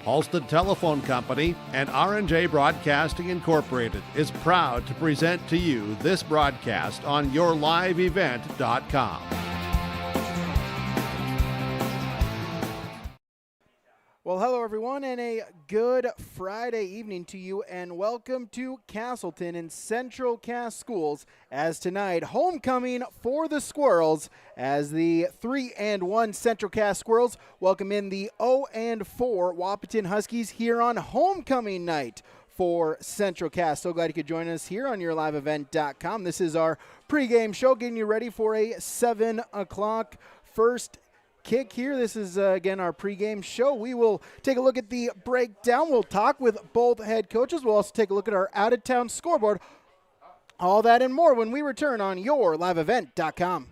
Halstead Telephone Company and R&J Broadcasting Incorporated is proud to present to you this broadcast on yourliveevent.com. Well, hello everyone, and a good Friday evening to you, and welcome to Castleton and Central Cass Schools, as tonight, homecoming for the Squirrels, as the 3-1 Central Cass Squirrels welcome in the 0-4 Wahpeton Huskies here on homecoming night for Central Cass. So glad you could join us here on yourliveevent.com. This is our pregame show, getting you ready for a 7 o'clock first kick here. This is, again, our pregame show. We will take a look at the breakdown. We'll talk with both head coaches. We'll also take a look at our out-of-town scoreboard. All that and more when we return on yourliveevent.com.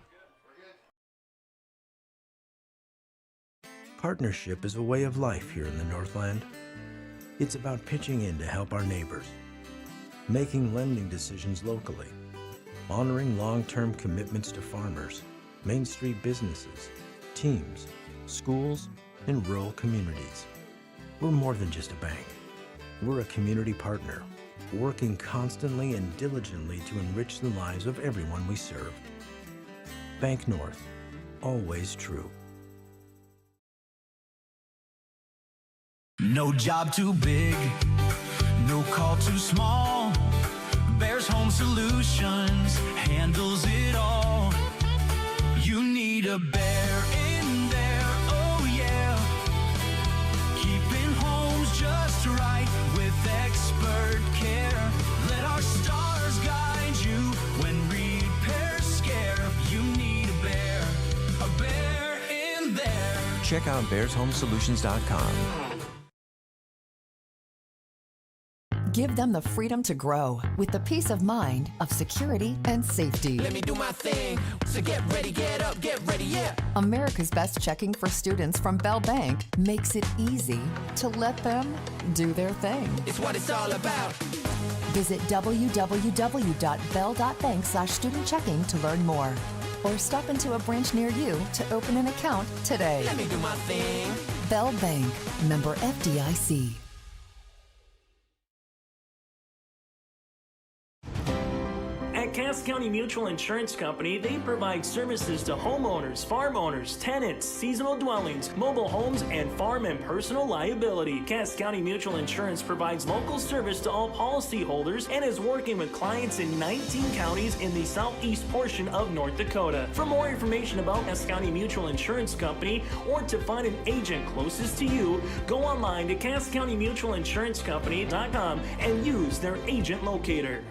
Partnership is a way of life here in the Northland. It's about pitching in to help our neighbors, making lending decisions locally, honoring long-term commitments to farmers, Main Street businesses, teams, schools, and rural communities. We're more than just a bank. We're a community partner, working constantly and diligently to enrich the lives of everyone we serve. Bank North, always true. No job too big, no call too small. Bears Home Solutions handles it all. You need a bear in there, oh yeah. Keeping homes just right with expert care. Let our stars guide you when repairs scare. You need a bear in there. Check out bearshomesolutions.com. Give them the freedom to grow with the peace of mind of security and safety. Let me do my thing. So get ready, get up, get ready, yeah. America's Best Checking for students from Bell Bank makes it easy to let them do their thing. It's what it's all about. Visit www.bell.bank/student-checking to learn more. Or stop into a branch near you to open an account today. Let me do my thing. Bell Bank, member FDIC. At Cass County Mutual Insurance Company, they provide services to homeowners, farm owners, tenants, seasonal dwellings, mobile homes, and farm and personal liability. Cass County Mutual Insurance provides local service to all policyholders and is working with clients in 19 counties in the southeast portion of North Dakota. For more information about Cass County Mutual Insurance Company or to find an agent closest to you, go online to CassCountyMutualInsuranceCompany.com and use their agent locator.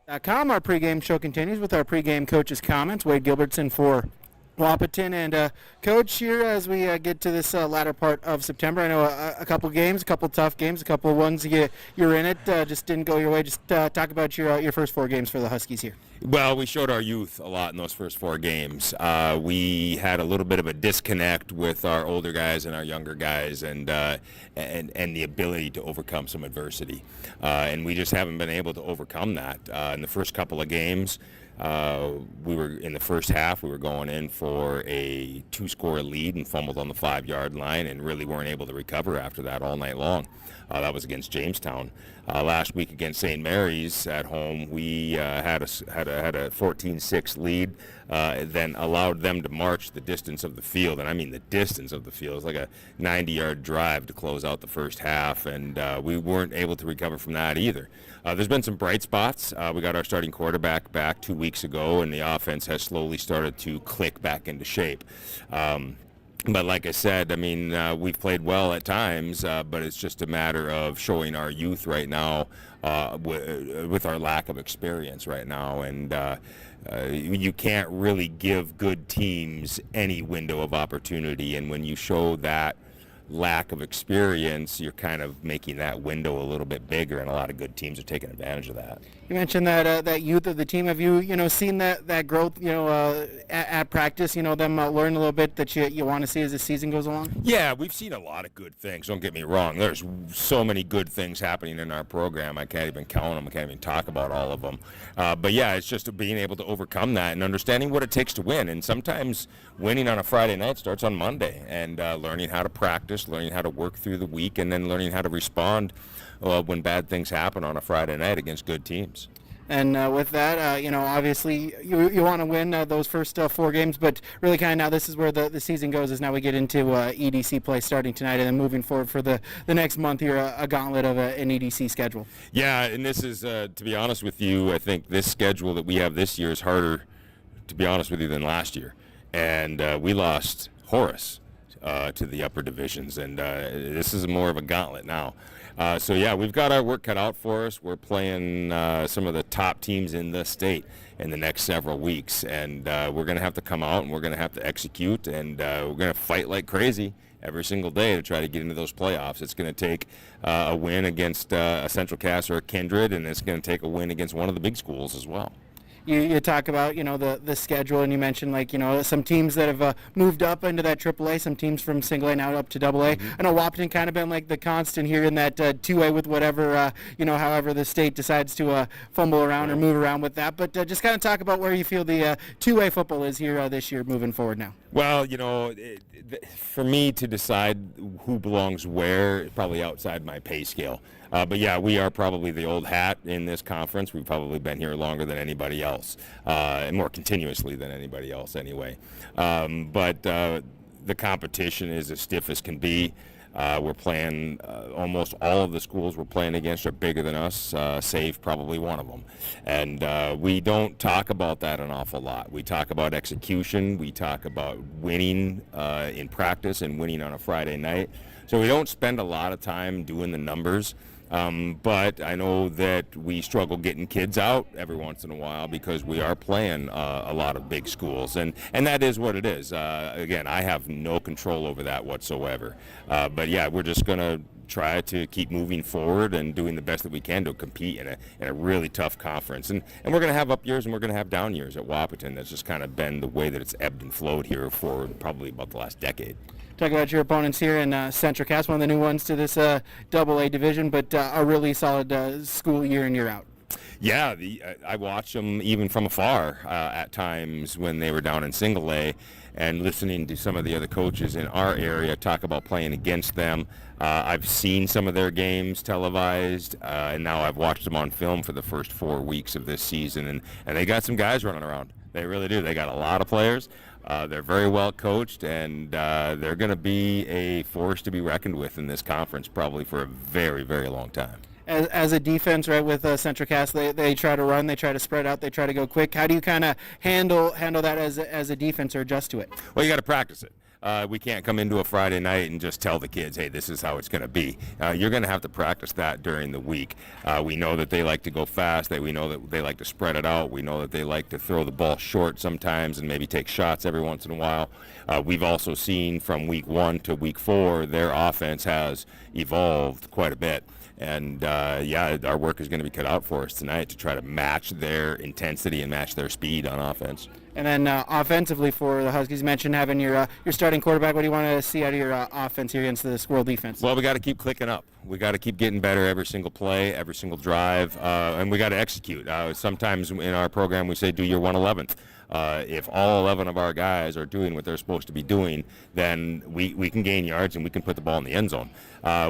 Our pregame show continues with our pregame coach's comments. Wade Gilbertson for Wahpeton. And Coach, here as we get to this latter part of September, I know a couple games, a couple tough games, a couple ones you're in it, just didn't go your way. Just talk about your first 4 games for the Huskies here. Well, we showed our youth a lot in those first 4 games. We had a little bit of a disconnect with our older guys and our younger guys, and the ability to overcome some adversity. And we just haven't been able to overcome that. In the first couple of games, we were in the first half, we were going in for a 2-score lead and fumbled on the 5-yard line and really weren't able to recover after that all night long. That was against Jamestown. Last week against St. Mary's at home, we had a 14-6 lead, then allowed them to march the distance of the field, and I mean the distance of the field. It was like a 90-yard drive to close out the first half, and we weren't able to recover from that either. There's been some bright spots. We got our starting quarterback back 2 weeks ago, and the offense has slowly started to click back into shape. But like I said, I mean, we've played well at times, but it's just a matter of showing our youth right now with our lack of experience right now. And you can't really give good teams any window of opportunity. And when you show that lack of experience, you're kind of making that window a little bit bigger, and a lot of good teams are taking advantage of that. You mentioned that youth of the team. Have you seen that growth at practice? Them learn a little bit that you want to see as the season goes along. Yeah, we've seen a lot of good things. Don't get me wrong. There's so many good things happening in our program. I can't even count them. I can't even talk about all of them. But yeah, it's just being able to overcome that and understanding what it takes to win. And sometimes winning on a Friday night starts on Monday, and learning how to practice, learning how to work through the week, and then learning how to respond when bad things happen on a Friday night against good teams. And with that, obviously you want to win those first 4 games, but really kind of now this is where the season goes, is now we get into EDC play starting tonight and then moving forward for the next month here, a gauntlet of an EDC schedule. Yeah, and this is, to be honest with you, I think this schedule that we have this year is harder, to be honest with you, than last year. And we lost Horace to the upper divisions, and this is more of a gauntlet now. So yeah, we've got our work cut out for us. We're playing some of the top teams in the state in the next several weeks, and we're going to have to come out and we're going to have to execute, and we're going to fight like crazy every single day to try to get into those playoffs. It's going to take a win against a Central Cass or a Kindred, and it's going to take a win against one of the big schools as well. You talk about the schedule, and you mentioned some teams that have moved up into that AAA, some teams from single A now up to AA. I know Wahpeton kind of been like the constant here in that 2A with whatever however the state decides to fumble around or move around with that. But just kind of talk about where you feel the 2A football is here this year moving forward now. Well, for me to decide who belongs where is probably outside my pay scale. But yeah, we are probably the old hat in this conference. We've probably been here longer than anybody else, and more continuously than anybody else anyway. But the competition is as stiff as can be. We're playing, almost all of the schools we're playing against are bigger than us, save probably one of them. And we don't talk about that an awful lot. We talk about execution. We talk about winning in practice and winning on a Friday night. So we don't spend a lot of time doing the numbers. But I know that we struggle getting kids out every once in a while because we are playing a lot of big schools, and that is what it is. Again, I have no control over that whatsoever. But yeah, we're just going to try to keep moving forward and doing the best that we can to compete in a really tough conference. And we're going to have up years and we're going to have down years at Wahpeton. That's just kind of been the way that it's ebbed and flowed here for probably about the last decade. Talk about your opponents here in Central Cass, one of the new ones to this AA division, but a really solid school year in, year out. Yeah, I watch them even from afar at times when they were down in single A, and listening to some of the other coaches in our area talk about playing against them. I've seen some of their games televised, and now I've watched them on film for the first 4 weeks of this season, and they got some guys running around. They really do. They got a lot of players. They're very well coached, and they're going to be a force to be reckoned with in this conference probably for a very, very long time. As a defense, right, with Central Cass, they try to run, they try to spread out, they try to go quick. How do you kind of handle that as a defense or adjust to it? Well, you got to practice it. We can't come into a Friday night and just tell the kids, hey, this is how it's going to be. You're going to have to practice that during the week. We know that they like to go fast. We know that they like to spread it out. We know that they like to throw the ball short sometimes and maybe take shots every once in a while. We've also seen from week 1 to week 4, their offense has evolved quite a bit. And, yeah, our work is going to be cut out for us tonight to try to match their intensity and match their speed on offense. And then offensively for the Huskies, you mentioned having your starting quarterback. What do you want to see out of your offense here against the Squirrel defense? Well, we got to keep clicking up. We got to keep getting better every single play, every single drive, and we got to execute. Sometimes in our program we say do your 111th. If all 11 of our guys are doing what they're supposed to be doing, then we can gain yards and we can put the ball in the end zone.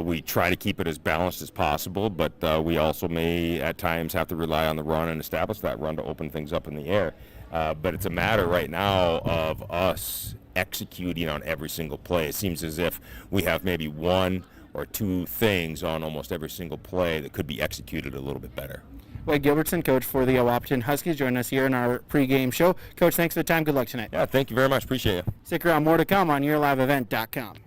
We try to keep it as balanced as possible, but we also may at times have to rely on the run and establish that run to open things up in the air. But it's a matter right now of us executing on every single play. It seems as if we have maybe 1 or 2 things on almost every single play that could be executed a little bit better. Wade Gilbertson, coach for the Wahpeton Huskies, joining us here in our pregame show. Coach, thanks for the time. Good luck tonight. Yeah, thank you very much. Appreciate it. Stick around. More to come on YourLiveEvent.com.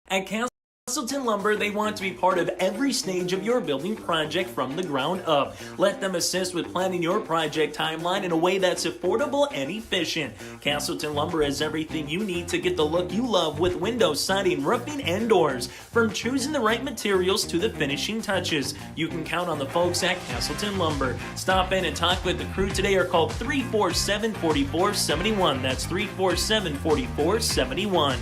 At Cass Castleton Lumber, they want to be part of every stage of your building project from the ground up. Let them assist with planning your project timeline in a way that's affordable and efficient. Castleton Lumber has everything you need to get the look you love with windows, siding, roofing, and doors. From choosing the right materials to the finishing touches, you can count on the folks at Castleton Lumber. Stop in and talk with the crew today or call 347-4471. That's 347-4471.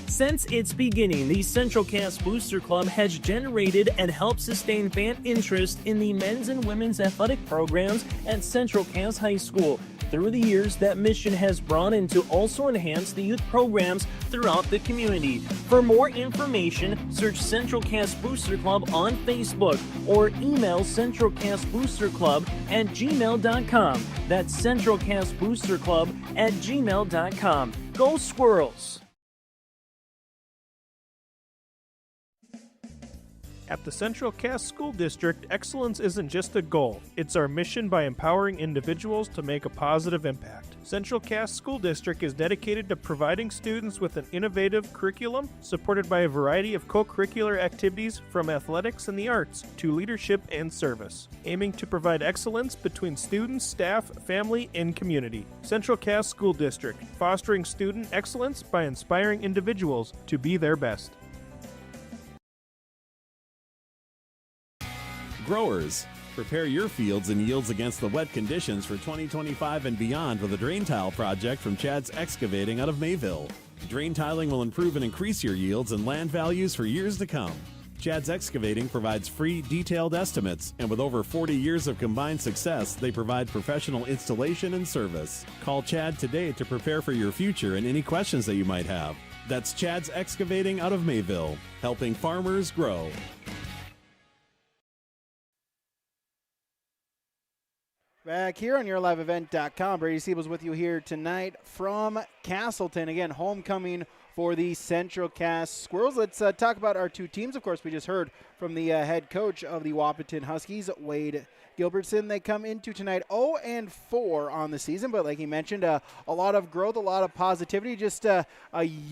Since its beginning, the Central Cass Booster Club has generated and helped sustain fan interest in the men's and women's athletic programs at Central Cass High School. Through the years, that mission has broadened to also enhance the youth programs throughout the community. For more information, search Central Cass Booster Club on Facebook or email centralcassboosterclub@gmail.com. That's centralcassboosterclub@gmail.com. Go Squirrels! At the Central Cass School District, excellence isn't just a goal, it's our mission by empowering individuals to make a positive impact. Central Cass School District is dedicated to providing students with an innovative curriculum supported by a variety of co-curricular activities from athletics and the arts to leadership and service, aiming to provide excellence between students, staff, family, and community. Central Cass School District, fostering student excellence by inspiring individuals to be their best. Growers, prepare your fields and yields against the wet conditions for 2025 and beyond with a drain tile project from Chad's Excavating out of Mayville. Drain tiling will improve and increase your yields and land values for years to come. Chad's Excavating provides free, detailed estimates, and with over 40 years of combined success, they provide professional installation and service. Call Chad today to prepare for your future and any questions that you might have. That's Chad's Excavating out of Mayville, helping farmers grow. Back here on YourLiveEvent.com, Brady Siebel's with you here tonight from Castleton. Again, homecoming for the Central Cass Squirrels. Let's talk about our two teams. Of course, we just heard from the head coach of the Wahpeton Huskies, Wade Gilbertson. They come into tonight 0-4 on the season, but like he mentioned, a lot of growth, a lot of positivity, just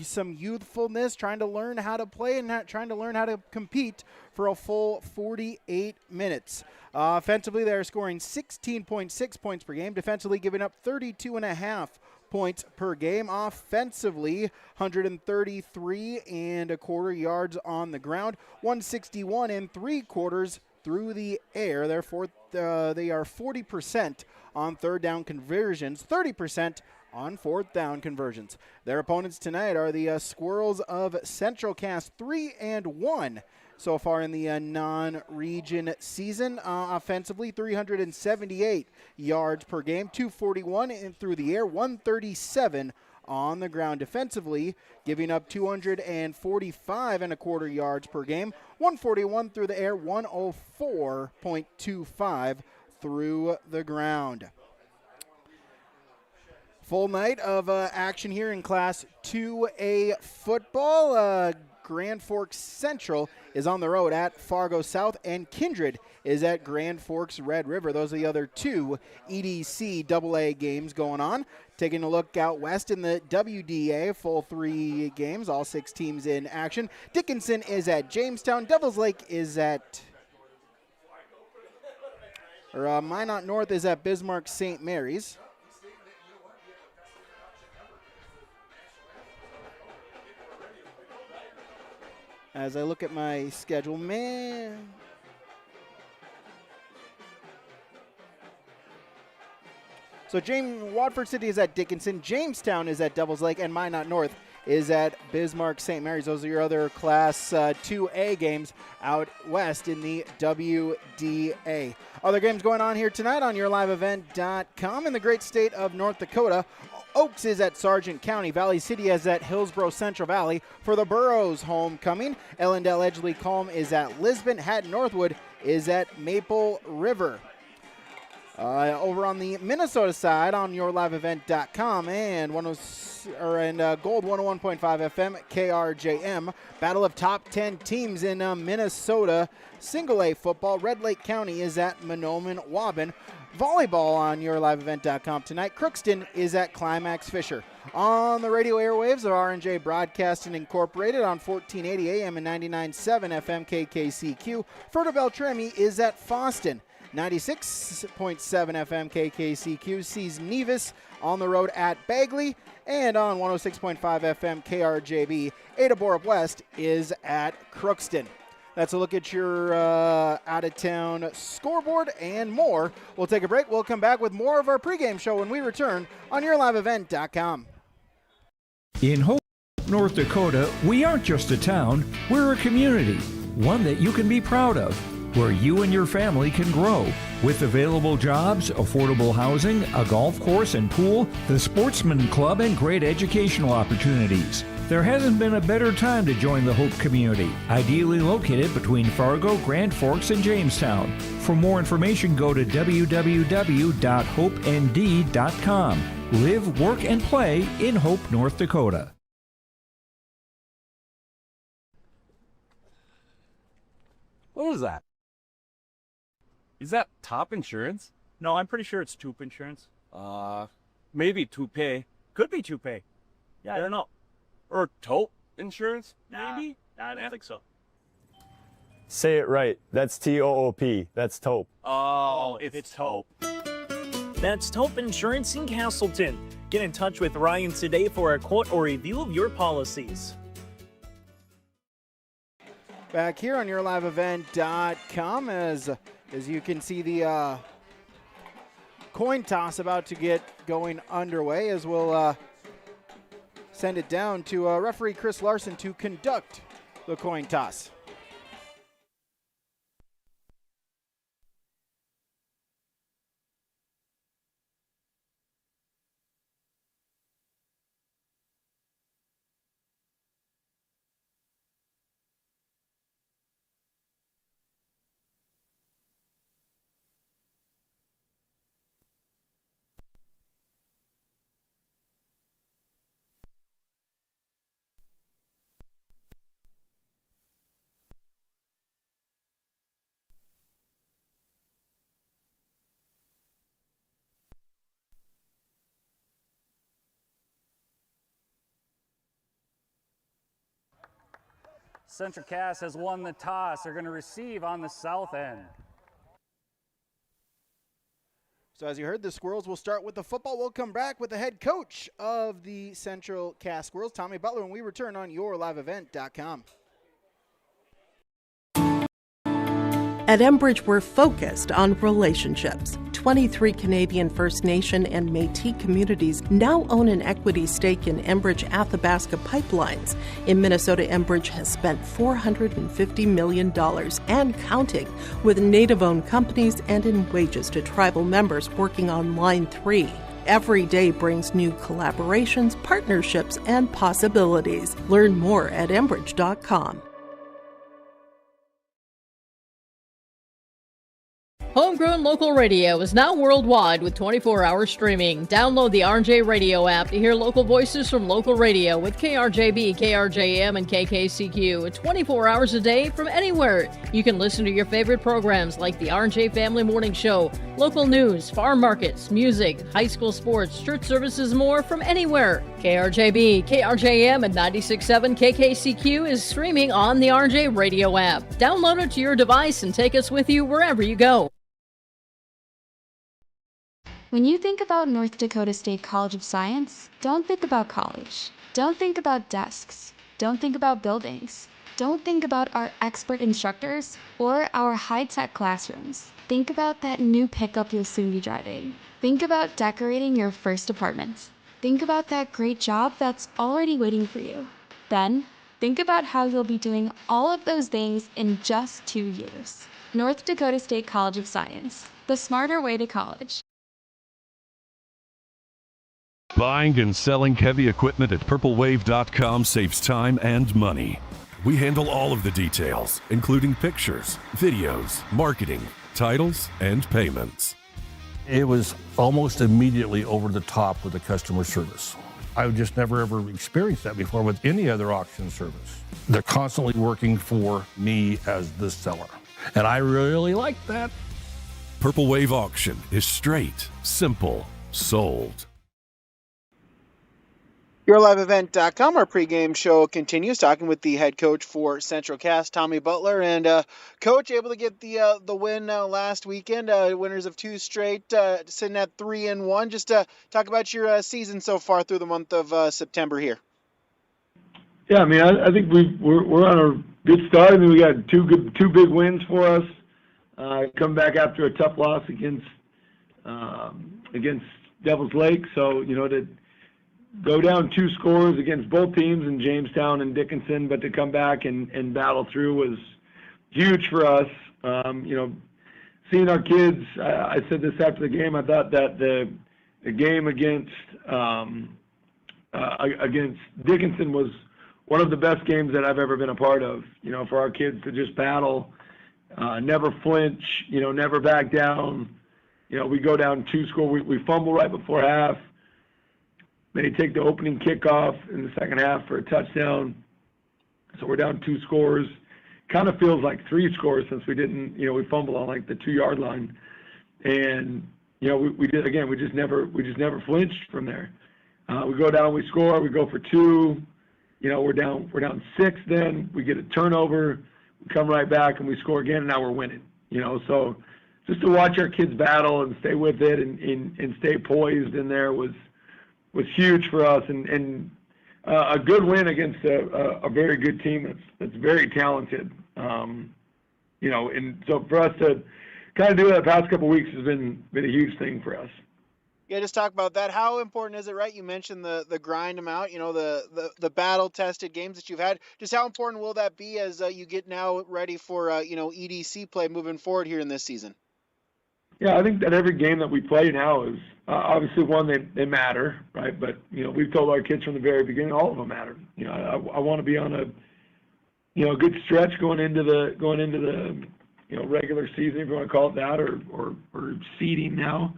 some youthfulness, trying to learn how to play and trying to learn how to compete for a full 48 minutes. Offensively, they're scoring 16.6 points per game. Defensively, giving up 32.5 points per game. Offensively, 133 and a quarter yards on the ground, 161 and 3/4 through the air. Therefore, they are 40% on third down conversions, 30% on fourth down conversions. Their opponents tonight are the Squirrels of Central Cass, 3-1 so far in the non-region season. Offensively, 378 yards per game, 241 through the air, 137 on the ground. Defensively, giving up 245 and a quarter yards per game, 141 through the air, 104.25 through the ground. Full night of action here in Class 2A football. Grand Forks Central is on the road at Fargo South, and Kindred is at Grand Forks Red River. Those are the other two EDC AA games going on. Taking a look out west in the WDA, full 3 games, all 6 teams in action. Dickinson is at Jamestown. Devils Lake is at, Minot North is at Bismarck St. Mary's. As I look at my schedule, man. So Watford City is at Dickinson, Jamestown is at Devils Lake, and Minot North is at Bismarck St. Mary's. Those are your other Class 2A games out west in the WDA. Other games going on here tonight on YourLiveEvent.com in the great state of North Dakota. Oaks is at Sargent County. Valley City is at Hillsborough Central Valley for the Burros homecoming. Ellendale Edgeley Calm is at Lisbon. Hatton Northwood is at Maple River. Over on the Minnesota side on YourLiveEvent.com and Gold 101.5 FM KRJM. Battle of top 10 teams in Minnesota. Single A football. Red Lake County is at Mahnomen Waban. Volleyball on YourLiveEvent.com tonight. Crookston is at Climax Fisher. On the radio airwaves of R&J Broadcasting Incorporated on 1480 AM and 99.7 FM KKCQ. Ferta Beltrami is at Foston. 96.7 FM KKCQ sees Nevis on the road at Bagley. And on 106.5 FM KRJB, Ada Borup West is at Crookston. That's a look at your out-of-town scoreboard and more. We'll take a break. We'll come back with more of our pregame show when we return on yourliveevent.com. In Hope, North Dakota, we aren't just a town, we're a community, one that you can be proud of, where you and your family can grow. With available jobs, affordable housing, a golf course and pool, the Sportsman Club, and great educational opportunities. There hasn't been a better time to join the Hope community, ideally located between Fargo, Grand Forks, and Jamestown. For more information, go to www.hopend.com. Live, work, and play in Hope, North Dakota. What was that? Is that top insurance? No, I'm pretty sure it's Toop Insurance. Maybe Toupee. Could be Toupee. Yeah, I don't know. Or Taupe Insurance? Maybe? I don't think so. Say it right. That's T-O-O-P. That's Taupe. Oh, it's Taupe. That's Taupe Insurance in Castleton. Get in touch with Ryan today for a quote or review of your policies. Back here on yourliveevent.com as you can see the coin toss about to get going underway, as we'll send it down to referee Chris Larson to conduct the coin toss. Central Cass has won the toss. They're going to receive on the south end. So as you heard, the Squirrels will start with the football. We'll come back with the head coach of the Central Cass Squirrels, Tommy Butler, when we return on yourliveevent.com. At Enbridge, we're focused on relationships. 23 Canadian First Nation and Métis communities now own an equity stake in Enbridge Athabasca Pipelines. In Minnesota, Enbridge has spent $450 million and counting, with Native-owned companies and in wages to tribal members working on Line 3. Every day brings new collaborations, partnerships, and possibilities. Learn more at Enbridge.com. Homegrown local radio is now worldwide with 24-hour streaming. Download the RJ Radio app to hear local voices from local radio with KRJB, KRJM, and KKCQ. 24 hours a day from anywhere. You can listen to your favorite programs like the RJ Family Morning Show, local news, farm markets, music, high school sports, church services, more from anywhere. KRJB, KRJM, and 96.7 KKCQ is streaming on the RJ Radio app. Download it to your device and take us with you wherever you go. When you think about North Dakota State College of Science, don't think about college. Don't think about desks. Don't think about buildings. Don't think about our expert instructors or our high-tech classrooms. Think about that new pickup you'll soon be driving. Think about decorating your first apartment. Think about that great job that's already waiting for you. Then, think about how you'll be doing all of those things in just 2 years. North Dakota State College of Science, the smarter way to college. Buying and selling heavy equipment at purplewave.com saves time and money. We handle all of the details, including pictures, videos, marketing, titles, and payments. It was almost immediately over the top with the customer service. I've just never ever experienced that before with any other auction service. They're constantly working for me as the seller, and I really like that. Purple Wave Auction is straight, simple, sold. YourLiveEvent.com, our pregame show continues, talking with the head coach for Central Cass, Tommy Butler. And Coach, able to get the win last weekend, winners of 2 straight, sitting at 3-1. Just talk about your season so far through the month of September here. Yeah, I mean, I think we're on a good start. I mean, we got two big wins for us. Come back after a tough loss against Devil's Lake. So, to go down 2 scores against both teams in Jamestown and Dickinson, but to come back and battle through was huge for us. Seeing our kids, I said this after the game, I thought that the game against Dickinson was one of the best games that I've ever been a part of, for our kids to just battle, never flinch, never back down. We go down 2 scores, we fumble right before half. They take the opening kickoff in the second half for a touchdown. So we're down 2 scores. Kind of feels like 3 scores since we didn't, we fumbled on like the 2-yard line. And, we just never flinched from there. We go down, we score, we go for 2. We're down 6 then. We get a turnover, we come right back and we score again, and now we're winning. So just to watch our kids battle and stay with it and stay poised in there was huge for us, and a good win against a very good team that's very talented. And so for us to kind of do that the past couple of weeks has been a huge thing for us. Yeah, just talk about that. How important is it, right? You mentioned the grind amount, the battle-tested games that you've had. Just how important will that be as you get now ready for, EDC play moving forward here in this season? Yeah, I think that every game that we play now is obviously one they matter, right? But we've told our kids from the very beginning all of them matter. I want to be on a good stretch going into the regular season, if you want to call it that, or seeding now,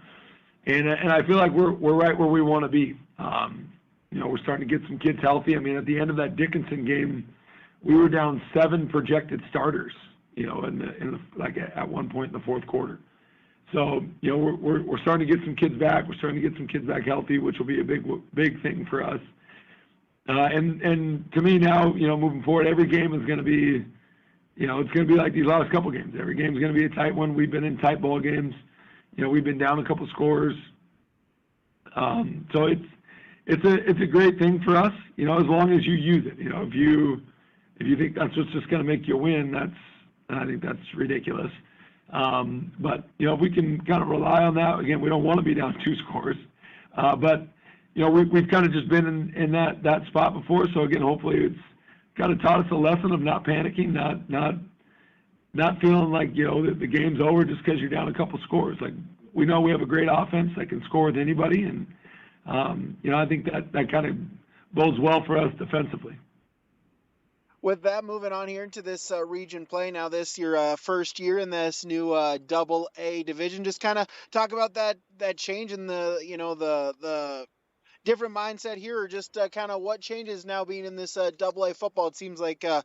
and I feel like we're right where we want to be. We're starting to get some kids healthy. I mean, at the end of that Dickinson game, we were down 7 projected starters. At one point in the fourth quarter. So, we're starting to get some kids back. We're starting to get some kids back healthy, which will be a big thing for us. And to me now, moving forward, every game is going to be, it's going to be like these last couple games. Every game is going to be a tight one. We've been in tight ball games. We've been down a couple scores. So it's a great thing for us, as long as you use it. If you think that's what's just going to make you win, I think that's ridiculous. But if we can kind of rely on that, again, we don't want to be down 2 scores, but we've kind of just been in that spot before. So again, hopefully it's kind of taught us a lesson of not panicking, not feeling like the game's over just because you're down a couple scores. Like, we know we have a great offense that can score with anybody, and I think that kind of bodes well for us defensively. With that, moving on here into this region play now, this your first year in this new Double A division. Just kind of talk about that change in the different mindset here, or just kind of what changes now being in this Double A football. It seems like a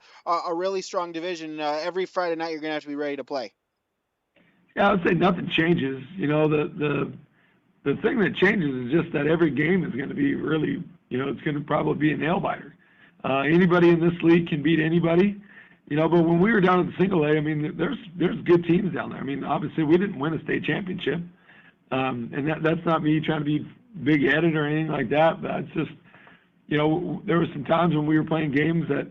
really strong division. Every Friday night you're going to have to be ready to play. Yeah, I would say nothing changes. The thing that changes is just that every game is going to be really, it's going to probably be a nail biter. Anybody in this league can beat anybody, but when we were down at the single A, I mean, there's good teams down there. I mean, obviously we didn't win a state championship, and that's not me trying to be big-headed or anything like that, but it's just, there were some times when we were playing games that,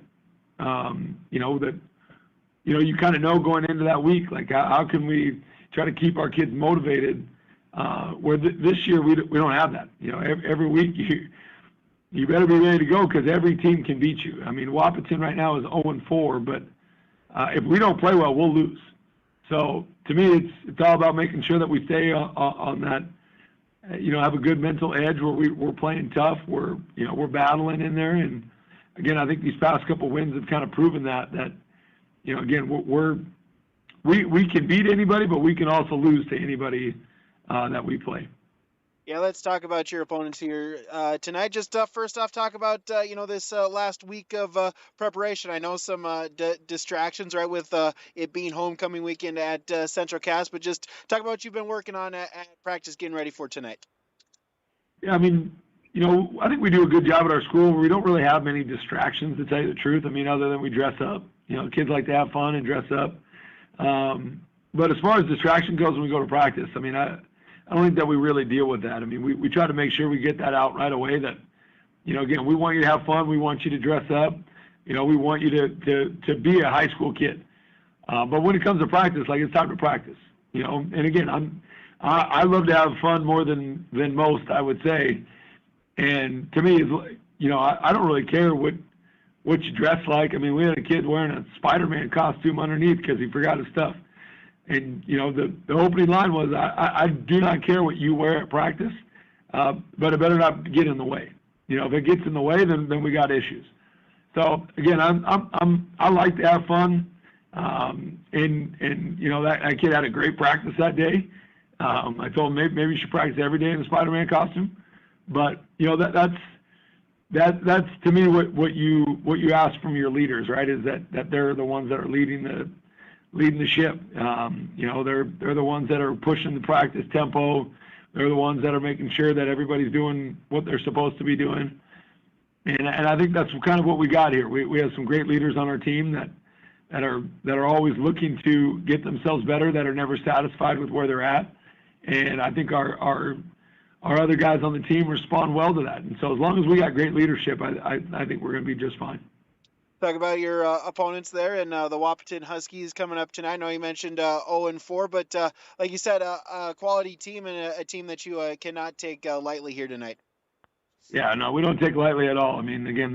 you kind of know going into that week, like how can we try to keep our kids motivated, where this year we don't have that. Every week you better be ready to go because every team can beat you. I mean, Wahpeton right now is 0-4, but if we don't play well, we'll lose. So to me, it's all about making sure that we stay on that, have a good mental edge where we're playing tough, we're battling in there. And again, I think these past couple wins have kind of proven that again, we can beat anybody, but we can also lose to anybody that we play. Yeah, let's talk about your opponents here tonight. Just first off, talk about this last week of preparation. I know some distractions, right, with it being homecoming weekend at Central Cass, but just talk about what you've been working on at practice, getting ready for tonight. Yeah, I mean, I think we do a good job at our school where we don't really have many distractions, to tell you the truth. I mean, other than we dress up. Kids like to have fun and dress up. But as far as distraction goes when we go to practice, I mean, I don't think that we really deal with that. I mean, we try to make sure we get that out right away that, again, we want you to have fun. We want you to dress up. We want you to be a high school kid. But when it comes to practice, like, it's time to practice, and again, I love to have fun more than most, I would say. And to me, I don't really care what you dress like. I mean, we had a kid wearing a Spider-Man costume underneath because he forgot his stuff. And, the opening line was, I do not care what you wear at practice, but it better not get in the way. If it gets in the way, then we got issues. So again, I like to have fun. And that kid had a great practice that day. I told him maybe you should practice every day in the Spider-Man costume. But that's to me what you ask from your leaders, right? Is that they're the ones that are leading the ship. They're the ones that are pushing the practice tempo. They're the ones that are making sure that everybody's doing what they're supposed to be doing. And I think that's kind of what we got here. We have some great leaders on our team that are always looking to get themselves better, that are never satisfied with where they're at. And I think our other guys on the team respond well to that. And so as long as we got great leadership, I think we're going to be just fine. Talk about your opponents there and the Wahpeton Huskies coming up tonight. I know you mentioned 0-4, but like you said, a quality team and a team that you cannot take lightly here tonight. Yeah, no, we don't take lightly at all. I mean, again,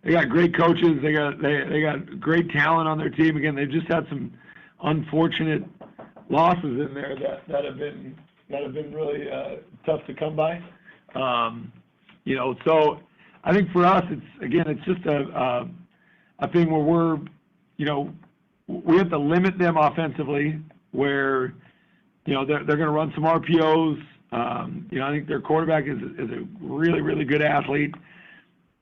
they got great coaches. They got great talent on their team. Again, they've just had some unfortunate losses in there that have been really tough to come by. So I think for us, it's just a thing where we have to limit them offensively, where they're going to run some RPOs. I think their quarterback is a really, really good athlete.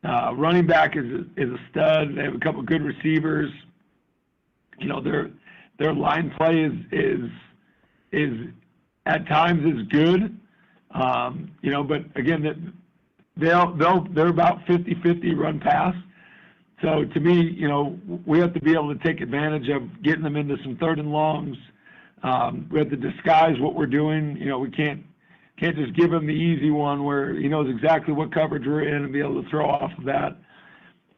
Running back is a stud. They have a couple of good receivers. Their line play is at times is good. But again, they're about 50-50 run pass. So to me, we have to be able to take advantage of getting them into some third and longs. We have to disguise what we're doing. We can't just give him the easy one where he knows exactly what coverage we're in and be able to throw off of that.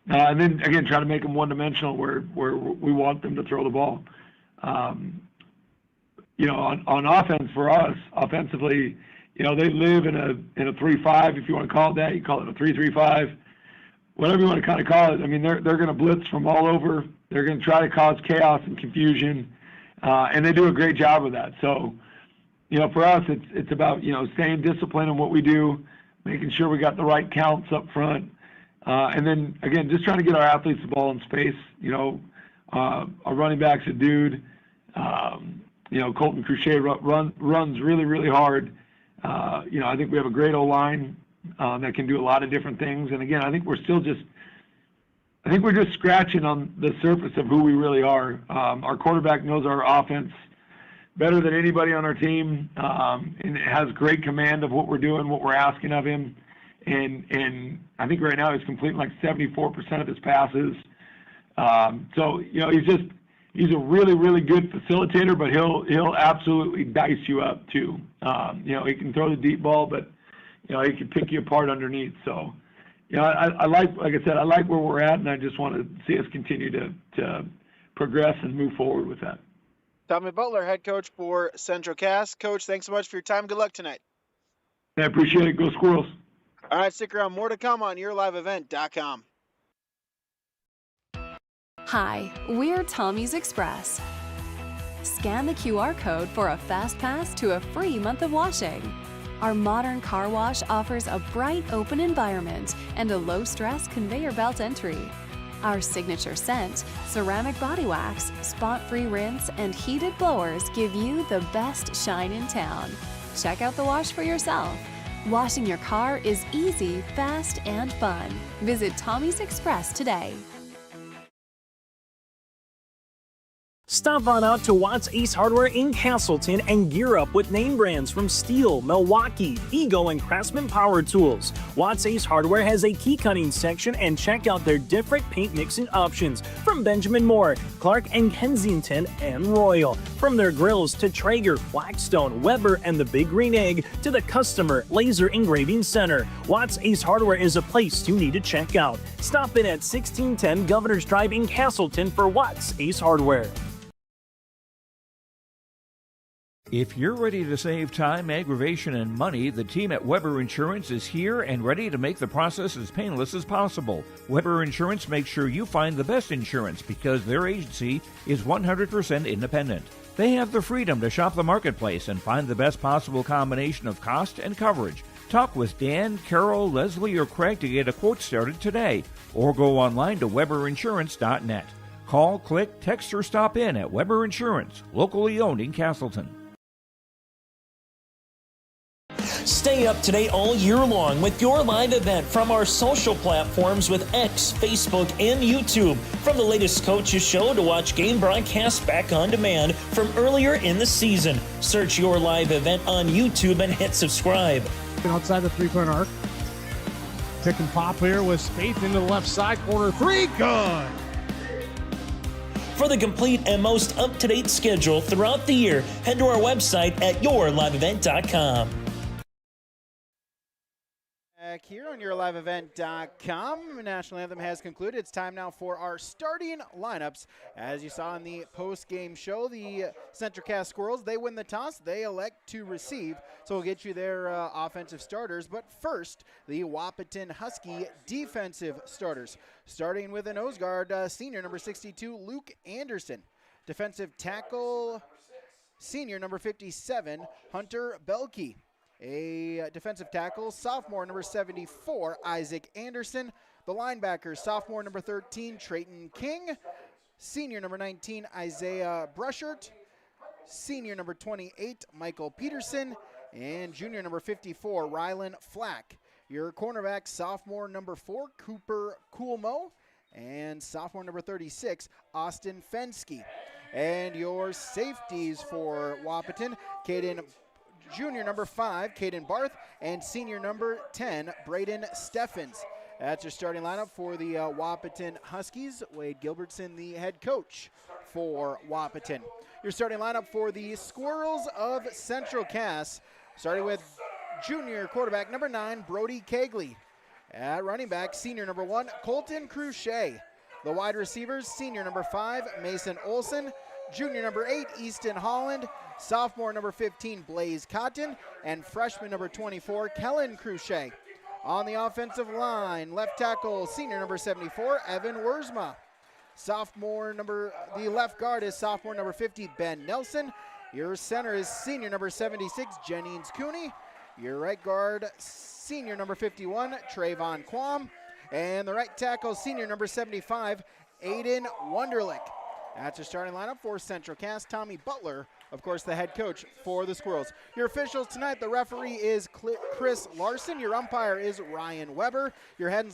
And then again, try to make them one-dimensional where we want them to throw the ball. On offense for us, offensively, they live in a 3-5, if you want to call it that. You call it a 3-3-5, whatever you want to kind of call it. I mean, they're going to blitz from all over. They're going to try to cause chaos and confusion, and they do a great job of that. So, for us, it's about staying disciplined in what we do, making sure we got the right counts up front, and then again just trying to get our athletes the ball in space. Our running back's a dude. Colton Cruchet runs really, really hard. I think we have a great O-line that can do a lot of different things. And again, I think we're just scratching on the surface of who we really are. Our quarterback knows our offense better than anybody on our team, and has great command of what we're doing, what we're asking of him. And I think right now he's completing like 74% of his passes. So he's a really, really good facilitator, but he'll absolutely dice you up too. He can throw the deep ball, but he can pick you apart underneath. So I like I said, I like where we're at, and I just want to see us continue to progress and move forward with that. Tommy Butler, head coach for Central Cass. Coach, thanks so much for your time. Good luck tonight. I appreciate it. Go Squirrels. All right, stick around. More to come on YourLiveEvent.com. Hi, we're Tommy's Express. Scan the QR code for a fast pass to a free month of washing. Our modern car wash offers a bright, open environment and a low-stress conveyor belt entry. Our signature scent, ceramic body wax, spot-free rinse, and heated blowers give you the best shine in town. Check out the wash for yourself. Washing your car is easy, fast, and fun. Visit Tommy's Express today. Stop on out to Watts Ace Hardware in Castleton and gear up with name brands from Steel, Milwaukee, Ego, and Craftsman Power Tools. Watts Ace Hardware has a key cutting section, and check out their different paint mixing options from Benjamin Moore, Clark and Kensington, and Royal. From their grills to Traeger, Blackstone, Weber, and the Big Green Egg to the Customer Laser Engraving Center, Watts Ace Hardware is a place you need to check out. Stop in at 1610 Governor's Drive in Castleton for Watts Ace Hardware. If you're ready to save time, aggravation, and money, the team at Weber Insurance is here and ready to make the process as painless as possible. Weber Insurance makes sure you find the best insurance because their agency is 100% independent. They have the freedom to shop the marketplace and find the best possible combination of cost and coverage. Talk with Dan, Carol, Leslie, or Craig to get a quote started today, or go online to weberinsurance.net. Call, click, text, or stop in at Weber Insurance, locally owned in Castleton. Stay up to date all year long with your live event from our social platforms with X, Facebook, and YouTube. From the latest coaches show to watch game broadcasts back on demand from earlier in the season. Search your live event on YouTube and hit subscribe. Outside the three-point arc. Pick and pop here with Spaeth into the left side corner. Three, good. For the complete and most up-to-date schedule throughout the year, head to our website at yourliveevent.com. Back here on yourliveevent.com. National Anthem has concluded. It's time now for our starting lineups. As you saw in the post-game show, the Central Cass Squirrels, they win the toss. They elect to receive. So we'll get you their offensive starters. But first, the Wahpeton Husky defensive starters. Starting with a nose guard, senior number 62, Luke Anderson. Defensive tackle, senior number 57, Hunter Belkey. A defensive tackle, sophomore number 74, Isaac Anderson. The linebacker, sophomore number 13, Trayton King. Senior number 19, Isaiah Brushert. Senior number 28, Michael Peterson. And junior number 54, Rylan Flack. Your cornerback, sophomore number 4, Cooper Coolmo. And sophomore number 36, Austin Fensky. And your safeties for Wahpeton, junior number 5, Caden Barth, and senior number 10, Braden Steffens. That's your starting lineup for the Wahpeton Huskies. Wade Gilbertson, the head coach for Wahpeton. Your starting lineup for the Squirrels of Central Cass, starting with junior quarterback number 9, Brody Kegley. At running back, senior number 1, Colton Cruchet. The wide receivers, senior number 5, Mason Olson. Junior number 8, Easton Holland. Sophomore number 15, Blaze Cotton. And freshman number 24, Kellen Cruchet. On the offensive line, left tackle, senior number 74, Evan Wurzma. The left guard is sophomore number 50, Ben Nelson. Your center is senior number 76, Jennings Cooney. Your right guard, senior number 51, Trayvon Quam. And the right tackle, senior number 75, Aiden Wunderlich. That's your starting lineup for Central Cass. Tommy Butler, of course, the head coach for the Squirrels. Your officials tonight, the referee is Chris Larson. Your umpire is Ryan Weber. Your head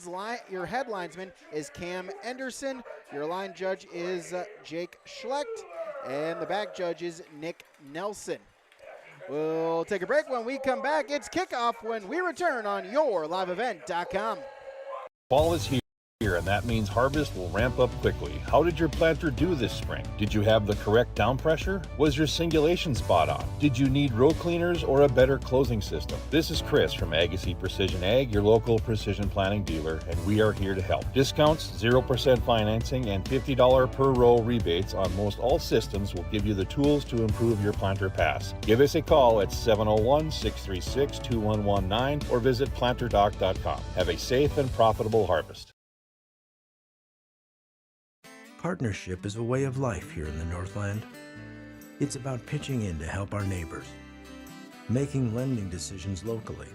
linesman is Cam Anderson. Your line judge is Jake Schlecht. And the back judge is Nick Nelson. We'll take a break. When we come back, it's kickoff when we return on yourliveevent.com. Fall is here, and that means harvest will ramp up quickly. How did your planter do this spring? Did you have the correct down pressure? Was your singulation spot on? Did you need row cleaners or a better closing system? This is Chris from Agassiz Precision Ag, your local precision planting dealer, and we are here to help. Discounts, 0% financing, and $50 per row rebates on most all systems will give you the tools to improve your planter pass. Give us a call at 701-636-2119 or visit planterdoc.com. Have a safe and profitable harvest. Partnership is a way of life here in the Northland. It's about pitching in to help our neighbors, making lending decisions locally,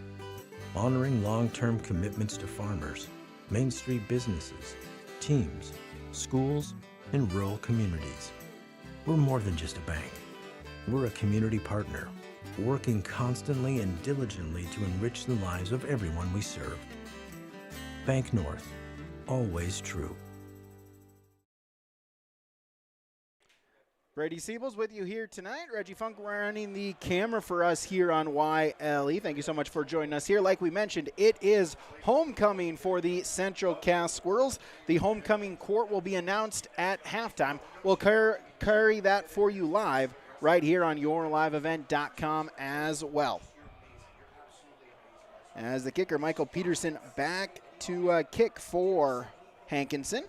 honoring long-term commitments to farmers, Main Street businesses, teams, schools, and rural communities. We're more than just a bank. We're a community partner, working constantly and diligently to enrich the lives of everyone we serve. Bank North, always true. Brady Siebels with you here tonight. Reggie Funk running the camera for us here on YLE. Thank you so much for joining us here. Like we mentioned, it is homecoming for the Central Cass Squirrels. The homecoming court will be announced at halftime. We'll carry that for you live right here on yourliveevent.com as well. As the kicker, Michael Peterson, back to kick for Hankinson,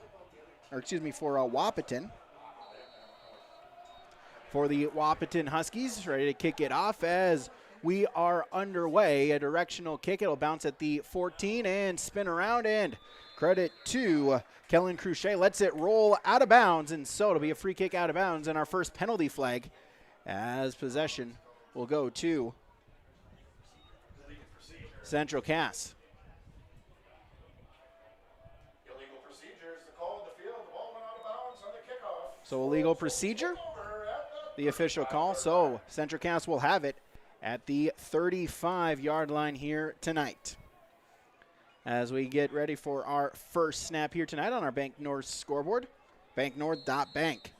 or excuse me, for Wahpeton. For the Wahpeton Huskies, ready to kick it off as we are underway. A directional kick. It'll bounce at the 14 and spin around, and credit to Kellen Cruchet. Lets it roll out of bounds, and so it'll be a free kick out of bounds, and our first penalty flag as possession will go to Central Cass. Illegal procedure is the call of the field. The ball went out of bounds on the kickoff. So illegal procedure, the official call. So Central Cass will have it at the 35-yard line here tonight. As we get ready for our first snap here tonight on our Bank North scoreboard, banknorth.bank.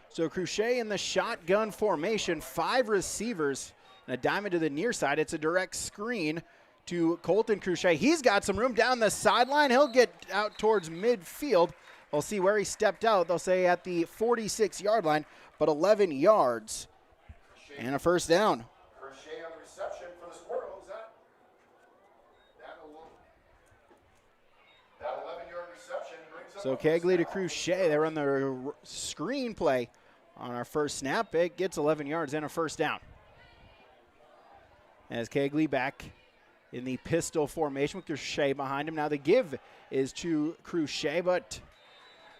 So Cruchet in the shotgun formation, 5 receivers and a diamond to the near side. It's a direct screen to Colton Cruchet. He's got some room down the sideline. He'll get out towards midfield. We'll see where he stepped out. They'll say at the 46-yard line, but 11 yards and a first down. Crochet on the reception for the Squirrels. That 11-yard reception brings up. So Kegley to Cruchet. They run the screen play on our first snap. It gets 11 yards and a first down. As Kegley back in the pistol formation with Cruchet behind him. Now the give is to Cruchet, but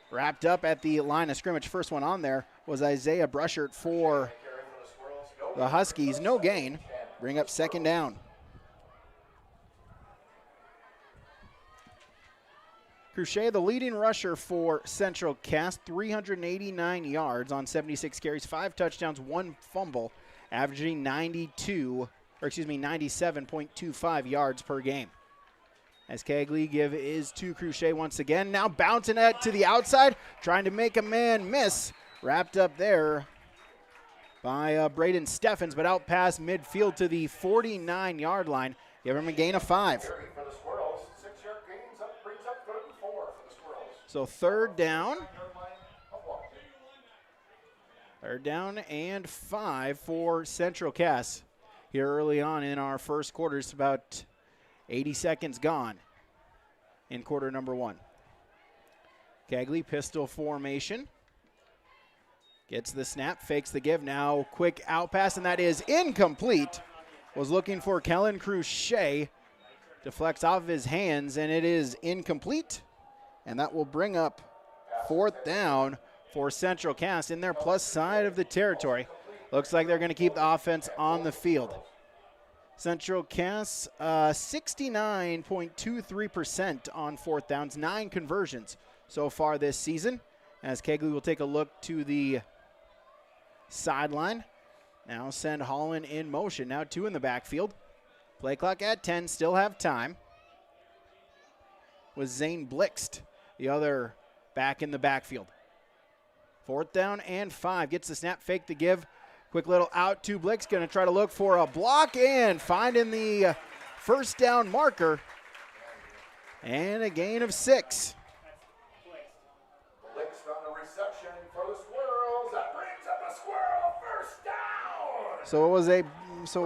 wrapped up at the line of scrimmage. First one on there was Isaiah Brushert for the Huskies. No gain. Bring up second down. Cruchet, the leading rusher for Central Cass, 389 yards on 76 carries, 5 touchdowns, 1 fumble, averaging 97.25 yards per game. As Kegley give is to Cruchet once again. Now bouncing it to the outside, trying to make a man miss. Wrapped up there by Braden Steffens, but out past midfield to the 49-yard line. Give him a gain of 5. So third down. Third down and 5 for Central Cass. Here early on in our first quarter, it's about 80 seconds gone in quarter number 1. Kegley, pistol formation. Gets the snap, fakes the give. Now quick out pass, and that is incomplete. Was looking for Kellen Cruchet. Deflects off of his hands, and it is incomplete. And that will bring up fourth down for Central Cass in their plus side of the territory. Looks like they're going to keep the offense on the field. Central Cass, 69.23% on fourth downs, 9 conversions so far this season. As Kegley will take a look to the sideline. Now send Holland in motion. Now 2 in the backfield. Play clock at 10, still have time. Was Zane Blixt, the other back in the backfield. Fourth down and 5. Gets the snap, fake the give. Quick little out to Blix, going to try to look for a block and finding the first down marker. And a gain of 6. Blix on the reception for the Squirrels. That brings up a Squirrel first down. So it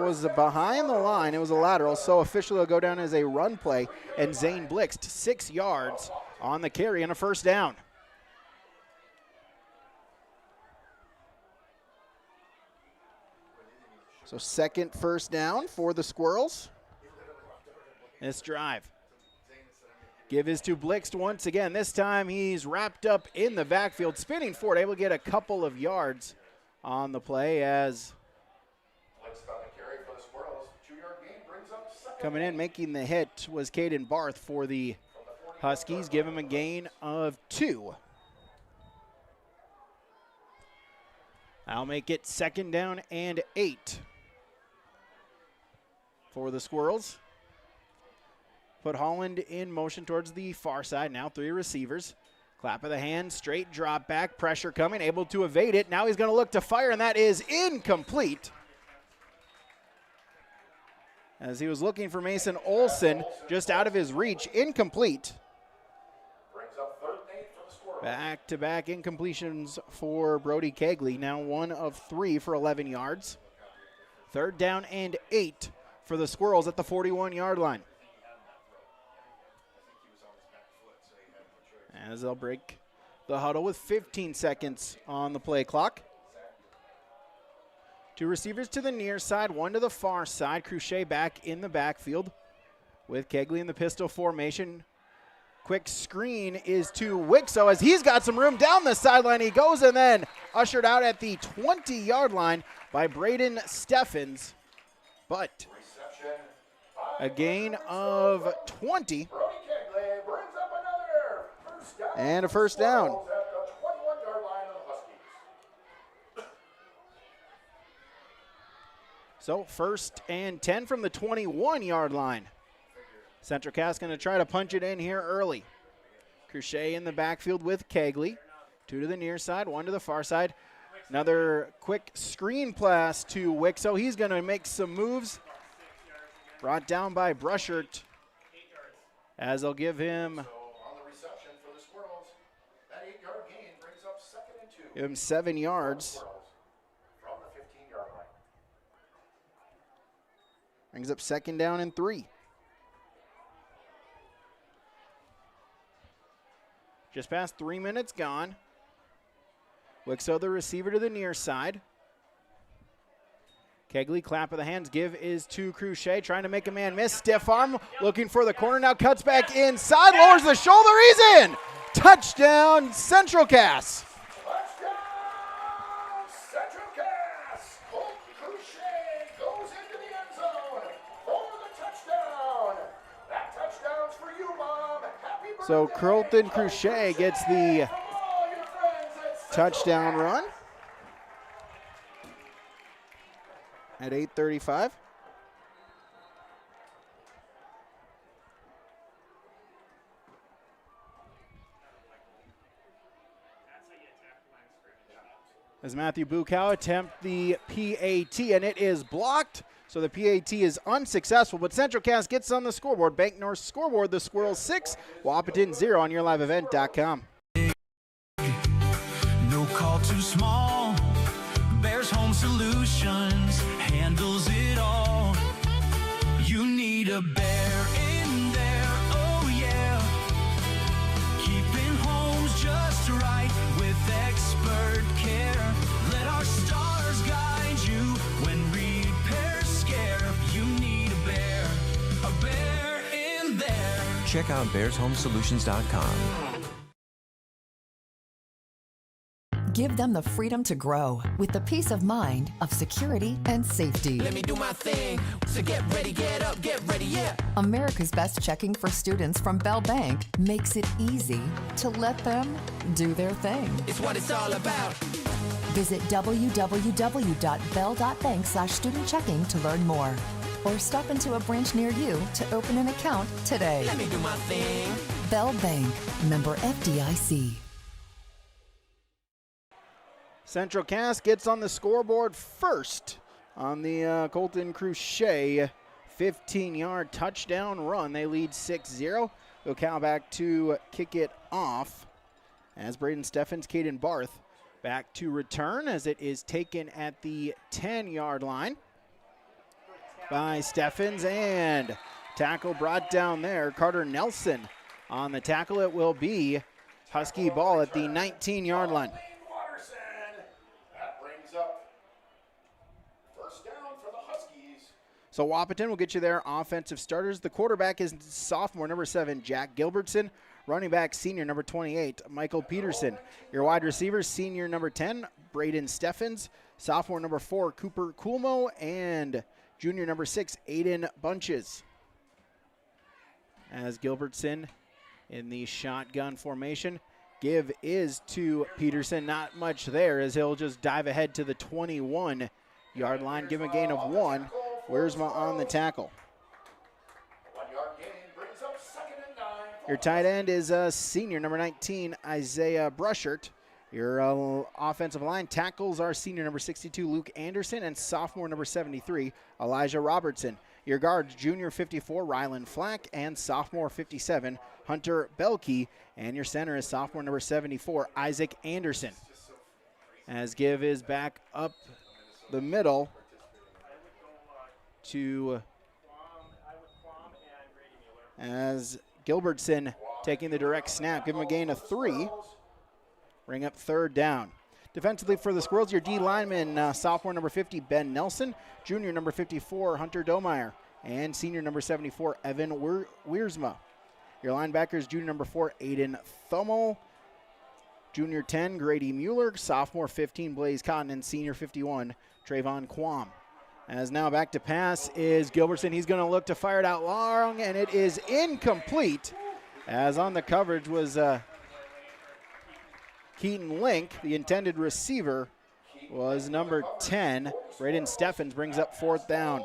was behind the line. It was a lateral. So officially it'll go down as a run play. And Zane Blixt, 6 yards on the carry and a first down. So second first down for the Squirrels. This drive. Give is to Blixt once again. This time he's wrapped up in the backfield, spinning forward, able to get a couple of yards on the play as coming in, making the hit was Caden Barth for the Huskies. Give him a gain of 2. I'll make it second down and 8 for the Squirrels. Put Holland in motion towards the far side. Now 3 receivers. Clap of the hand, straight drop back, pressure coming, able to evade it. Now he's going to look to fire, and that is incomplete. As he was looking for Mason Olson, just out of his reach, incomplete. Back-to-back incompletions for Brody Kegley, now 1 of 3 for 11 yards. 3rd down and 8 for the Squirrels at the 41-yard line. As they'll break the huddle with 15 seconds on the play clock. 2 receivers to the near side, 1 to the far side. Cruchet back in the backfield with Kegley in the pistol formation. Quick screen is to Wixo as he's got some room down the sideline. He goes and then ushered out at the 20-yard line by Braden Steffens. But a gain of 20 and a first down. So 1st and 10 from the 21-yard line. Central Cass going to try to punch it in here early. Cruchet in the backfield with Kegley. 2 to the near side, 1 to the far side. Another quick screen pass to Wixo. He's going to make some moves. Brought down by Brushert as they'll give him 7 yards. Brings up 2nd down and 3. Just past 3 minutes gone. Wixo the receiver to the near side. Kegley, clap of the hands, give is to Cruchet, trying to make a man miss. Stiff arm, looking for the corner, now cuts back inside, lowers the shoulder, he's in! Touchdown, Central Cass. So Carlton Cruchet gets the touchdown run at 8:35. As Matthew Bukow attempt the PAT, and it is blocked. So the PAT is unsuccessful, but Central Cass gets on the scoreboard. Bank North scoreboard, the Squirrels 6, Wahpeton 0 on YourLiveEvent.com. No call too small. Bears Home Solutions handles it all. You need a bear in there, oh yeah. Keeping homes just right with expert care. Let our stars guide you when repairs scare. You need a bear in there. Check out bearshomesolutions.com. Give them the freedom to grow with the peace of mind of security and safety. Let me do my thing. So get ready, get up, get ready, yeah. America's Best Checking for Students from Bell Bank makes it easy to let them do their thing. It's what it's all about. Visit www.bell.bank/student-checking to learn more. Or stop into a branch near you to open an account today. Let me do my thing. Bell Bank, member FDIC. Central Cass gets on the scoreboard first on the Colton Cruchet 15-yard touchdown run. They lead 6-0. Bukow back to kick it off as Braden Steffens, Caden Barth back to return as it is taken at the 10-yard line by Steffens, and tackle brought down there. Carter Nelson on the tackle. It will be Husky ball at the 19-yard line. So Wahpeton will get you their offensive starters. The quarterback is sophomore, number 7, Jack Gilbertson. Running back, senior, number 28, Michael Peterson. Your wide receivers, senior, number 10, Braden Steffens. Sophomore, number 4, Cooper Coolmo. And junior, number 6, Aiden Bunches. As Gilbertson in the shotgun formation. Give is to Peterson. Not much there as he'll just dive ahead to the 21-yard line. Give him a gain of 1. Where's on the tackle? 1 yard gain brings up 2nd and 9 Your tight end is senior number 19, Isaiah Brushert. Your offensive line tackles are senior number 62, Luke Anderson, and sophomore number 73, Elijah Robertson. Your guards, junior 54, Rylan Flack, and sophomore 57, Hunter Belkey. And your center is sophomore number 74, Isaac Anderson. As Give is back up the middle to as Gilbertson taking the direct snap. Give him a gain of 3. Bring up 3rd down. Defensively for the Squirrels, your D lineman, sophomore number 50, Ben Nelson, junior number 54, Hunter Domeyer, and senior number 74, Evan Wiersma. Your linebackers, junior number 4, Aiden Thummel, junior 10, Grady Mueller, sophomore 15, Blaze Cotton, and senior 51, Trayvon Quam. As now back to pass is Gilbertson. He's going to look to fire it out long, and it is incomplete. As on the coverage was Keaton Link. The intended receiver was number 10. Braden Steffens brings up 4th down.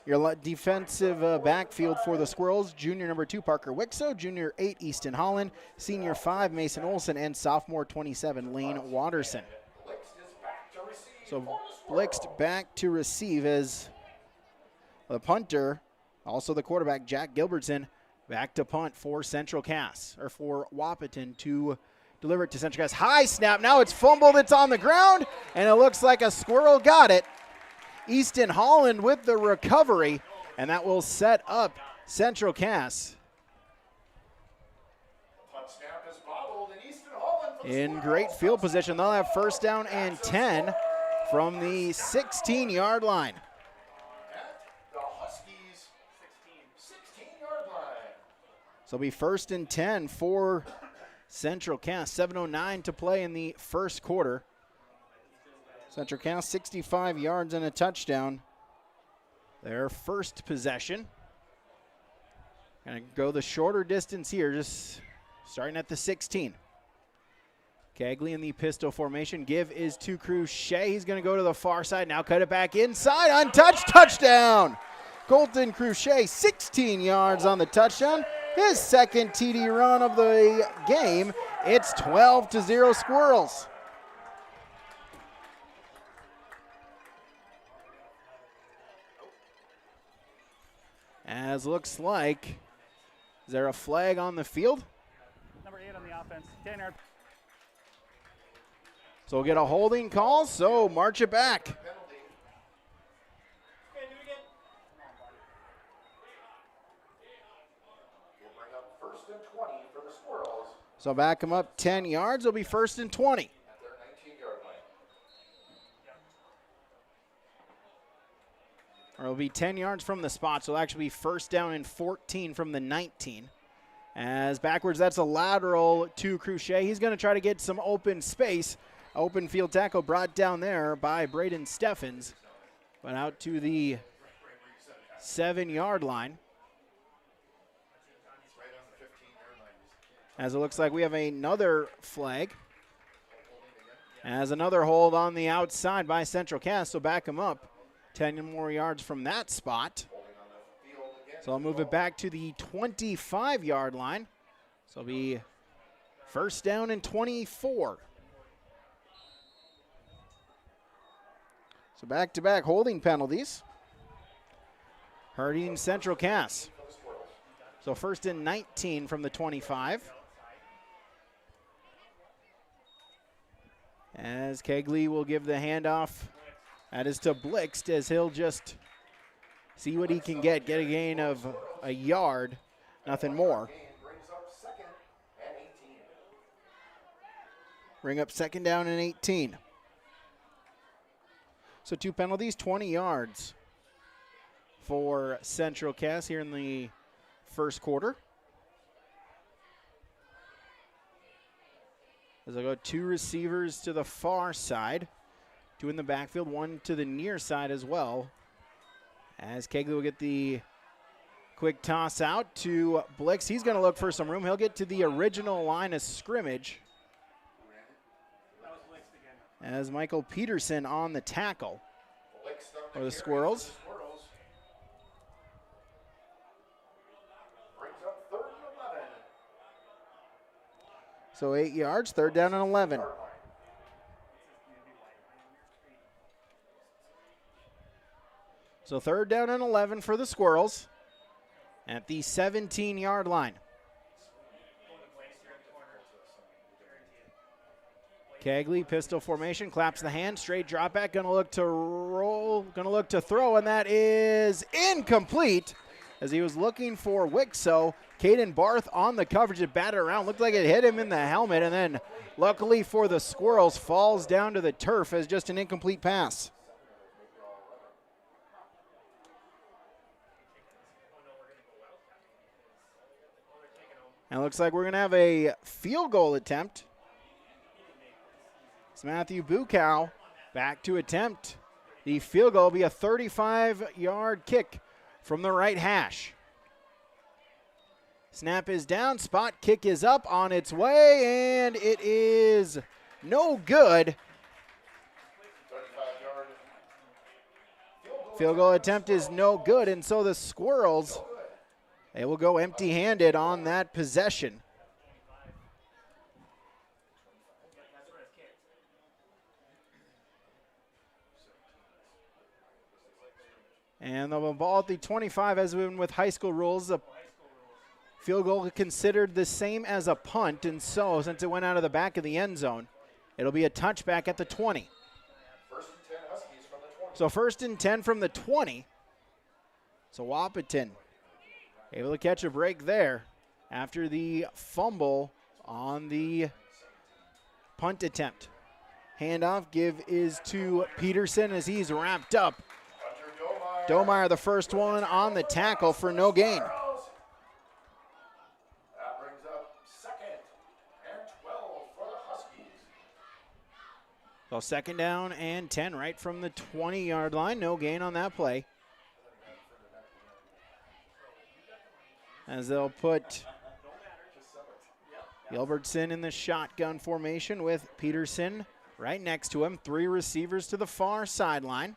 Your defensive backfield for the Squirrels, junior number 2, Parker Wixo, junior 8, Easton Holland, senior 5, Mason Olson, and sophomore 27, Lane Watterson. So Blixt back to receive as the punter, also the quarterback, Jack Gilbertson, back to punt for Central Cass, or for Wahpeton to deliver it to Central Cass. High snap, now it's fumbled, it's on the ground, and it looks like a Squirrel got it. Easton Holland with the recovery, and that will set up Central Cass in great field position. They'll have 1st down and 10 from the 16-yard line. So it'll be 1st and 10 for Central Cass. 7:09 to play in the first quarter. Central Cass 65 yards and a touchdown. Their first possession. Gonna go the shorter distance here, just starting at the 16. Cagley in the pistol formation. Give is to Cruchet. He's going to go to the far side. Now cut it back inside. Untouched. Touchdown. Colton Cruchet, 16 yards on the touchdown. His second TD run of the game. It's 12-0 Squirrels. As looks like, is there a flag on the field? Number 8 on the offense. 10-yard. So we'll get a holding call, so march it back. So back them up 10 yards. It'll be 1st and 20. Or it'll be 10 yards from the spot, so it'll actually be 1st down and 14 from the 19. As backwards, that's a lateral to Cruchet. He's going to try to get some open space. Open field tackle brought down there by Braden Steffens, but out to the 7-yard line. As it looks like we have another flag. As another hold on the outside by Central Cass, so back him up 10 more yards from that spot. So I'll move it back to the 25-yard line. So it'll be 1st down and 24. So back-to-back holding penalties. Hurting Central Cass. So 1st and 19 from the 25. As Kegley will give the handoff. That is to Blixt, as he'll just see what he can get. Get a gain of a yard, nothing more. Bring up 2nd down and 18. So 2 penalties, 20 yards for Central Cass here in the first quarter. As I go 2 receivers to the far side, 2 in the backfield, 1 to the near side as well. As Kegley will get the quick toss out to Blix. He's going to look for some room. He'll get to the original line of scrimmage. As Michael Peterson on the tackle for the Squirrels. So 8 yards, 3rd down and 11. So 3rd down and 11 for the Squirrels at the 17-yard line. Kegley, pistol formation, claps the hand, straight drop back, gonna look to roll, gonna look to throw, and that is incomplete as he was looking for Wixo. Caden Barth on the coverage, it batted around, looked like it hit him in the helmet, and then luckily for the Squirrels, falls down to the turf as just an incomplete pass. And it looks like we're gonna have a field goal attempt. It's Matthew Bukow back to attempt the field goal. Will be a 35-yard kick from the right hash. Snap is down, spot kick is up, on its way, and it is no good. Field goal attempt is no good, and so the Squirrels, they will go empty-handed on that possession. And the ball at the 25, as been with high school rules, a field goal considered the same as a punt, and so since it went out of the back of the end zone, it'll be a touchback at the 20. So 1st and 10 from the 20. So Wahpeton able to catch a break there after the fumble on the punt attempt. Handoff give is to Peterson as he's wrapped up. Domeyer, the first one on the tackle for no gain. That brings up 2nd and 12 for the Huskies. So 2nd down and 10 right from the 20-yard line. No gain on that play. As they'll put Gilbertson in the shotgun formation with Peterson right next to him. 3 receivers to the far sideline.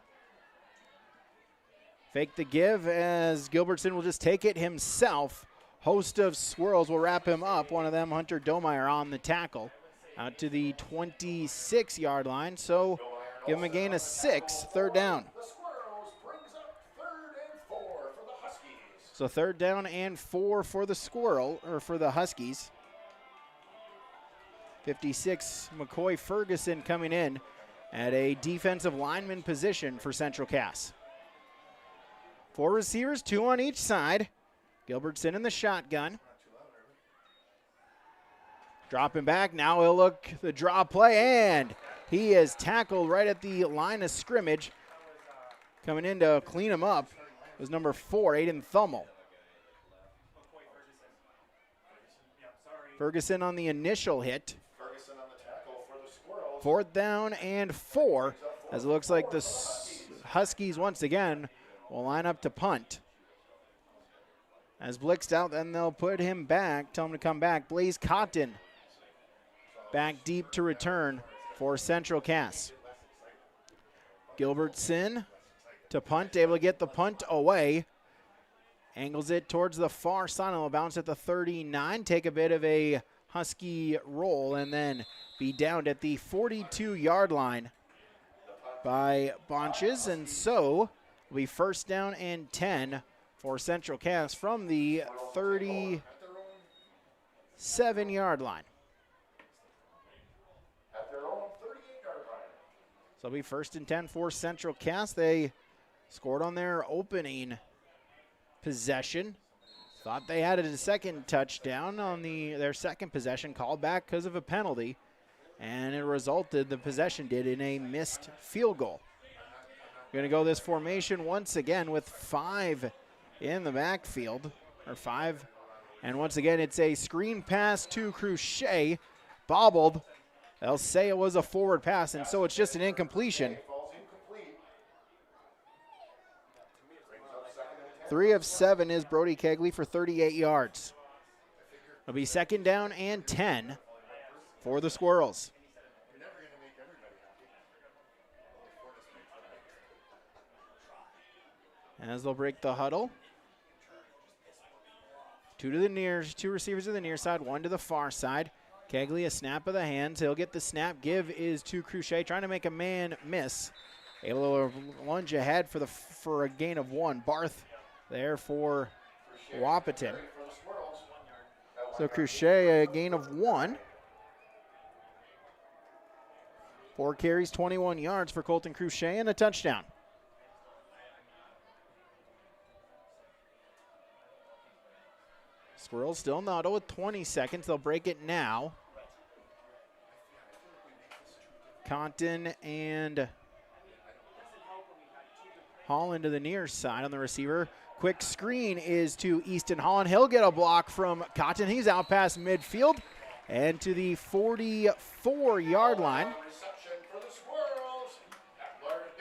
Fake the give as Gilbertson will just take it himself. Host of Squirrels will wrap him up. One of them, Hunter Domeyer, on the tackle. Out to the 26-yard line. So give him a gain of 6, 3rd down. So 3rd down and 4 for the for the Huskies. 56, McCoy Ferguson coming in at a defensive lineman position for Central Cass. 4 receivers, 2 on each side. Gilbertson in the shotgun. Dropping back, now he'll look the draw play, and he is tackled right at the line of scrimmage. Coming in to clean him up was number 4, Aiden Thummel. Ferguson on the initial hit. 4th down and 4, as it looks like the Huskies once again will line up to punt. As blitzed out, then they'll put him back, tell him to come back. Blaze Cotton back deep to return for Central Cass. Gilbertson to punt, able to get the punt away. Angles it towards the far side, and will bounce at the 39, take a bit of a Husky roll, and then be downed at the 42-yard line by Bonches, and so will be 1st down and 10 for Central Cass from the 37-yard line. So it'll be 1st and 10 for Central Cass. They scored on their opening possession. Thought they had a second touchdown on their second possession, called back because of a penalty, and it resulted, the possession did, in a missed field goal. Going to go this formation once again with 5 in the backfield, or 5. And once again, it's a screen pass to Cruchet, bobbled. They'll say it was a forward pass, and so it's just an incompletion. 3 of 7 is Brody Kegley for 38 yards. It'll be 2nd down and 10 for the Squirrels. As they'll break the huddle. 2 receivers to the near side, 1 to the far side. Kegley, a snap of the hands. He'll get the snap. Give is to Cruchet, trying to make a man miss. Able to lunge ahead for a gain of 1. Barth there for Wahpeton. So Cruchet, a gain of 1. 4 carries, 21 yards for Colton Cruchet and a touchdown. Squirrels still in the huddle with 20 seconds. They'll break it now. Compton and Holland to the near side on the receiver. Quick screen is to Easton Holland. He'll get a block from Cotton. He's out past midfield and to the 44-yard line.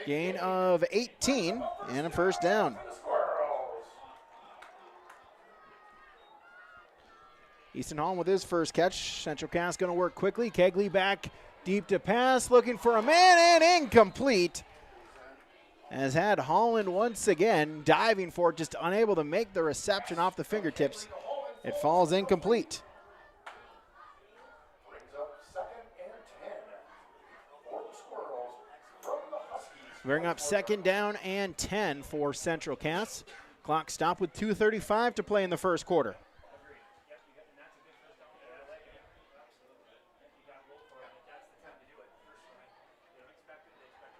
Gain of 18 and a first down. Easton Holland with his first catch. Central Cass going to work quickly. Kegley back deep to pass, looking for a man and incomplete. Has had Holland once again diving for it, just unable to make the reception off the fingertips. It falls incomplete. Bring up second down and 10 for Central Cass. Clock stopped with 2:35 to play in the first quarter.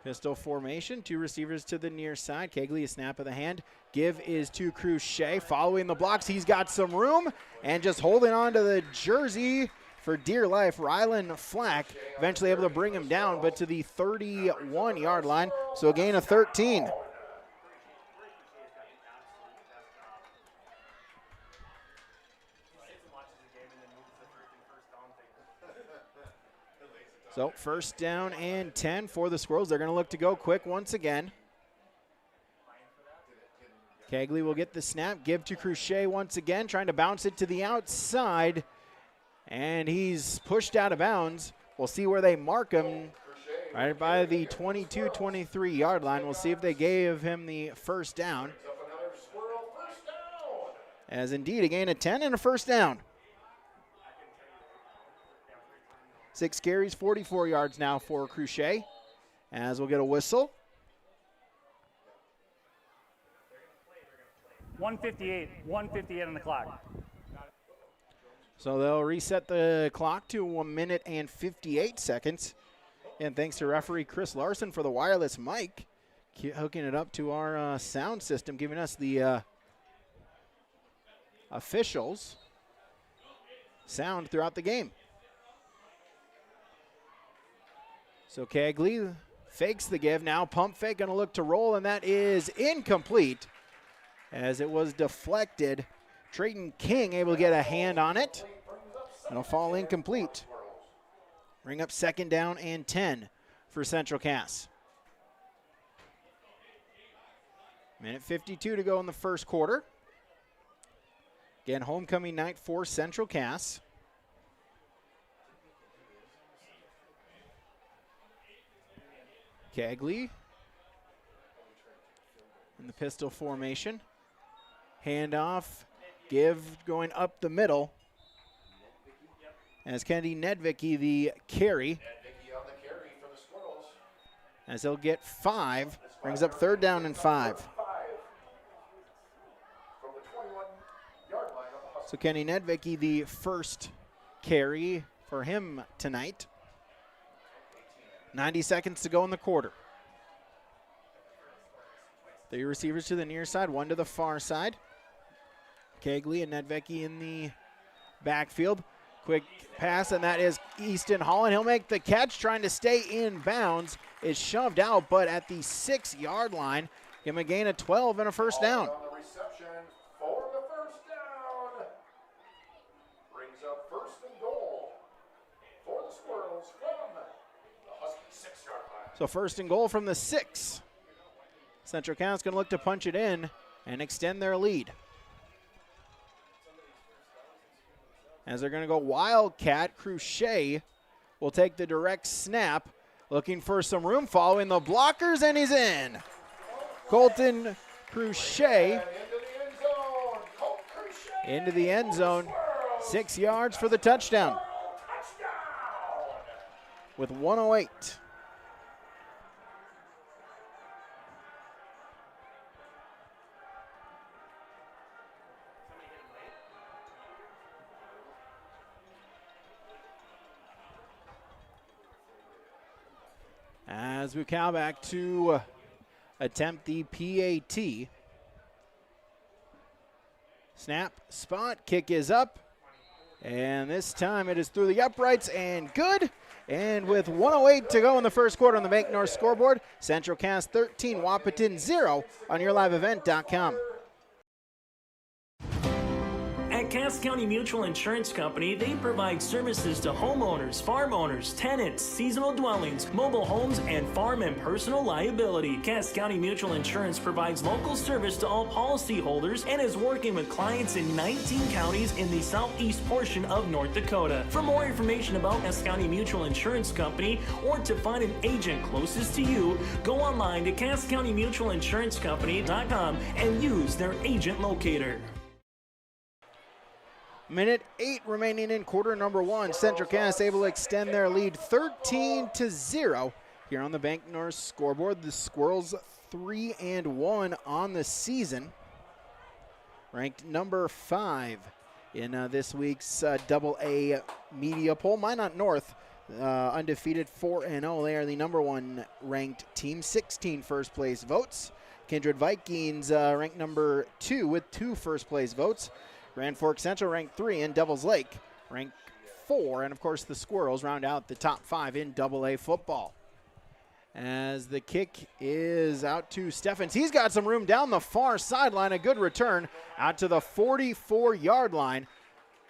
Pistol formation, 2 receivers to the near side. Kegley, a snap of the hand. Give is to Cruchet. Following the blocks, he's got some room and just holding on to the jersey for dear life. Rylan Flack eventually able to bring him down, but to the 31-yard line, so a gain of 13. So first down and 10 for the Squirrels. They're going to look to go quick once again. Kegley will get the snap, give to Cruchet once again, trying to bounce it to the outside, and he's pushed out of bounds. We'll see where they mark him, right by the 22-23-yard line. We'll see if they gave him the first down. As indeed a gain of 10 and a first down. 6 carries, 44 yards now for Cruchet, as we'll get a whistle. 1:58 on the clock. So they'll reset the clock to 1 minute and 58 seconds. And thanks to referee Chris Larson for the wireless mic, hooking it up to our sound system, giving us the officials sound throughout the game. So Kegley fakes the give now. Pump fake, going to look to roll, and that is incomplete as it was deflected. Trayton King able to get a hand on it. It'll fall incomplete. Bring up second down and 10 for Central Cass. Minute 52 to go in the first quarter. Again, homecoming night for Central Cass. Kegley in the pistol formation. Handoff, give going up the middle. As Kennedy Nedvicki the carry. As he'll get 5, brings up third down and 5. So Kenny Nedvicki the first carry for him tonight. 90 seconds to go in the quarter. 3 receivers to the near side, 1 to the far side. Kegley and Nedvicki in the backfield. Quick pass, and that is Easton Holland. He'll make the catch, trying to stay in bounds. Is shoved out, but at the 6-yard line. Give him a gain of 12 and a first down. On the reception for the first down. Brings up first and goal for the Squirrels from the Husky 6-yard line. So first and goal from the 6. Central Cass going to look to punch it in and extend their lead. As they're going to go Wildcat, Cruchet will take the direct snap, looking for some room, following the blockers, and he's in. Colton Cruchet into the end zone. 6 yards for the touchdown. with 1:08. As Bukalback to attempt the PAT. Snap, spot, kick is up. And this time it is through the uprights and good. And with 1:08 to go in the first quarter on the Bank North scoreboard, Central Cass 13, Wahpeton 0 on YourLiveEvent.com. At Cass County Mutual Insurance Company, they provide services to homeowners, farm owners, tenants, seasonal dwellings, mobile homes, and farm and personal liability. Cass County Mutual Insurance provides local service to all policyholders and is working with clients in 19 counties in the southeast portion of North Dakota. For more information about Cass County Mutual Insurance Company or to find an agent closest to you, go online to CassCountyMutualInsuranceCompany.com and use their agent locator. Minute 8 remaining in quarter number 1. Central Cass able to extend their lead 13-0 here on the Bank North scoreboard. The Squirrels 3-1 on the season. Ranked number 5 in this week's AA media poll. Minot North undefeated 4-0. They are the number 1 ranked team. 16 first place votes. Kindred Vikings ranked number 2 with 2 first place votes. Grand Forks Central ranked 3, and Devils Lake ranked 4. And, of course, the Squirrels round out the top 5 in AA football. As the kick is out to Steffens. He's got some room down the far sideline. A good return out to the 44-yard line.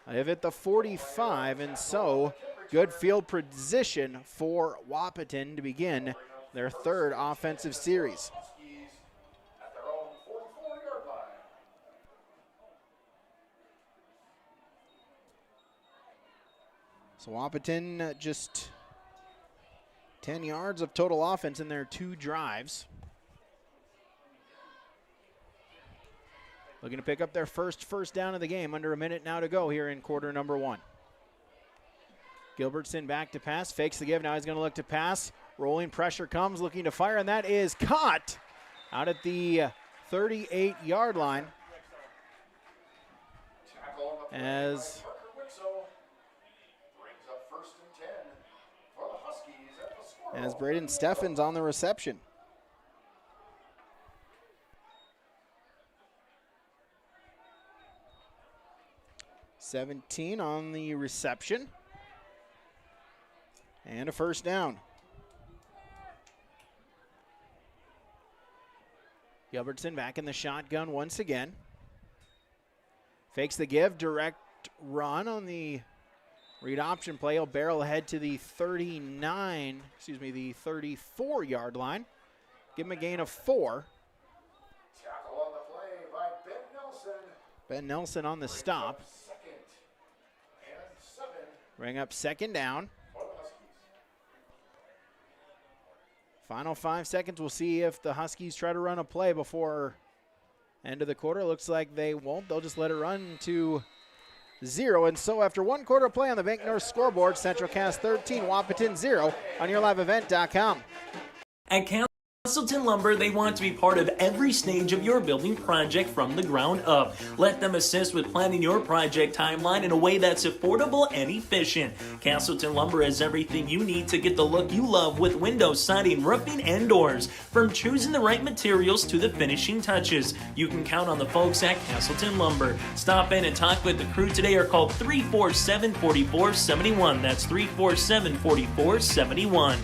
They've hit the 45, and so good field position for Wahpeton to begin their third offensive series. So Wahpeton just 10 yards of total offense in their 2 drives. Looking to pick up their first down of the game. Under a minute now to go here in quarter number 1. Gilbertson back to pass, fakes the give. Now he's going to look to pass. Rolling pressure comes, looking to fire, and that is caught out at the 38-yard line. As Braden Steffens on the reception. $17 on the reception. And a first down. Gilbertson back in the shotgun once again. Fakes the give, direct run on the read option play. He'll barrel ahead to the 34-yard line. Give him a gain of 4. Tackle on the play by Ben Nelson. Ben Nelson on the stop. Bring up second down. Final 5 seconds. We'll see if the Huskies try to run a play before end of the quarter. Looks like they won't. They'll just let it run to 0. And so after 1 quarter play on the Bank North scoreboard, Central Cass 13, Wahpeton 0 on YourLiveEvent.com. At Castleton Lumber, they want to be part of every stage of your building project from the ground up. Let them assist with planning your project timeline in a way that's affordable and efficient. Castleton Lumber has everything you need to get the look you love with windows, siding, roofing, and doors. From choosing the right materials to the finishing touches, you can count on the folks at Castleton Lumber. Stop in and talk with the crew today or call 347-4471. That's 347-4471.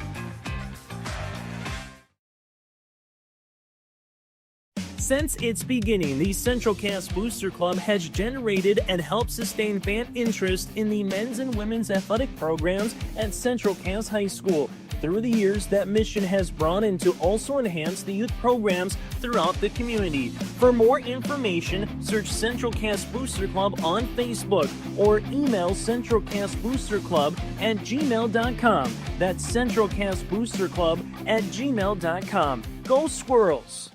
Since its beginning, the Central Cass Booster Club has generated and helped sustain fan interest in the men's and women's athletic programs at Central Cass High School. Through the years, that mission has broadened to also enhance the youth programs throughout the community. For more information, search Central Cass Booster Club on Facebook or email centralcassboosterclub@gmail.com. That's centralcassboosterclub@gmail.com. Go Squirrels!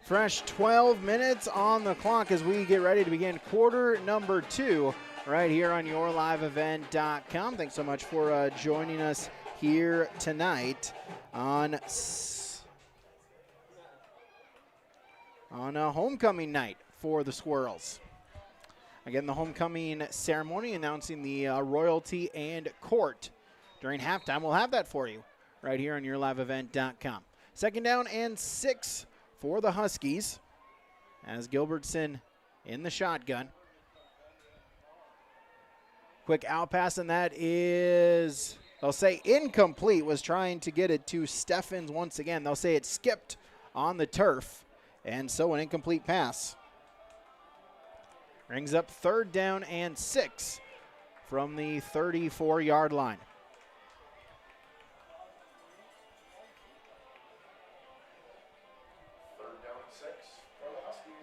Fresh 12 minutes on the clock as we get ready to begin quarter number 2 right here on yourliveevent.com. Thanks so much for joining us here tonight on a homecoming night for the Squirrels. Again, the homecoming ceremony announcing the royalty and court during halftime. We'll have that for you right here on yourliveevent.com. Second down and 6 for the Huskies as Gilbertson in the shotgun. Quick out pass, and that is, they'll say incomplete, was trying to get it to Steffens once again. They'll say it skipped on the turf, and so an incomplete pass. Brings up third down and 6 from the 34-yard line.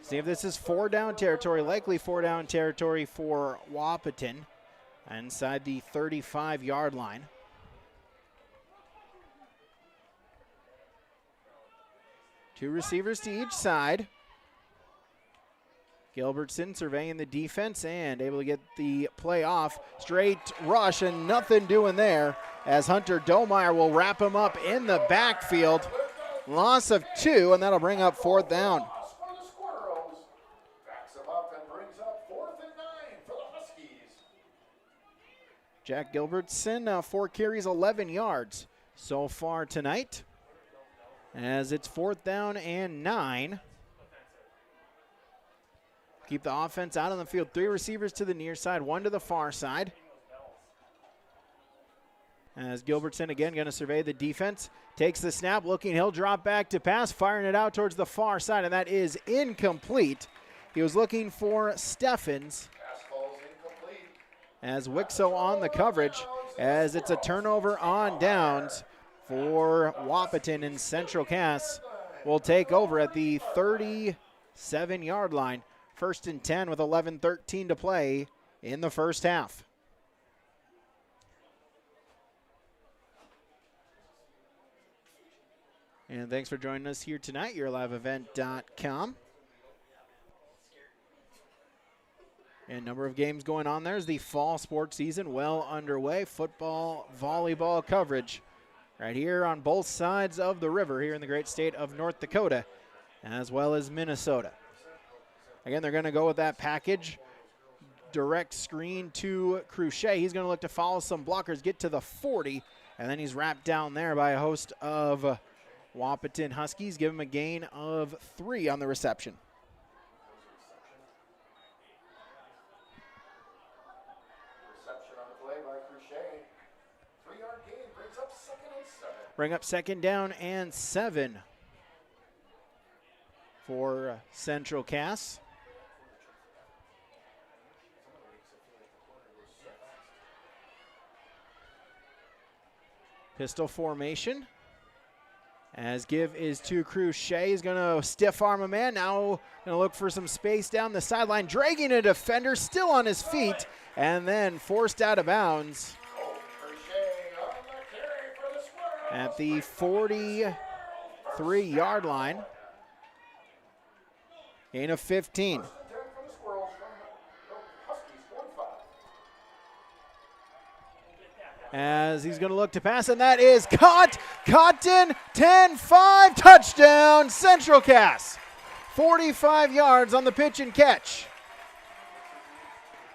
See if this is 4-down territory, likely 4-down territory for Wahpeton inside the 35-yard line. Two receivers to each side. Gilbertson surveying the defense and able to get the play off. Straight rush and nothing doing there as Hunter Domeyer will wrap him up in the backfield. Loss of 2, and that'll bring up 4th down. Jack Gilbertson, 4 carries, 11 yards so far tonight as it's 4th down and 9. Keep the offense out on the field. 3 receivers to the near side, 1 to the far side. As Gilbertson again going to survey the defense. Takes the snap, looking, he'll drop back to pass, firing it out towards the far side, and that is incomplete. He was looking for Steffens. As Wixo on the coverage, as it's a turnover on downs for Wahpeton, and Central Cass will take over at the 37-yard line. 1st and 10 with 11:13 to play in the first half. And thanks for joining us here tonight, yourliveevent.com. And a number of games going on there as the fall sports season well underway. Football, volleyball coverage right here on both sides of the river here in the great state of North Dakota, as well as Minnesota. Again, they're going to go with that package. Direct screen to Cruchet. He's going to look to follow some blockers, get to the 40, and then he's wrapped down there by a host of Wahpeton Huskies. Give him a gain of 3 on the reception. Bring up 2nd down and 7 for Central Cass. Pistol formation. As give is to Cruchet. He's going to stiff arm a man. Now going to look for some space down the sideline. Dragging a defender, still on his feet, and then forced out of bounds at the 43-yard line. Gain of 15. As he's going to look to pass, and that is caught. Cotton, 10-5, touchdown, Central Cass. 45 yards on the pitch and catch.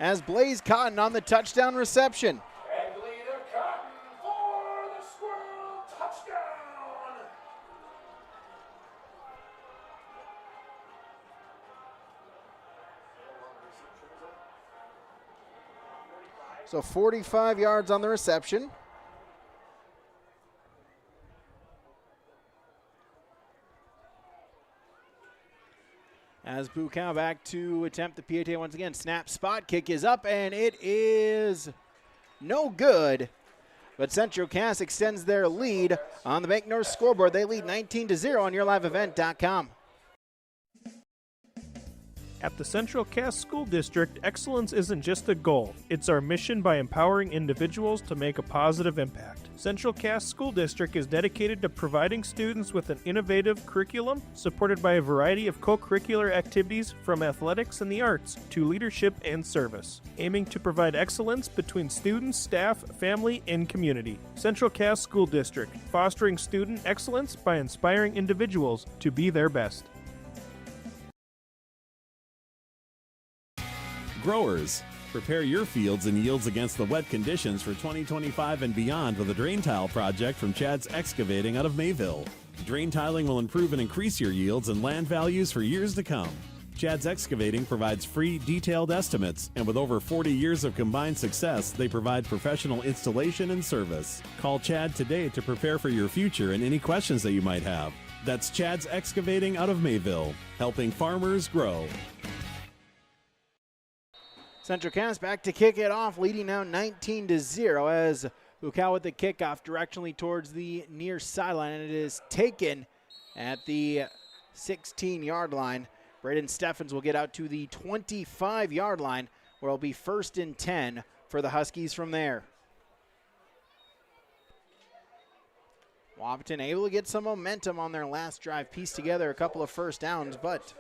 As Blaze Cotton on the touchdown reception. So 45 yards on the reception. As Bukow back to attempt the PAT once again. Snap, spot, kick is up, and it is no good. But Central Cass extends their lead on the Bank North scoreboard. They lead 19-0 on yourliveevent.com. At the Central Cass School District, excellence isn't just a goal, it's our mission by empowering individuals to make a positive impact. Central Cass School District is dedicated to providing students with an innovative curriculum supported by a variety of co-curricular activities from athletics and the arts to leadership and service, aiming to provide excellence between students, staff, family, and community. Central Cass School District, fostering student excellence by inspiring individuals to be their best. Growers, prepare your fields and yields against the wet conditions for 2025 and beyond with a drain tile project from Chad's Excavating out of Mayville. Drain tiling will improve and increase your yields and land values for years to come. Chad's Excavating provides free, detailed estimates, and with over 40 years of combined success, they provide professional installation and service. Call Chad today to prepare for your future and any questions that you might have. That's Chad's Excavating out of Mayville, helping farmers grow. Central Cass back to kick it off, leading now 19-0 as Bukau with the kickoff directionally towards the near sideline, and it is taken at the 16-yard line. Braden Steffens will get out to the 25-yard line, where it'll be 1st and 10 for the Huskies from there. Wahpeton able to get some momentum on their last drive, piece together a couple of first downs, but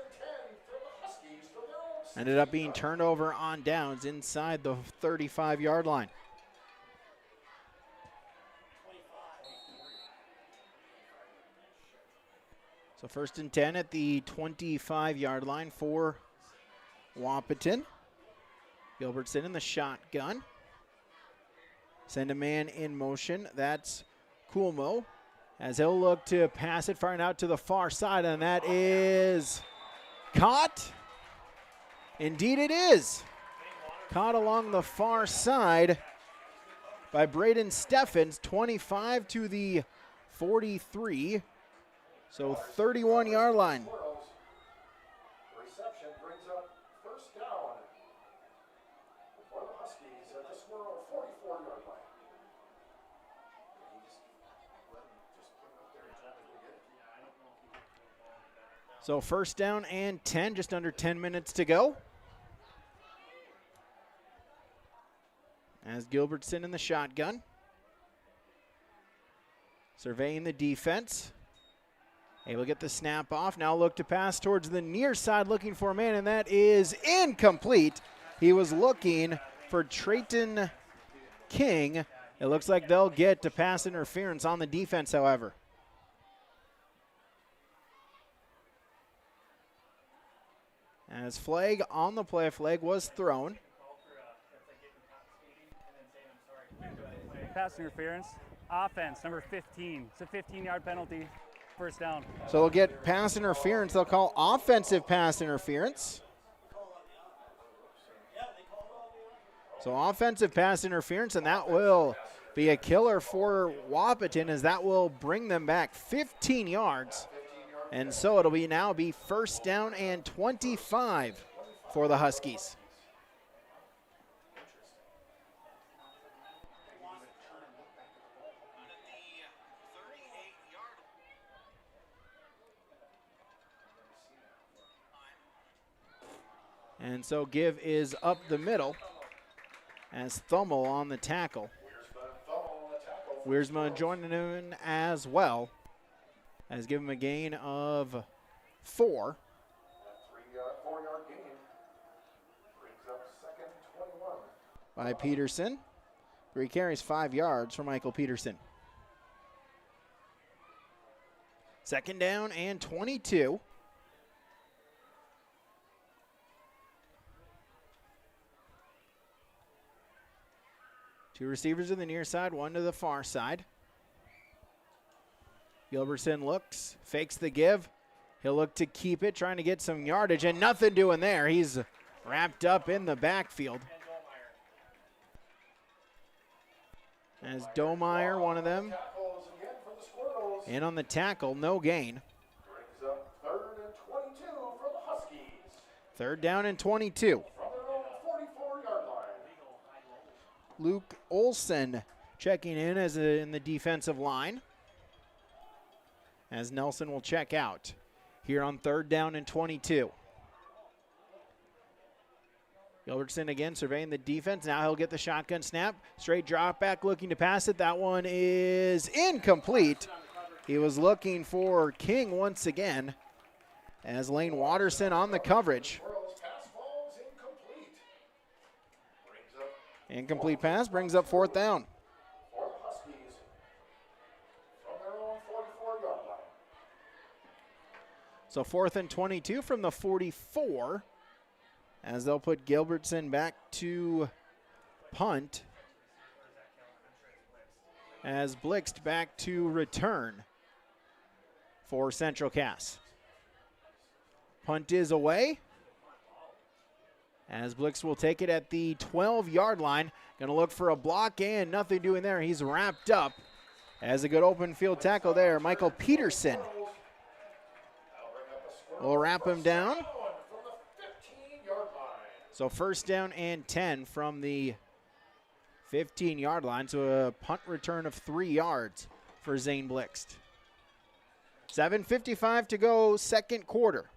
ended up being turned over on downs inside the 35-yard line. So 1st and 10 at the 25-yard line for Wahpeton. Gilbertson in the shotgun. Send a man in motion. That's Coolmo, as he'll look to pass it, firing out to the far side, and that is caught. Indeed it is. Caught along the far side by Braden Steffens, 25 to the 43. So 31-yard line. Reception brings up 1st down for the Huskies at the Squirrel 44-yard line. So 1st down and 10, just under 10 minutes to go. As Gilbertson in the shotgun. Surveying the defense. Able to get the snap off. Now look to pass towards the near side, looking for a man, and that is incomplete. He was looking for Trayton King. It looks like they'll get to pass interference on the defense, however. As flag on the play, flag was thrown. Pass interference. Offense, number 15. It's a 15-yard penalty. 1st down. So they'll get pass interference. They'll call offensive pass interference. So offensive pass interference, and that will be a killer for Wahpeton, as that will bring them back 15 yards. And so it'll be 1st down and 25 for the Huskies. And so give is up the middle as Thummel on the tackle. Wiersma joining in as well, as give him a gain of 4. 4-yard gain brings up 2nd and 21. By Peterson. 3 carries, 5 yards for Michael Peterson. 2nd down and 22. Two receivers in the near side, one to the far side. Gilbertson looks, fakes the give. He'll look to keep it, trying to get some yardage, and nothing doing there. He's wrapped up in the backfield. As Domeyer, one of them, in on the tackle, no gain. Brings up 3rd and 22 for the Huskies. 3rd down and 22. From their own 44-yard line. Luke Olson checking in in the defensive line, as Nelson will check out here on 3rd down and 22. Gilbertson again surveying the defense. Now he'll get the shotgun snap. Straight drop back, looking to pass it. That one is incomplete. He was looking for King once again as Lane Watterson on the coverage. Incomplete pass brings up 4th down. So 4th and 22 from the 44 as they'll put Gilbertson back to punt as Blixt back to return for Central Cass. Punt is away as Blixt will take it at the 12-yard line. Going to look for a block and nothing doing there. He's wrapped up as a good open field tackle there. Michael Peterson will wrap him down. So 1st down and 10 from the 15-yard line. So a punt return of 3 yards for Zane Blixt. 7:55 to go, 2nd quarter.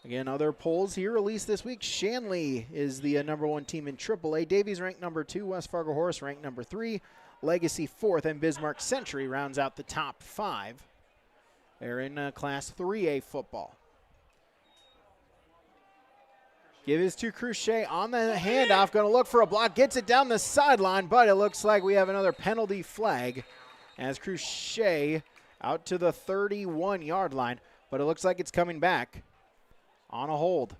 Again, other polls here released this week. Shanley is the #1 team in AAA. Davies ranked #2. West Fargo Horace ranked #3. Legacy 4th, and Bismarck Century rounds out the top 5. They're in Class 3A football. Give his to Cruchet on the handoff. Going to look for a block. Gets it down the sideline, but it looks like we have another penalty flag as Cruchet out to the 31-yard line. But it looks like it's coming back on a hold.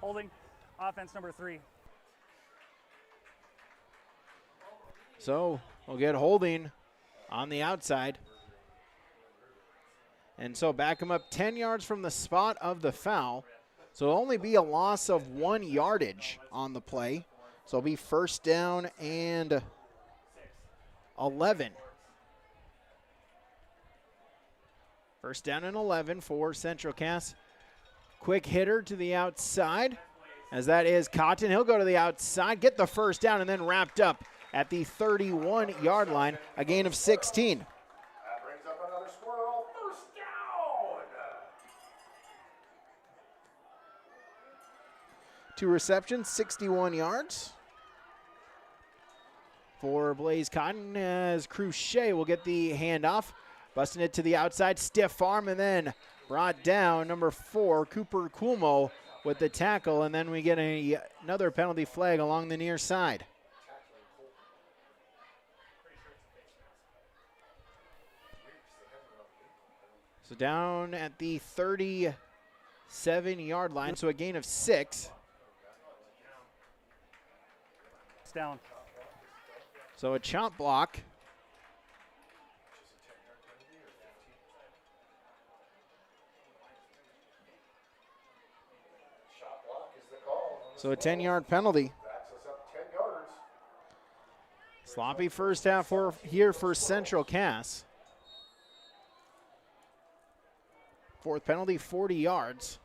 Holding. Offense number 3. So we'll get holding on the outside. And so back him up 10 yards from the spot of the foul. So it'll only be a loss of 1 yardage on the play. So it'll be 1st down and 11. 1st down and 11 for Central Cass. Quick hitter to the outside as that is Cotton. He'll go to the outside, get the 1st down, and then wrapped up at the 31-yard line, a gain of 16. That brings up another squirrel. 1st down. 2 receptions, 61 yards for Blaze Cotton as Cruchet will get the handoff. Busting it to the outside, stiff arm, and then brought down. Number 4, Cooper Cuomo with the tackle, and then we get another penalty flag along the near side. So down at the 37-yard line, so a gain of 6. It's down. So a chop block. So a 10-yard penalty. Sloppy first half here for Central Cass. 4th penalty, 40 yards.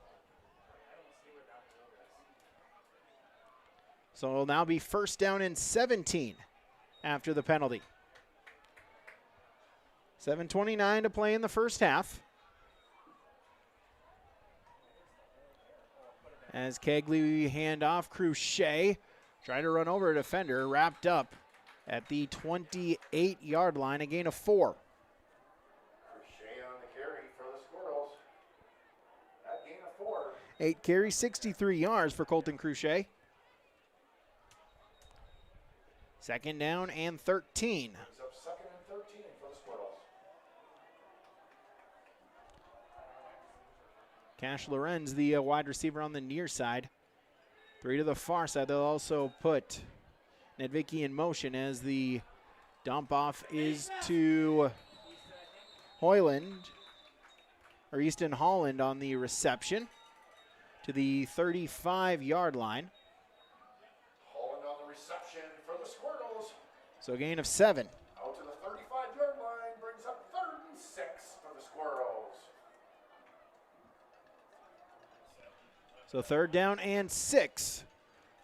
So it'll now be 1st down and 17 after the penalty. 7:29 to play in the first half. As Kegley hand off, Cruchet trying to run over a defender, wrapped up at the 28-yard line, a gain of 4. Cruchet on the carry for the Squirrels. That gain of 4. 8 carries, 63 yards for Colton Cruchet. 2nd down and 13. Brings up 2nd and 13 for the Squirrels. Cash Lorenz, the wide receiver on the near side. 3 to the far side. They'll also put Nedvicki in motion as the dump off is to Hoyland, or Easton Holland on the reception to the 35-yard line. Holland on the reception for the Squirrels. So a gain of 7. Out to the 35-yard line, brings up 3rd and 6 for the Squirrels. So 3rd down and 6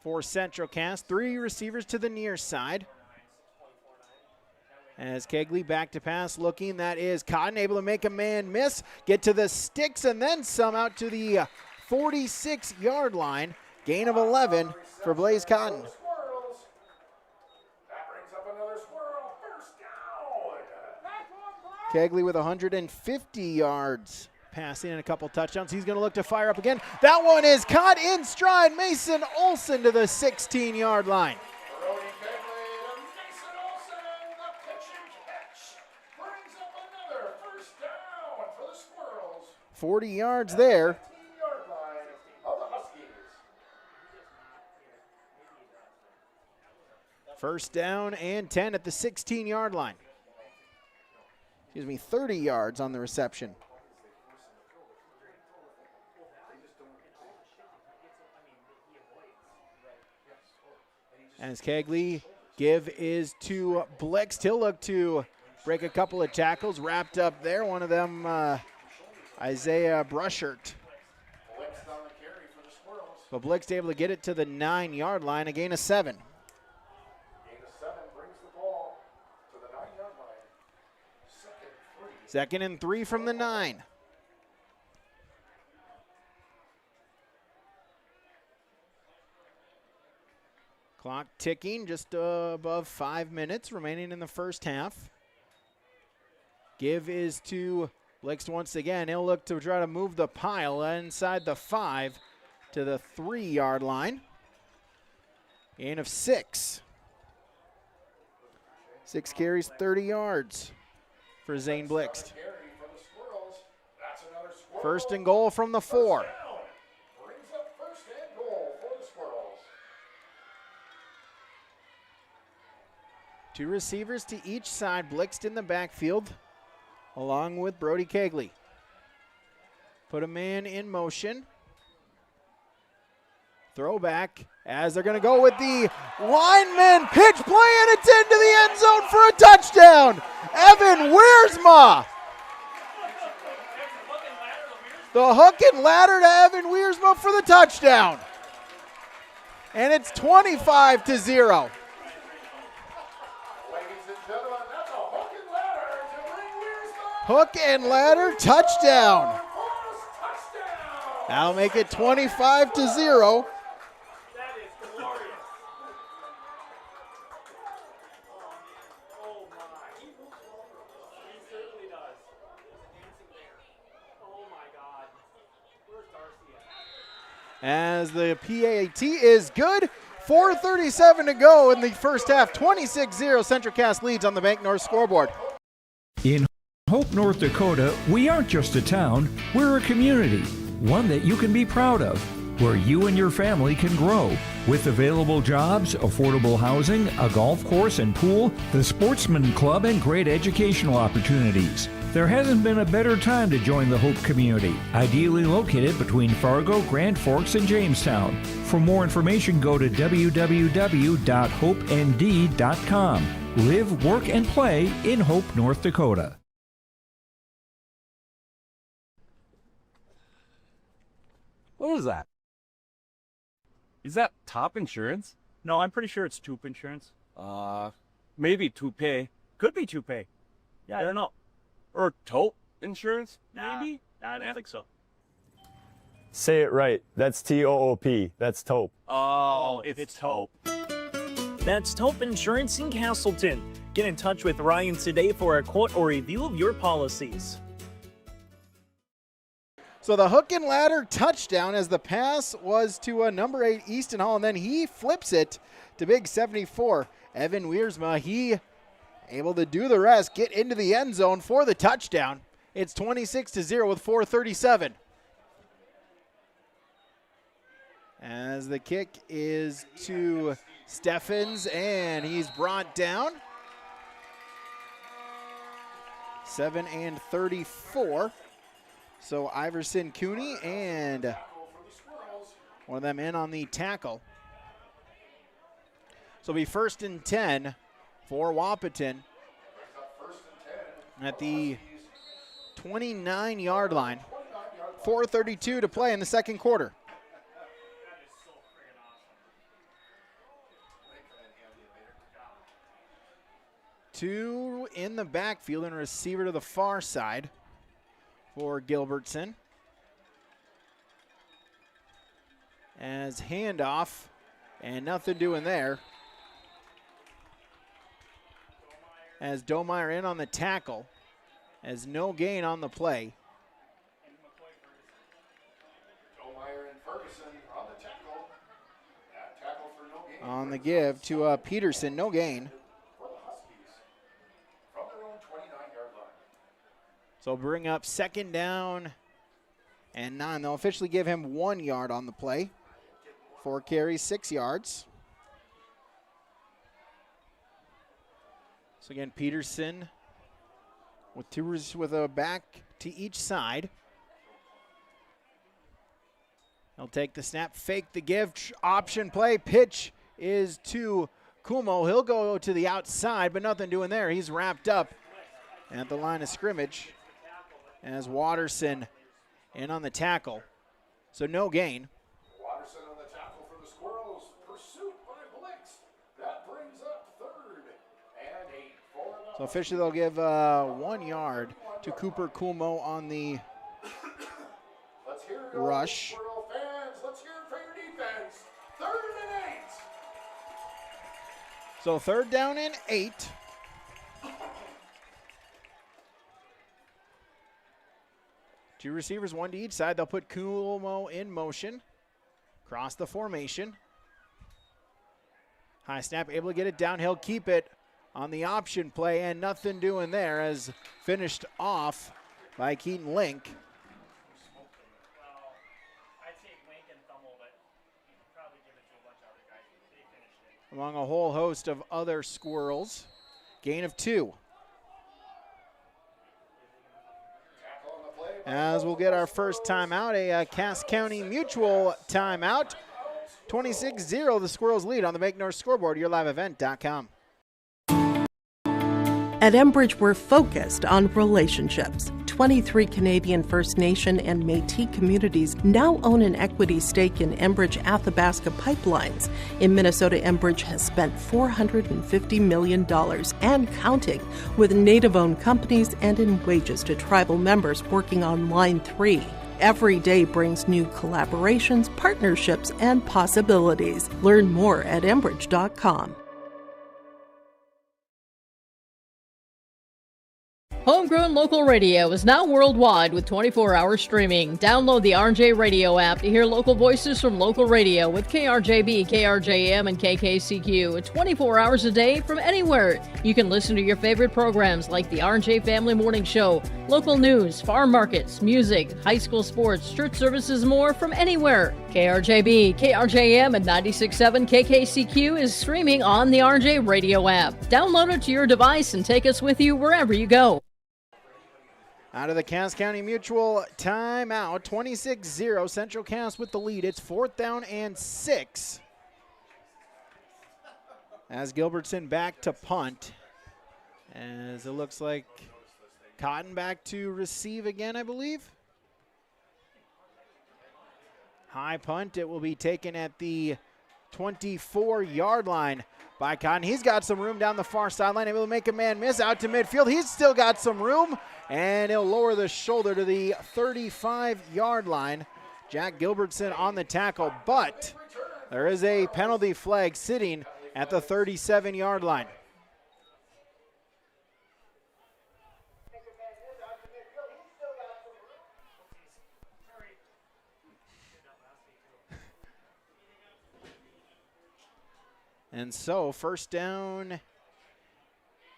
for Central Cass. 3 receivers to the near side. As Kegley back to pass looking, that is Cotton able to make a man miss, get to the sticks and then some out to the 46-yard line. Gain of 11 for Blaze Cotton. That brings up another squirrel. First down. Kegley with 150 yards passing and a couple touchdowns. He's going to look to fire up again. That one is caught in stride. Mason Olson to the 16-yard line. Brody Kegley to Mason Olson. The pitch and catch brings up another first down for the Squirrels. 40 yards there. 15-yard line of the Huskies. First down and 10 at the 16-yard line. 30 yards on the reception. As Kegley, give is to Blixt. He'll look to break a couple of tackles wrapped up there. One of them, Isaiah Brushert. But Blixt able to get it to the 9-yard line, a gain of 7. Gain of 7 brings the ball to the 9-yard line. Second and 3 from the 9. Clock ticking, just above 5 minutes remaining in the first half. Give is to Blixt once again. He'll look to try to move the pile inside the 5 to the 3-yard line. Gain of 6. 6 carries, 30 yards for Zane Blixt. First and goal from the 4. Brings up first and goal for the Squirrels. 2 receivers to each side. Blixt in the backfield along with Brody Kegley. Put a man in motion. Throwback as they're going to go with the lineman pitch play, and it's into the end zone for a touchdown. Evan Wiersma. The hook and ladder to Evan Wiersma for the touchdown. And it's 25-0. Ladies and gentlemen, that's a hook and ladder to bring Wiersma. Hook and ladder touchdown. That'll make it 25-0. As the PAT is good. 4:37 to go in the first half. 26-0 Central Cass leads on the Bank North scoreboard. In Hope, North Dakota, we aren't just a town, we're a community, one that you can be proud of, where you and your family can grow. With available jobs, affordable housing, a golf course and pool, the Sportsman Club, and great educational opportunities. There hasn't been a better time to join the Hope community, ideally located between Fargo, Grand Forks, and Jamestown. For more information, go to www.hopend.com. Live, work, and play in Hope, North Dakota. What was that? Is that top insurance? No, I'm pretty sure it's Toop Insurance. Maybe Toupee. Could be Toupee. Yeah, I don't know. Or Taupe Insurance, maybe? I don't think so. Say it right. That's T-O-O-P. That's Taupe. Oh, it's Taupe. That's Taupe Insurance in Castleton. Get in touch with Ryan today for a quote or review of your policies. So the hook and ladder touchdown as the pass was to number 8 Easton Hall, and then he flips it to big 74. Evan Wiersma, he able to do the rest, get into the end zone for the touchdown. It's 26-0 with 4:37. As the kick is to Steffens, and he's brought down. 7 and 34. So Iverson Cooney and one of them in on the tackle. So it'll be 1st and 10 for Wahpeton at the 29-yard line. 4:32 to play in the second quarter. Two in the backfield and a receiver to the far side for Gilbertson. As handoff and nothing doing there. As Domeyer in on the tackle. As no gain on the play. Domeyer and Ferguson on the tackle. That tackle for no gain. On the give to Peterson, no gain. For the Huskies from their own 29-yard line. So bring up second down and 9. They'll officially give him 1 yard on the play. 4 carries, 6 yards. So again, Peterson with with a back to each side. He'll take the snap, fake the give, option play, pitch is to Kumo. He'll go to the outside, but nothing doing there. He's wrapped up at the line of scrimmage as Watterson in on the tackle. So no gain. Watterson on the tackle for the Squirrels. Pursuit by Blix. That brings up 3rd and 8 for the So officially they'll give 1 yard to Cooper Kumo on the Let's hear it, rush. Squirrel fans. Let's hear it for your defense. 3rd and 8. So 3rd down and 8. Two receivers, 1 to each side. They'll put Kumo in motion. Cross the formation. High snap, able to get it downhill, keep it on the option play, and nothing doing there as finished off by Keaton Link. Among a whole host of other Squirrels. Gain of 2. As we'll get our first timeout, a Cass County Mutual timeout. 26-0, the Squirrels lead on the Make North scoreboard, yourliveevent.com. At Enbridge, we're focused on relationships. 23 Canadian First Nation and Métis communities now own an equity stake in Enbridge Athabasca Pipelines. In Minnesota, Enbridge has spent $450 million and counting with Native-owned companies and in wages to tribal members working on Line 3. Every day brings new collaborations, partnerships, and possibilities. Learn more at Enbridge.com. Homegrown local radio is now worldwide with 24-hour streaming. Download the RJ Radio app to hear local voices from local radio with KRJB, KRJM, and KKCQ 24 hours a day from anywhere. You can listen to your favorite programs like the RJ Family Morning Show, local news, farm markets, music, high school sports, church services, more from anywhere. KRJB, KRJM, and 96.7 KKCQ is streaming on the RJ Radio app. Download it to your device and take us with you wherever you go. Out of the Cass County Mutual timeout, 26-0, Central Cass with the lead. It's 4th down and 6. As Gilbertson back to punt. As it looks like Cotton back to receive again, I believe. High punt, it will be taken at the 24-yard line by Cotton. He's got some room down the far sideline, able to make a man miss out to midfield. He's still got some room, and he'll lower the shoulder to the 35-yard line. Jack Gilbertson on the tackle, but there is a penalty flag sitting at the 37-yard line. And so first down,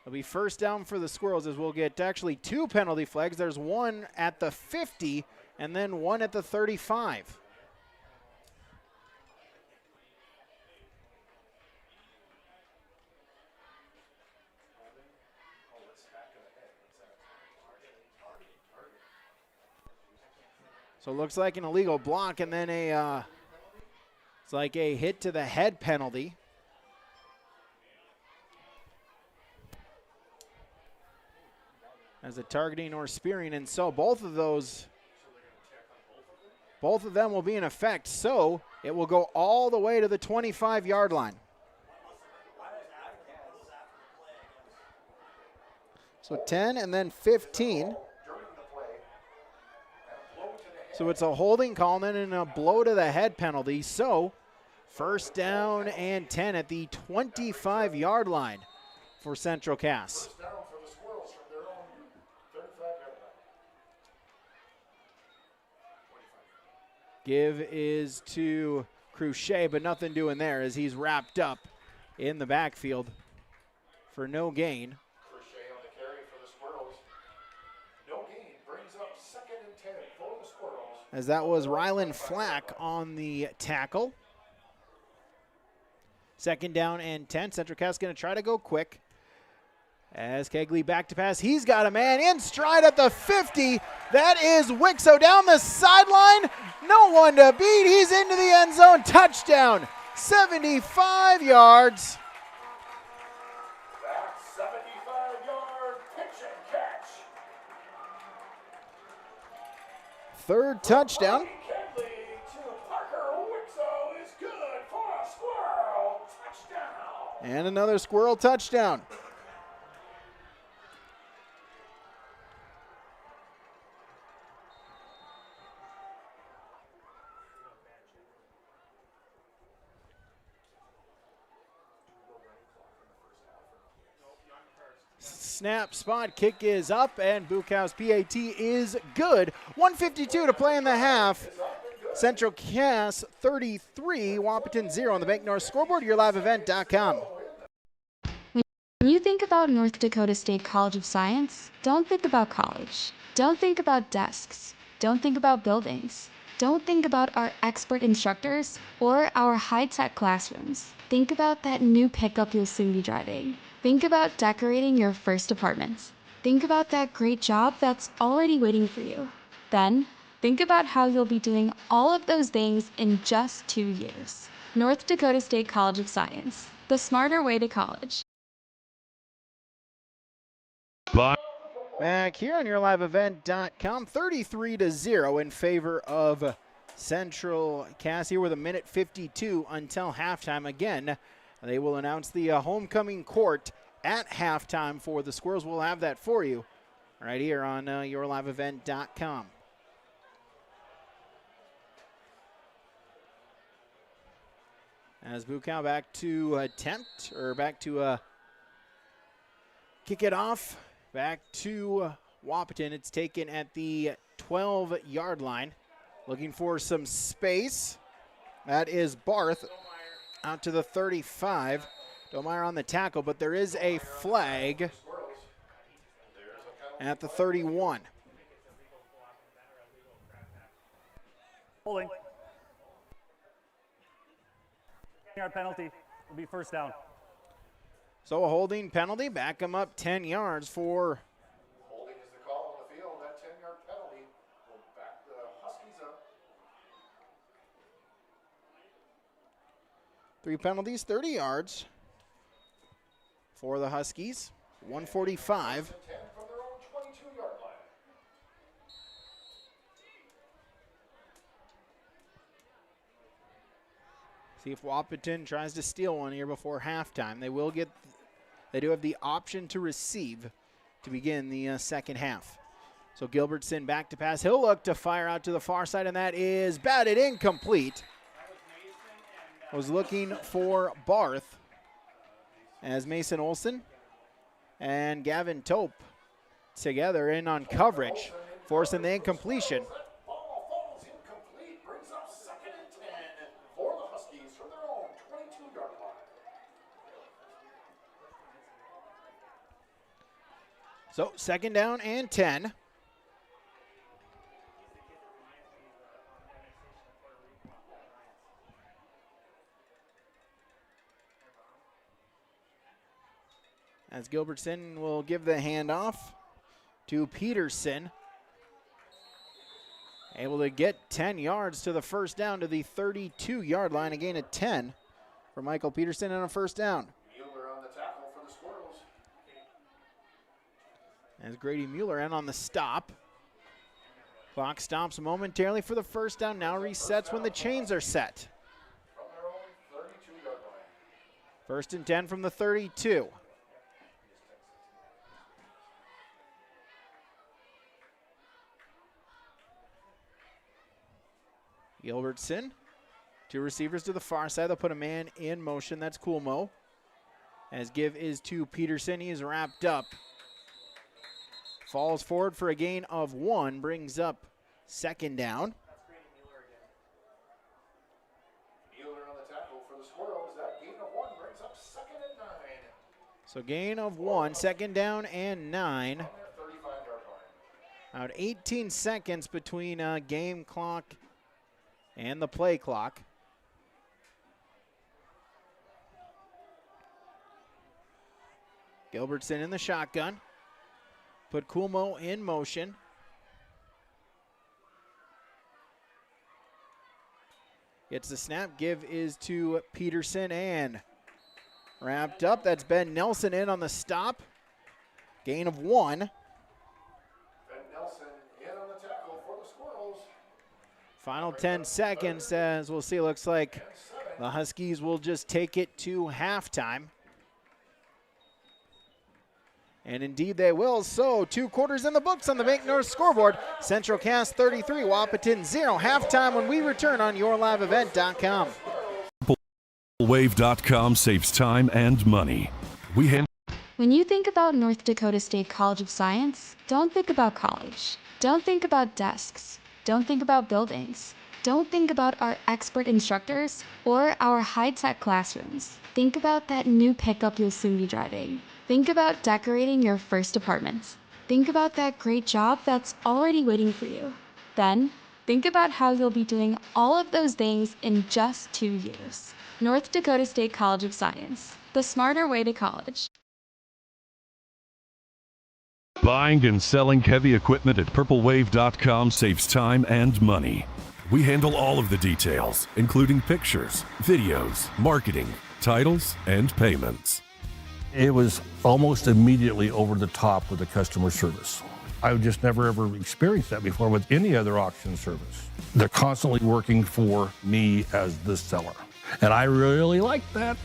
it'll be first down for the Squirrels as we'll get actually 2 penalty flags. There's one at the 50 and then one at the 35. So it looks like an illegal block and then it's like a hit to the head penalty. As a targeting or spearing, and so both of them will be in effect. So it will go all the way to the 25-yard line. So 10 and then 15. So it's a holding call and then a blow to the head penalty. So first down and 10 at the 25-yard line for Central Cass. Give is to Cruchet, but nothing doing there as he's wrapped up in the backfield for no gain. Crochet on the carry for the Squirrels. No gain brings up 2nd and 10 for the Squirrels. As that was Rylan Flack on the tackle. 2nd down and 10. Central Cass going to try to go quick. As Kegley back to pass, he's got a man in stride at the 50. That is Wixo down the sideline. No one to beat. He's into the end zone. Touchdown. 75 yards. That's 75-yard pitch and catch. Third touchdown. Kegley to Parker. Wixo is good for a Squirrel touchdown. And another Squirrel touchdown. Snap, spot, kick is up, and Bukow's PAT is good. 1:52 to play in the half. Central Cass 33, Wahpeton 0 on the Bank North scoreboard. YourLiveEvent.com. When you think about North Dakota State College of Science, don't think about college. Don't think about desks. Don't think about buildings. Don't think about our expert instructors or our high-tech classrooms. Think about that new pickup you'll soon be driving. Think about decorating your first apartments. Think about that great job that's already waiting for you. Then, think about how you'll be doing all of those things in just 2 years. North Dakota State College of Science, the smarter way to college. Back here on YourLiveEvent.com, 33-0 in favor of Central Cass here with 1:52 until halftime. Again, they will announce the homecoming court at halftime for the Squirrels. We'll have that for you right here on YourLiveEvent.com. As Bukow back to attempt, or back to kick it off. Back to Wahpeton. It's taken at the 12-yard line. Looking for some space. That is Barth out to the 35. Domeyer on the tackle, but there is a flag at the 31. Holding. 10-yard penalty will be first down. So a holding penalty, back him up 10 yards for. Holding is the call on the field. That 10-yard penalty will back the Huskies up. 3 penalties, 30 yards for the Huskies. 145. 10 from their own 22-yard line. See if Wahpeton tries to steal one here before halftime. They do have the option to receive to begin the second half. So Gilbertson back to pass. He'll look to fire out to the far side, and that is batted incomplete. Was looking for Barth as Mason Olson and Gavin Tope together in on coverage, forcing the incompletion. Ball falls incomplete, brings up 2nd and 10 for the Huskies from their own 22-yard line. So 2nd down and 10. As Gilbertson will give the handoff to Peterson. Able to get 10 yards to the first down to the 32-yard line. A gain of 10 for Michael Peterson and a first down. Mueller on the tackle for the Squirrels. As Grady Mueller in on the stop. Clock stops momentarily for the first down. Now resets when the chains are set. From their own 32-yard line. 1st and 10 from the 32. Gilbertson, 2 receivers to the far side. They'll put a man in motion. That's Coolmo. As give is to Peterson. He is wrapped up. Falls forward for a gain of 1. Brings up 2nd down. Mueller on the tackle for the Squirrels. That gain of 1 brings up 2nd and 9. So gain of 1, 2nd down and 9. On their 35-yard line. About 18 seconds between game clock and the play clock. Gilbertson in the shotgun. Put Coolmo in motion. Gets the snap. Give is to Peterson and wrapped up. That's Ben Nelson in on the stop. Gain of 1. Ben Nelson in on the tackle for the Squirrels. Final 10 seconds as we'll see. Looks like the Huskies will just take it to halftime. And indeed they will. So 2 quarters in the books on the Bank North scoreboard. Central Cass 33, Wahpeton 0. Halftime when we return on yourliveevent.com. PurpleWave.com saves time and money. When you think about North Dakota State College of Science, don't think about college. Don't think about desks. Don't think about buildings. Don't think about our expert instructors or our high-tech classrooms. Think about that new pickup you'll soon be driving. Think about decorating your first apartment. Think about that great job that's already waiting for you. Then, think about how you'll be doing all of those things in just 2 years. North Dakota State College of Science, the smarter way to college. Buying and selling heavy equipment at PurpleWave.com saves time and money. We handle all of the details, including pictures, videos, marketing, titles, and payments. It was almost immediately over the top with the customer service. I've just never ever experienced that before with any other auction service. They're constantly working for me as the seller. And I really like that.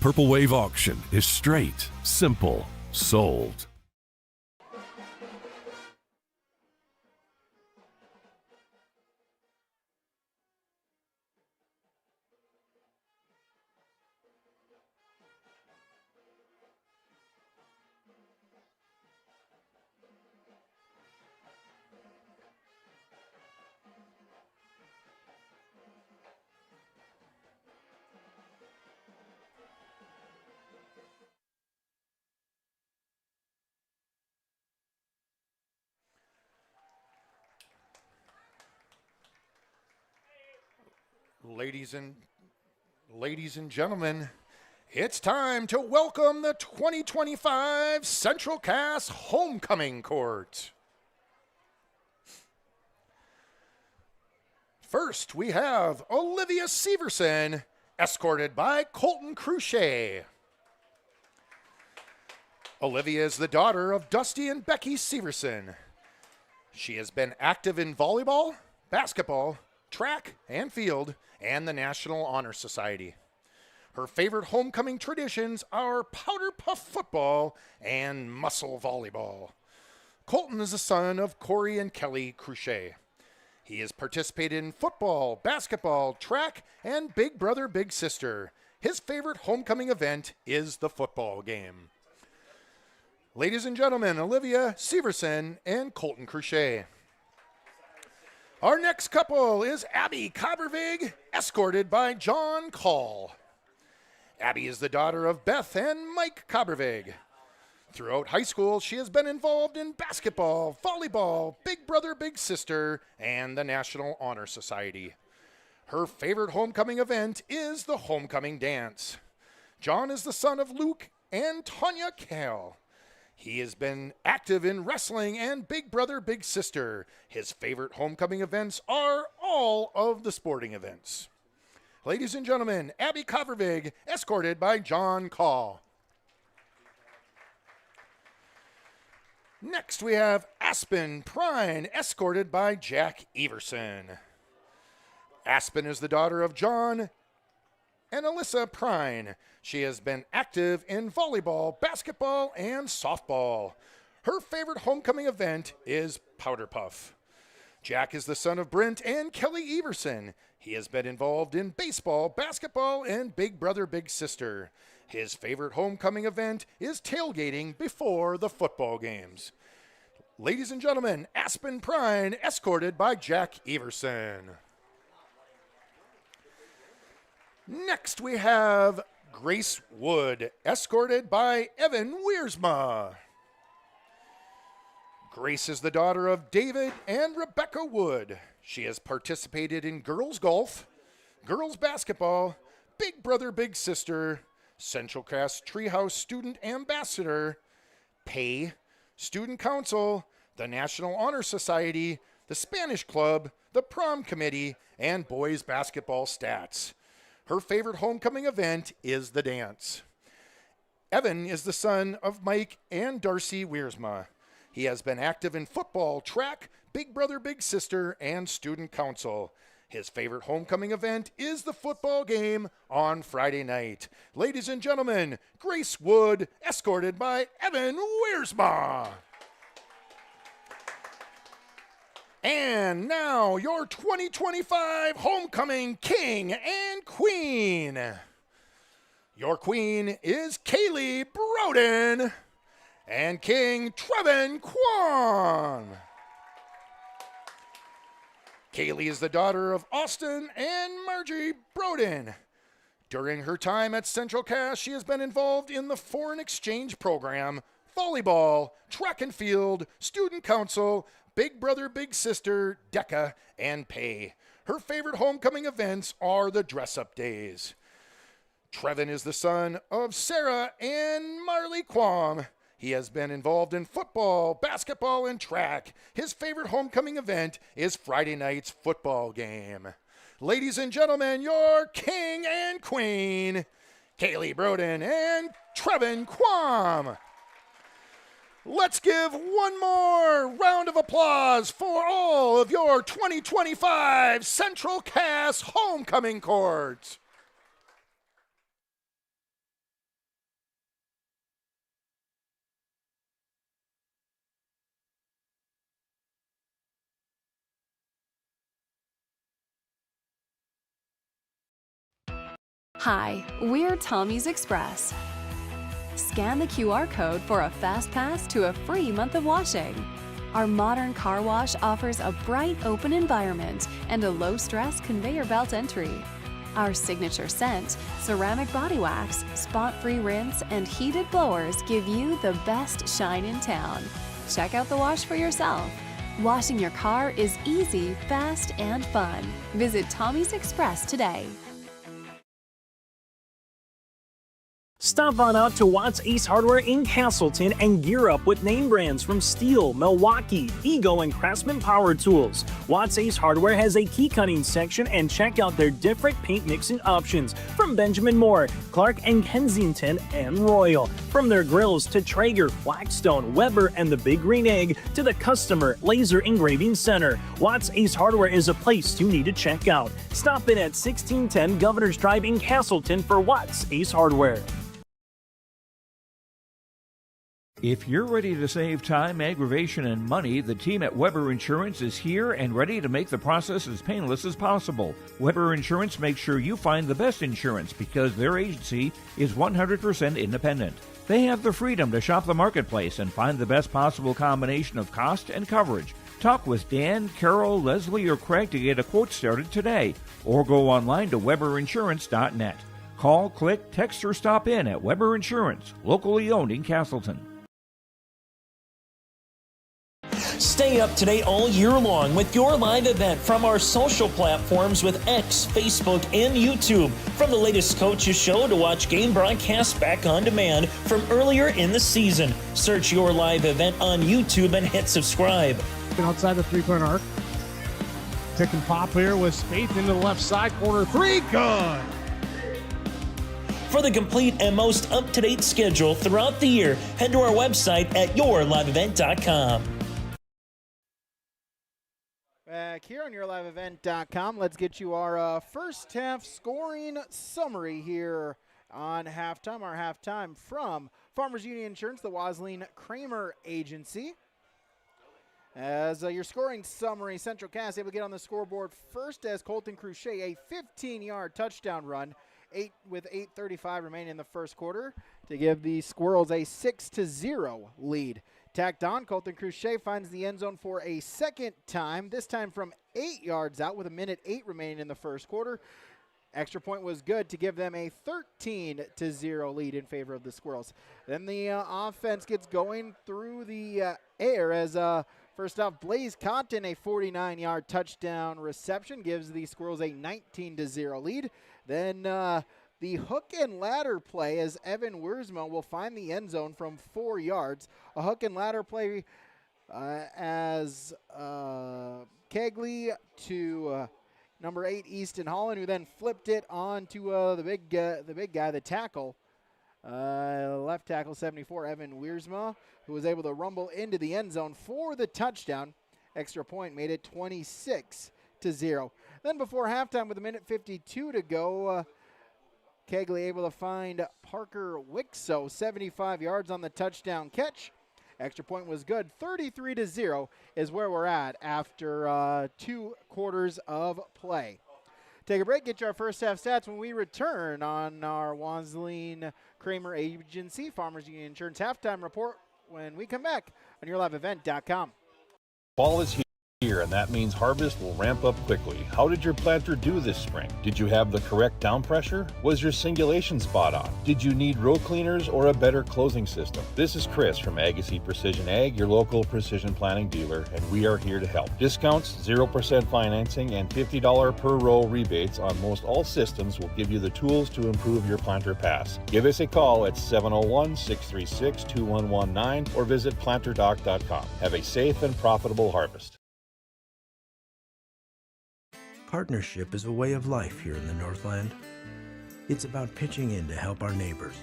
Purple Wave Auction is straight, simple, sold. Ladies and gentlemen, it's time to welcome the 2025 Central Cass Homecoming Court. First, we have Olivia Severson, escorted by Colton Cruchet. Olivia is the daughter of Dusty and Becky Severson. She has been active in volleyball, basketball, track and field, and the National Honor Society. Her favorite homecoming traditions are powder puff football and muscle volleyball. Colton is the son of Corey and Kelly Cruchet. He has participated in football, basketball, track, and Big Brother, Big Sister. His favorite homecoming event is the football game. Ladies and gentlemen, Olivia Severson and Colton Cruchet. Our next couple is Abby Cobbervig, escorted by John Call. Abby is the daughter of Beth and Mike Cobbervig. Throughout high school, she has been involved in basketball, volleyball, Big Brother, Big Sister, and the National Honor Society. Her favorite homecoming event is the homecoming dance. John is the son of Luke and Tanya Kale. He has been active in wrestling and Big Brother, Big Sister. His favorite homecoming events are all of the sporting events. Ladies and gentlemen, Abby Coppervig, escorted by John Call. Next, we have Aspen Prine, escorted by Jack Everson. Aspen is the daughter of John and Alyssa Prine. She has been active in volleyball, basketball, and softball. Her favorite homecoming event is Powder Puff. Jack is the son of Brent and Kelly Everson. He has been involved in baseball, basketball, and Big Brother Big Sister. His favorite homecoming event is tailgating before the football games. Ladies and gentlemen, Aspen Prine, escorted by Jack Everson. Next we have Grace Wood, escorted by Evan Wiersma. Grace is the daughter of David and Rebecca Wood. She has participated in girls golf, girls basketball, Big Brother Big Sister, Central Crest Treehouse Student Ambassador, PAY, Student Council, the National Honor Society, the Spanish Club, the Prom Committee, and Boys Basketball Stats. Her favorite homecoming event is the dance. Evan is the son of Mike and Darcy Wiersma. He has been active in football, track, Big Brother Big Sister, and Student Council. His favorite homecoming event is the football game on Friday night. Ladies and gentlemen, Grace Wood, escorted by Evan Wiersma. And now, your 2025 homecoming king and queen. Your queen is Kaylee Broden and King Trevin Kwan. Kaylee is the daughter of Austin and Margie Broden. During her time at Central Cass, she has been involved in the foreign exchange program, volleyball, track and field, student council, Big Brother Big Sister, DECA, and PAY. Her favorite homecoming events are the dress-up days. Trevin is the son of Sarah and Marley Quam. He has been involved in football, basketball, and track. His favorite homecoming event is Friday night's football game. Ladies and gentlemen, your king and queen, Kaylee Broden and Trevin Quam. Let's give one more round of applause for all of your 2025 Central Cass homecoming courts. Hi, we're Tommy's Express. Scan the QR code for a fast pass to a free month of washing. Our modern car wash offers a bright, open environment and a low-stress conveyor belt entry. Our signature scent, ceramic body wax, spot-free rinse, and heated blowers give you the best shine in town. Check out the wash for yourself. Washing your car is easy, fast, and fun. Visit Tommy's Express today. Stop on out to Watts Ace Hardware in Castleton and gear up with name brands from Steel, Milwaukee, Ego, and Craftsman Power Tools. Watts Ace Hardware has a key cutting section, and check out their different paint mixing options from Benjamin Moore, Clark and Kensington, and Royal. From their grills to Traeger, Blackstone, Weber, and the Big Green Egg to the Customer Laser Engraving Center, Watts Ace Hardware is a place you need to check out. Stop in at 1610 Governor's Drive in Castleton for Watts Ace Hardware. If you're ready to save time, aggravation, and money, the team at Weber Insurance is here and ready to make the process as painless as possible. Weber Insurance makes sure you find the best insurance because their agency is 100% independent. They have the freedom to shop the marketplace and find the best possible combination of cost and coverage. Talk with Dan, Carol, Leslie, or Craig to get a quote started today, or go online to weberinsurance.net. Call, click, text, or stop in at Weber Insurance, locally owned in Castleton. Stay up to date all year long with your live event from our social platforms with X, Facebook, and YouTube. From the latest coaches show to watch game broadcasts back on demand from earlier in the season. Search your live event on YouTube and hit subscribe. Outside the three-point arc. Tick and pop here with Spaeth into the left side corner. Three, good. For the complete and most up-to-date schedule throughout the year, head to our website at yourliveevent.com. Back here on yourliveevent.com, let's get you our first half scoring summary here on halftime. Our halftime from Farmers Union Insurance, the Wasleen Kramer Agency. As your scoring summary, Central Cass able to get on the scoreboard first as Colton Cruchet, a 15-yard touchdown run, 8:35 remaining in the first quarter to give the Squirrels a 6-0 lead. Tacked on, Colton Cruchet finds the end zone for a second time, this time from 8 yards out with 1:08 remaining in the first quarter. Extra point was good to give them a 13-0 lead in favor of the Squirrels. Then the offense gets going through the air as first off, Blaze Cotton, a 49-yard touchdown reception, gives the Squirrels a 19-0 lead. Then the hook and ladder play as Evan Wiersma will find the end zone from 4 yards. A hook and ladder play as Kegley to number 8, Easton Holland, who then flipped it on to the big guy, the tackle. Left tackle 74, Evan Wiersma, who was able to rumble into the end zone for the touchdown. Extra point made it 26-0. Then before halftime with 1:52 to go, Kegley able to find Parker Wixo, 75 yards on the touchdown catch. Extra point was good. 33-0 is where we're at after 2 quarters of play. Take a break, get you our first half stats when we return on our Wasleen Kramer Agency Farmers Union Insurance halftime report when we come back on YourLiveEvent.com. Fall is here, and that means harvest will ramp up quickly. How did your planter do this spring? Did you have the correct down pressure? Was your singulation spot on? Did you need row cleaners or a better closing system? This is Chris from Agassiz Precision Ag, your local precision planting dealer, and we are here to help. Discounts, 0% financing, and $50 per row rebates on most all systems will give you the tools to improve your planter pass. Give us a call at 701-636-2119 or visit planterdoc.com. Have a safe and profitable harvest. Partnership is a way of life here in the Northland. It's about pitching in to help our neighbors,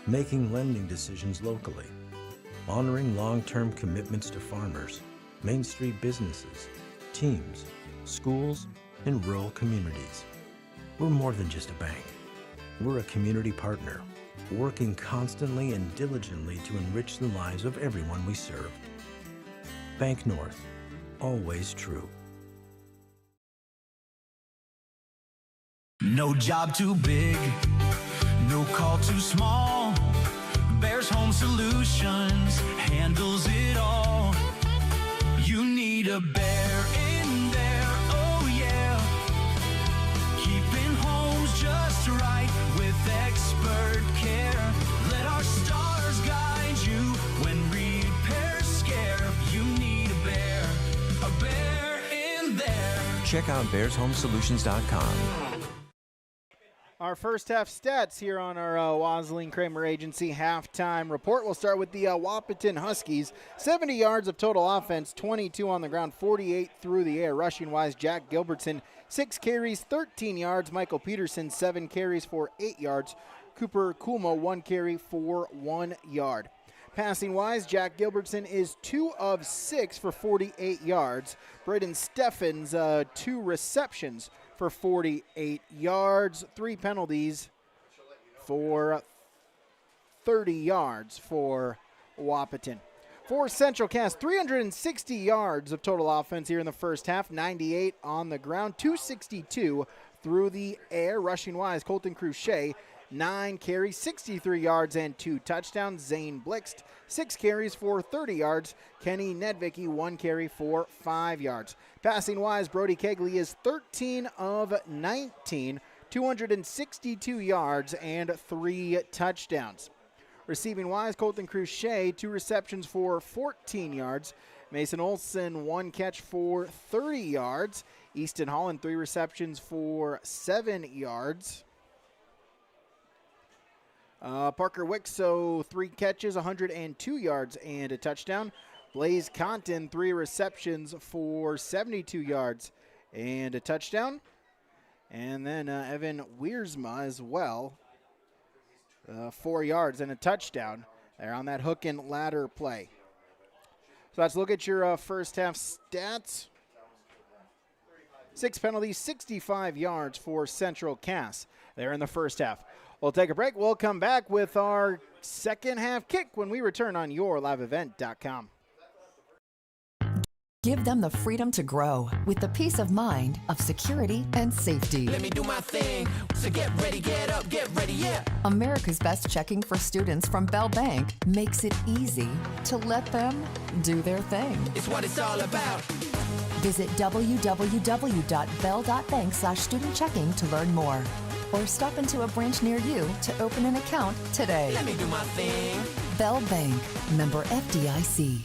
making lending decisions locally, honoring long-term commitments to farmers, Main Street businesses, teams, schools, and rural communities. We're more than just a bank. We're a community partner, working constantly and diligently to enrich the lives of everyone we serve. Bank North, always true. No job too big, no call too small. Bears Home Solutions handles it all. You need a bear in there, oh yeah. Keeping homes just right with expert care. Let our stars guide you when repairs scare. You need a bear in there. Check out BearsHomeSolutions.com. Our first half stats here on our Wasleen Kramer Agency halftime report. We'll start with the Wahpeton Huskies. 70 yards of total offense, 22 on the ground, 48 through the air. Rushing-wise, Jack Gilbertson, 6 carries, 13 yards. Michael Peterson, 7 carries for 8 yards. Cooper Kulmo, 1 carry for 1 yard. Passing-wise, Jack Gilbertson is 2 of 6 for 48 yards. Braden Steffens, 2 receptions for 48 yards, 3 penalties for 30 yards for Wahpeton. For Central Cass, 360 yards of total offense here in the first half, 98 on the ground, 262 through the air. Rushing-wise, Colton Cruchet, 9 carries, 63 yards, and 2 touchdowns. Zane Blixt, 6 carries for 30 yards. Kenny Nedvicki, 1 carry for 5 yards. Passing-wise, Brody Kegley is 13 of 19, 262 yards, and 3 touchdowns. Receiving-wise, Colton Cruchet, 2 receptions for 14 yards. Mason Olson, 1 catch for 30 yards. Easton Holland, 3 receptions for 7 yards. Parker Wixo, 3 catches, 102 yards, and a touchdown. Blaze Compton, 3 receptions for 72 yards and a touchdown. And then Evan Wiersma as well, 4 yards and a touchdown there on that hook and ladder play. So let's look at your first half stats. 6 penalties, 65 yards for Central Cass there in the first half. We'll take a break. We'll come back with our second half kick when we return on YourLiveEvent.com. Give them the freedom to grow with the peace of mind of security and safety. Let me do my thing. So get ready, get up, get ready, yeah. America's Best Checking for students from Bell Bank makes it easy to let them do their thing. It's what it's all about. Visit www.bell.bank/student-checking to learn more. Or stop into a branch near you to open an account today. Let me do my thing. Bell Bank, member FDIC.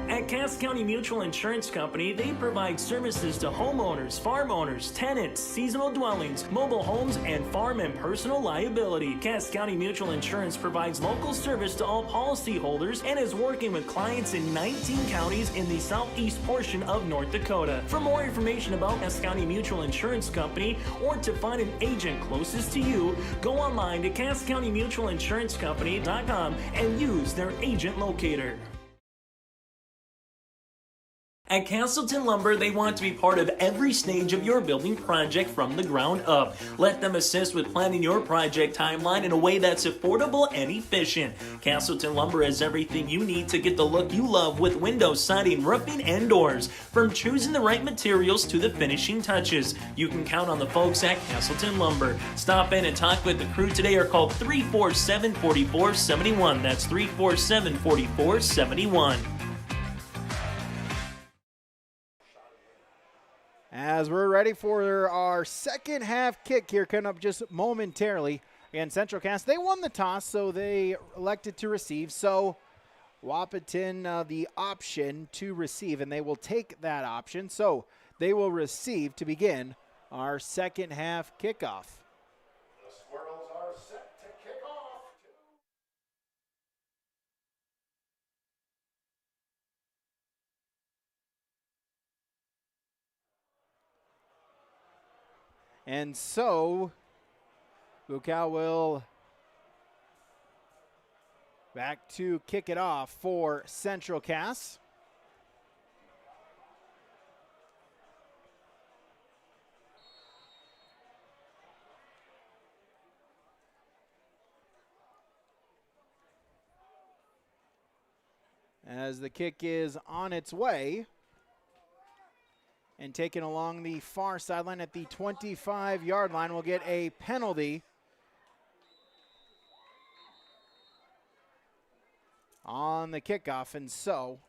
At Cass County Mutual Insurance Company, they provide services to homeowners, farm owners, tenants, seasonal dwellings, mobile homes, and farm and personal liability. Cass County Mutual Insurance provides local service to all policyholders and is working with clients in 19 counties in the southeast portion of North Dakota. For more information about Cass County Mutual Insurance Company or to find an agent closest to you, go online to CassCountyMutualInsuranceCompany.com and use their agent locator. At Castleton Lumber, they want to be part of every stage of your building project from the ground up. Let them assist with planning your project timeline in a way that's affordable and efficient. Castleton Lumber has everything you need to get the look you love with windows, siding, roofing, and doors. From choosing the right materials to the finishing touches, you can count on the folks at Castleton Lumber. Stop in and talk with the crew today or call 347-4471. That's 347-4471. As we're ready for our second half kick here coming up just momentarily. Again, Central Cass, they won the toss, so they elected to receive. So Wahpeton the option to receive, and they will take that option. So they will receive to begin our second half kickoff. The Squirrels are set to kick off. And so, Bukau will back to kick it off for Central Cass. As the kick is on its way. And taken along the far sideline at the 25-yard line will get a penalty on the kickoff. And so,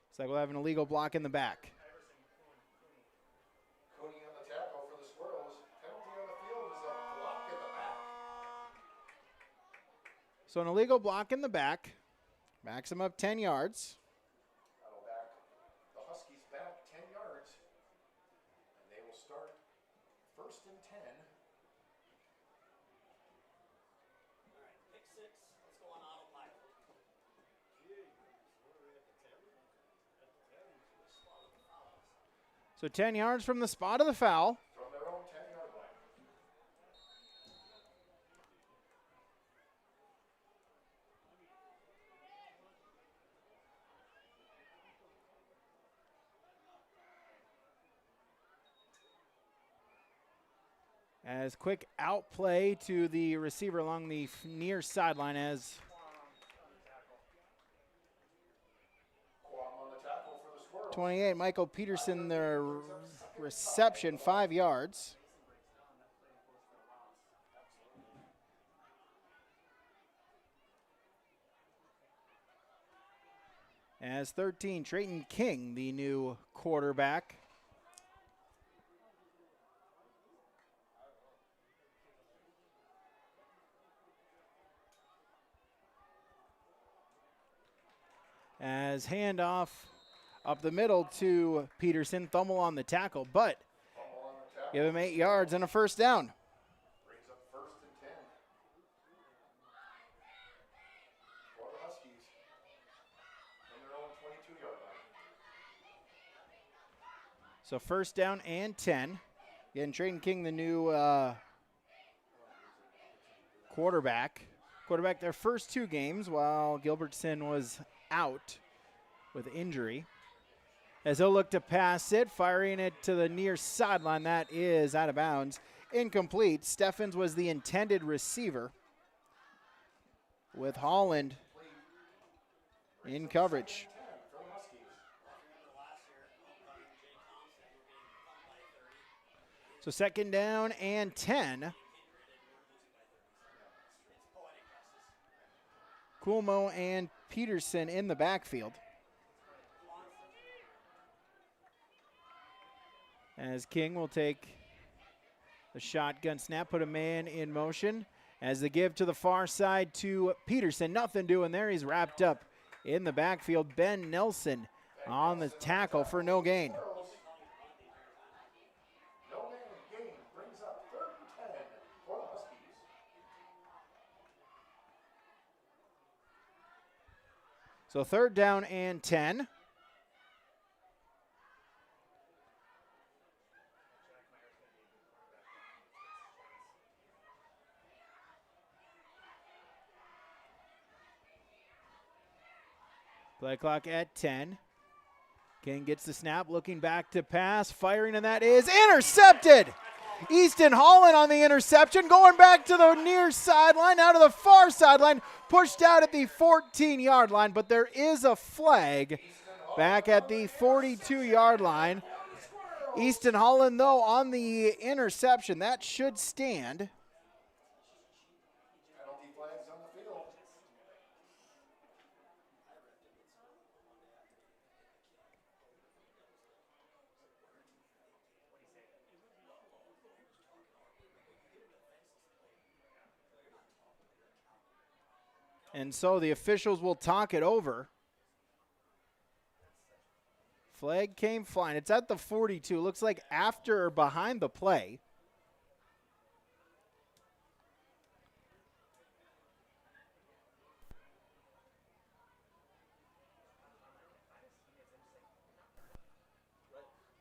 it's like we'll have an illegal block in the back. Cooney on the tackle for the Squirrels. Penalty on the field is a block in the back. So an illegal block in the back. Backs him up 10 yards. The Huskies back 10 yards. And they will start 1st and 10. Pick 6. Let's go on autopilot. So 10 yards from the spot of the foul. From their own 10-yard line. As quick outplay to the receiver along the near sideline as Quam on the tackle for the Squirrels. 28, Michael Peterson, the reception, 5 yards. As 13, Trayton King, the new quarterback. As handoff up the middle to Peterson, Thummel on the tackle, but give him 8 yards and a first down. Brings up 1st and 10. For the Huskies. From their own 22-yard line. So first down and 10. Again, Trayton King, the new quarterback. Quarterback their first 2 games while Gilbertson was out with injury. As he'll look to pass it, firing it to the near sideline. That is out of bounds. incomplete. Steffens was the intended receiver, with Holland in coverage. So 2nd down and 10. Cuomo and Peterson in the backfield. As King will take the shotgun snap, put a man in motion. As the give to the far side to Peterson. Nothing doing there. He's wrapped up in the backfield. Ben Nelson on the tackle for no gain. So 3rd down and 10. Play clock at 10. King gets the snap, looking back to pass, firing, and that is intercepted. Easton Holland on the interception, going back to the near sideline, out to the far sideline, pushed out at the 14-yard line, but there is a flag back at the 42-yard line. Easton Holland, though, on the interception. That should stand. And so the officials will talk it over. Flag came flying. It's at the 42. Looks like after or behind the play.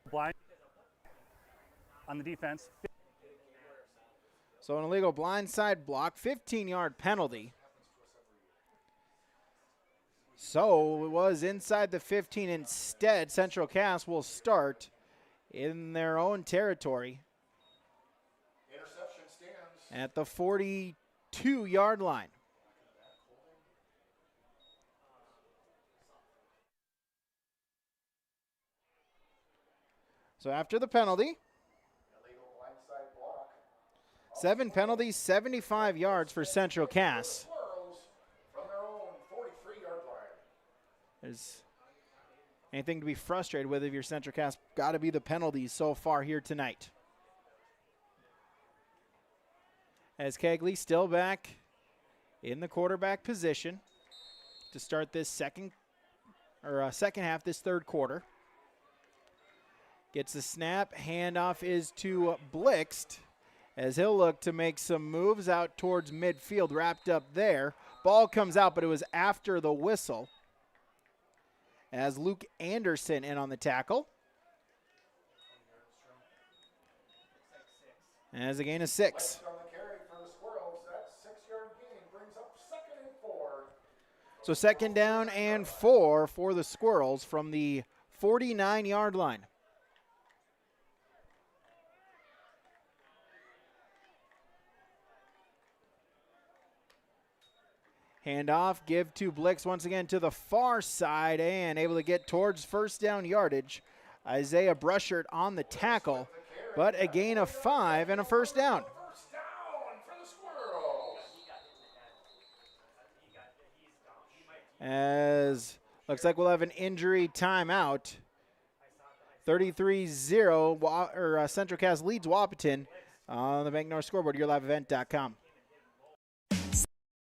Blind on the defense. So an illegal blindside block, 15-yard penalty. So it was inside the 15. Instead, Central Cass will start in their own territory at the 42-yard line. So after the penalty, 7 penalties, 75 yards for Central Cass. There's anything to be frustrated with if you're Central Cass. Got to be the penalties so far here tonight. As Kegley still back in the quarterback position to start this second half, this 3rd quarter. Gets the snap. Handoff is to Blixt as he'll look to make some moves out towards midfield, wrapped up there. Ball comes out, but it was after the whistle. As Luke Anderson in on the tackle. As a gain of 6. So 2nd down and 4 for the Squirrels from the 49-yard line. Handoff, give to Blix once again to the far side and able to get towards 1st down yardage. Isaiah Brushert on the tackle, but a gain of 5 and a 1st down. As looks like we'll have an injury timeout. 33-0, Central Cass leads Wahpeton on the Bank North scoreboard, yourliveevent.com.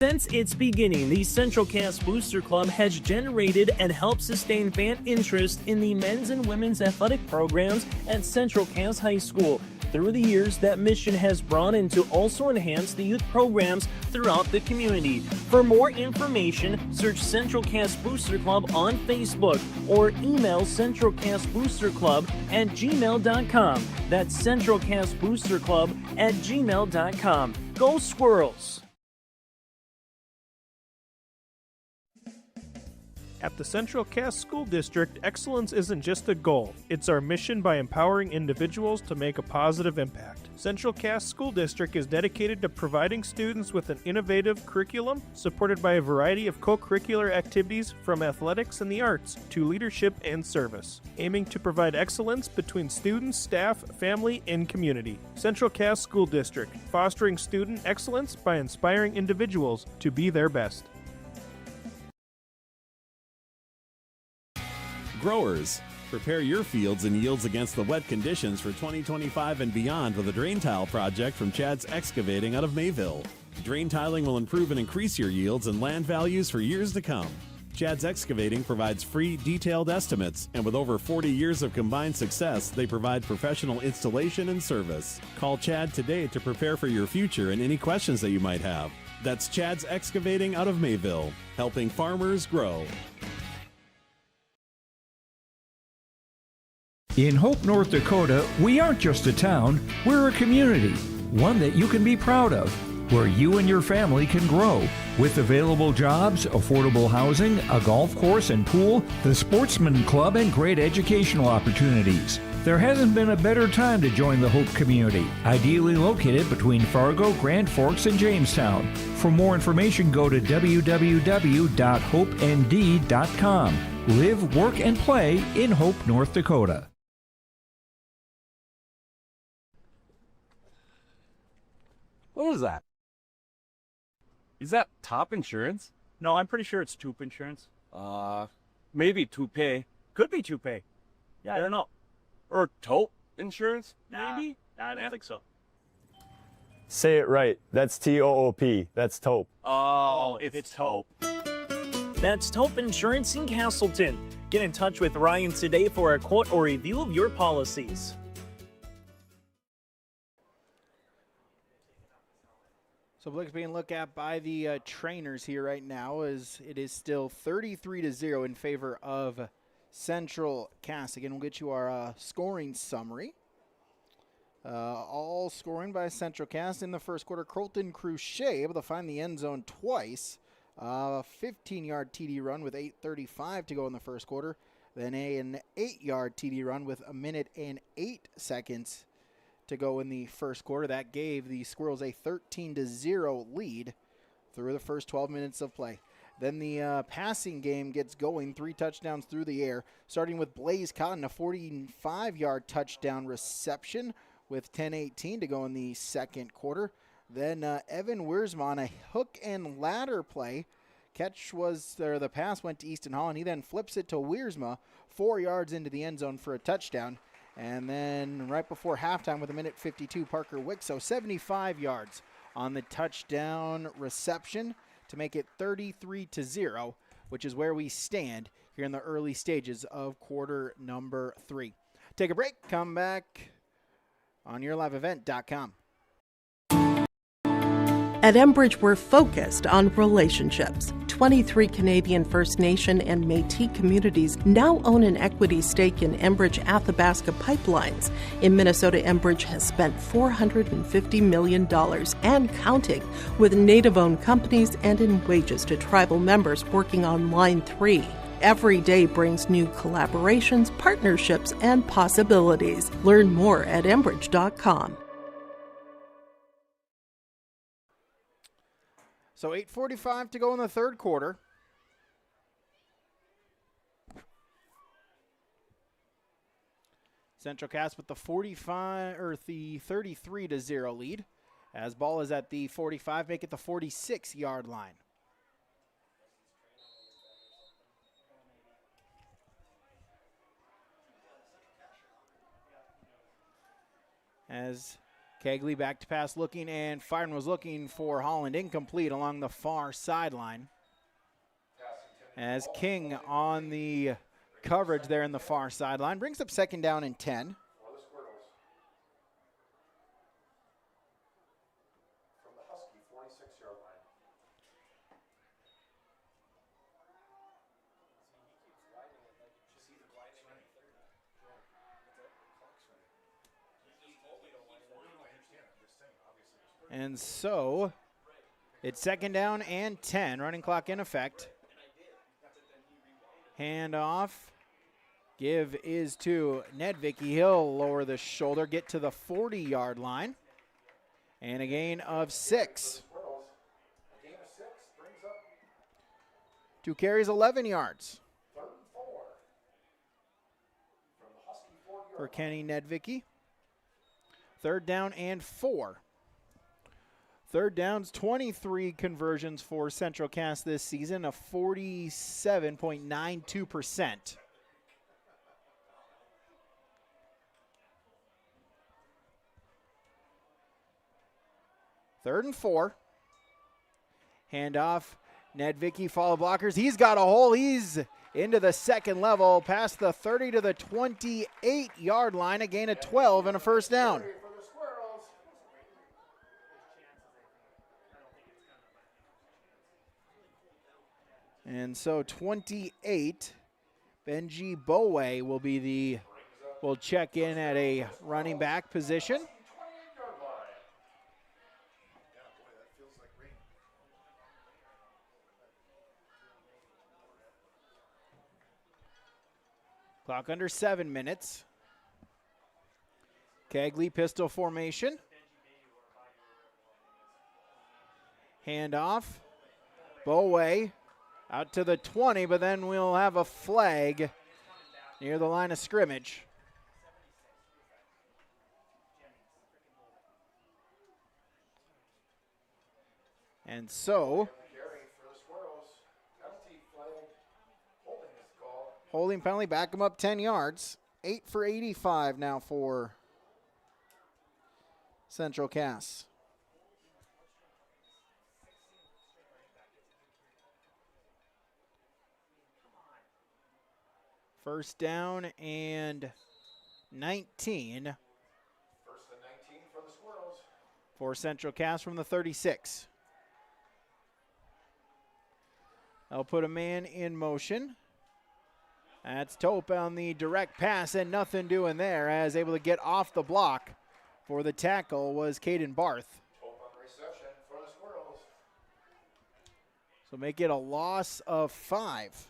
Since its beginning, the Central Cass Booster Club has generated and helped sustain fan interest in the men's and women's athletic programs at Central Cass High School. Through the years, that mission has broadened to also enhance the youth programs throughout the community. For more information, search Central Cass Booster Club on Facebook or email centralcassboosterclub@gmail.com. That's Central Cass Booster Club @gmail.com. Go Squirrels! At the Central Cass School District, excellence isn't just a goal, it's our mission by empowering individuals to make a positive impact. Central Cass School District is dedicated to providing students with an innovative curriculum supported by a variety of co-curricular activities from athletics and the arts to leadership and service, aiming to provide excellence between students, staff, family, and community. Central Cass School District, fostering student excellence by inspiring individuals to be their best. Growers, prepare your fields and yields against the wet conditions for 2025 and beyond with a drain tile project from Chad's Excavating out of Mayville. Drain tiling will improve and increase your yields and land values for years to come. Chad's Excavating provides free, detailed estimates, and with over 40 years of combined success, they provide professional installation and service. Call Chad today to prepare for your future and any questions that you might have. That's Chad's Excavating out of Mayville, helping farmers grow. In Hope, North Dakota, we aren't just a town, we're a community, one that you can be proud of, where you and your family can grow. With available jobs, affordable housing, a golf course and pool, the Sportsman Club, and great educational opportunities. There hasn't been a better time to join the Hope community, ideally located between Fargo, Grand Forks, and Jamestown. For more information, go to www.hopend.com. Live, work, and play in Hope, North Dakota. What is that? Is that top insurance? No, I'm pretty sure it's Toop Insurance. Maybe toupee. Could be Toupee. Yeah, I don't know. Or taupe insurance? Maybe? I don't think so. Say it right. That's T-O-O-P. That's taupe. Oh, if it's taupe. That's Taupe Insurance in Castleton. Get in touch with Ryan today for a quote or review of your policies. So Blick's being looked at by the trainers here right now as it is still 33-0 in favor of Central Cass. Again, we'll get you our scoring summary. All scoring by Central Cass in the first quarter. Colton Cruchet able to find the end zone twice. 15-yard TD run with 8:35 to go in the first quarter. Then an 8-yard TD run with 1 minute and 8 seconds to go in the first quarter. That gave the Squirrels a 13-0 lead through the first 12 minutes of play. Then the passing game gets going, 3 touchdowns through the air, starting with Blaze Cotton, a 45-yard touchdown reception with 10:18 to go in the second quarter. Then Evan Wiersma on a hook and ladder play. The pass went to Easton Hall, and he then flips it to Wiersma 4 yards into the end zone for a touchdown. And then right before halftime with 1:52, Parker Wixo, 75 yards on the touchdown reception to make it 33-0, which is where we stand here in the early stages of quarter number 3. Take a break, come back on YourLiveEvent.com. At Enbridge, we're focused on relationships. 23 Canadian First Nation and Métis communities now own an equity stake in Enbridge Athabasca Pipelines. In Minnesota, Enbridge has spent $450 million and counting with Native-owned companies and in wages to tribal members working on Line 3. Every day brings new collaborations, partnerships, and possibilities. Learn more at Enbridge.com. So 8:45 to go in the third quarter. Central Cass with the 33-0 lead. As ball is at the 45, make it the 46-yard line. As Kegley back to pass looking, and Firen was looking for Holland, incomplete along the far sideline. As King on the coverage there in the far sideline brings up second down and 10. And so it's second down and 10, running clock in effect. Hand off. Give is to Nedvicki. He'll lower the shoulder, get to the 40-yard line. And a gain of 6. 2 carries, 11 yards. For Kenny Nedvicki. 3rd down and 4. 3rd downs, 23 conversions for Central Cass this season, a 47.92%. Third and 4. Hand off. Nedvicki, follow blockers. He's got a hole. He's into the second level, past the 30 to the 28-yard line, a gain of 12 and a first down. And so 28, Benji Bowe will check in at a running back position. Clock under 7 minutes. Kegley pistol formation. Hand off. Bowe out to the 20, but then we'll have a flag near the line of scrimmage. And so, holding penalty, back him up 10 yards. 8 for 85 now for Central Cass. First down and 19. 1st and 19 for the Squirrels. For Central Cass from the 36. They'll put a man in motion. That's Tope on the direct pass, and nothing doing there, as able to get off the block for the tackle was Caden Barth. Tope on reception for the Squirrels. So make it a loss of 5.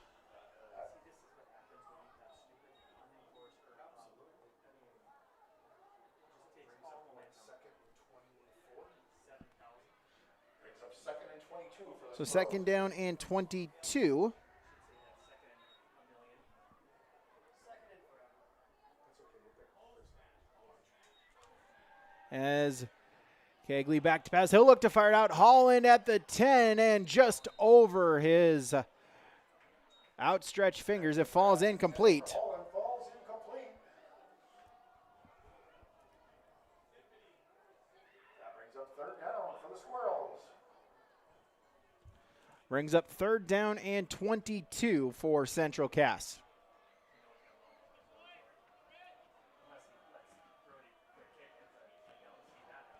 So 2nd down and 22. As Kegley back to pass, he'll look to fire it out. Holland at the 10 and just over his outstretched fingers. It falls incomplete. Holland falls incomplete. That brings up 3rd down for the Squirrels. Brings up 3rd down and 22 for Central Cass.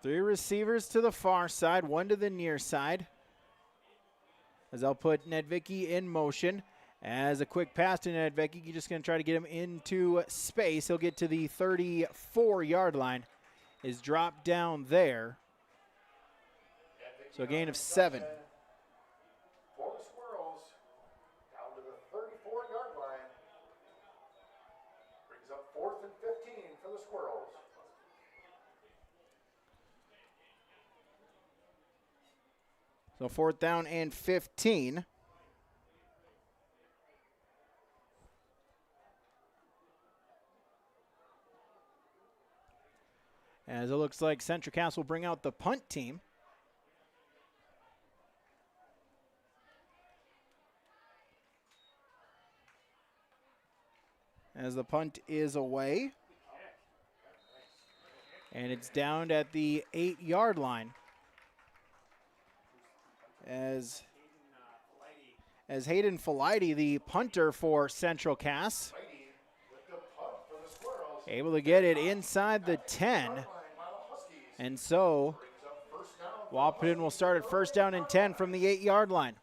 Three receivers to the far side, 1 to the near side. As I'll put Nedvicki in motion. As a quick pass to Nedvicki, you're just going to try to get him into space. He'll get to the 34-yard line. Is dropped down there. So a gain of 7. For the Squirrels, down to the 34-yard line. Brings up 4th and 15 for the Squirrels. So 4th down and 15. As it looks like Central Cass will bring out the punt team. As the punt is away. And it's down at the 8-yard line. As Hayden Felighty, the punter for Central Cass, able to get it inside the 10. And so Wahpeton will start at 1st down and 10 from the 8-yard line.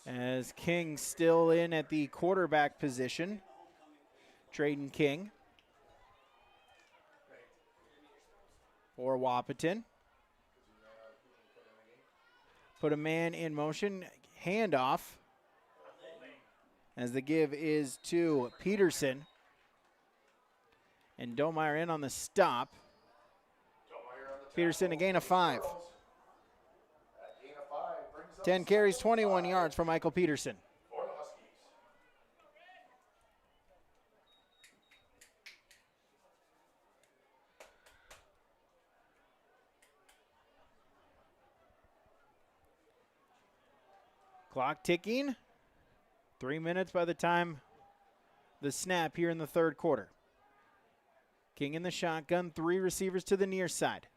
As King still in at the quarterback position. Traden King for Wahpeton. Put a man in motion, handoff, as the give is to Peterson. And Domeyer in on the stop. Peterson a gain of 5. 10 carries, 21 yards for Michael Peterson. Clock ticking. 3 minutes by the time the snap here in the third quarter. King in the shotgun, 3 receivers to the near side.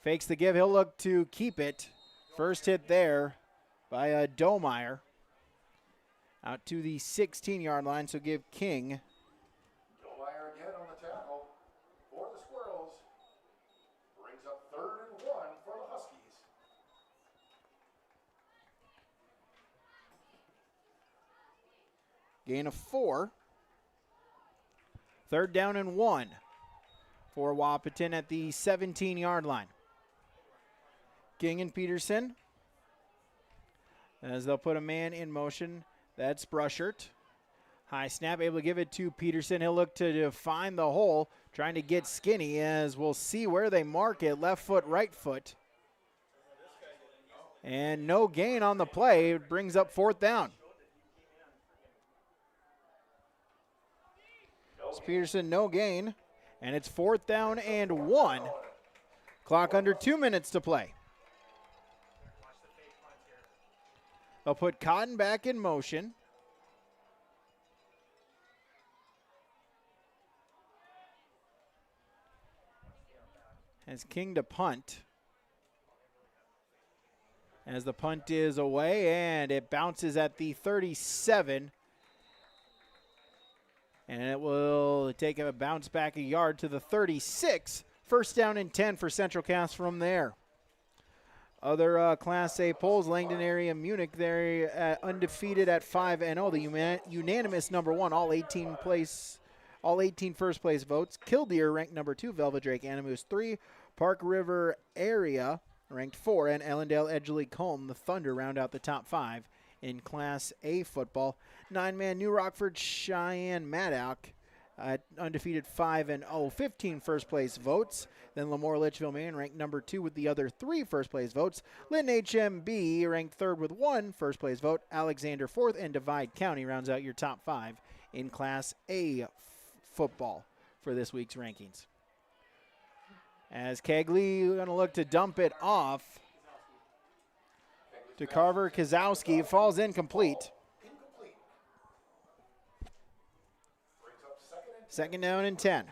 Fakes the give, he'll look to keep it. First hit there by Domeyer. Out to the 16-yard line, so give King. Domeyer again on the tackle for the Squirrels. Brings up 3rd and 1 for the Huskies. Gain of 4. 3rd down and 1 for Wahpeton at the 17-yard line. King and Peterson, as they'll put a man in motion. That's Brushert. High snap, able to give it to Peterson. He'll look to find the hole, trying to get skinny, as we'll see where they mark it. Left foot, right foot. And no gain on the play. It brings up 4th down. It's Peterson, no gain. And it's 4th down and 1. Clock under 2 minutes to play. They'll put Cotton back in motion. As King to punt. As the punt is away, and it bounces at the 37. And it will take a bounce back a yard to the 36. 1st down and 10 for Central Cass from there. Other Class A polls, Langdon area, Munich, they're undefeated at 5-0. The unanimous number 1, all 18 first place votes. Killdeer ranked number 2, Velvet Drake Animus 3, Park River area ranked 4, and Ellendale Edgeley Combe, the Thunder, round out the top 5 in Class A football. 9-man New Rockford Cheyenne Maddock, undefeated 5-0, 15 first place votes. Then Lemoore Litchfield Main ranked number 2 with the other 3 first place votes. Lyndon HMB ranked 3rd with 1 first place vote. Alexander 4th, and Divide County rounds out your top 5 in Class A football for this week's rankings. As Kegley going to look to dump it off to Carver Kozowski, falls incomplete. 2nd down and 10.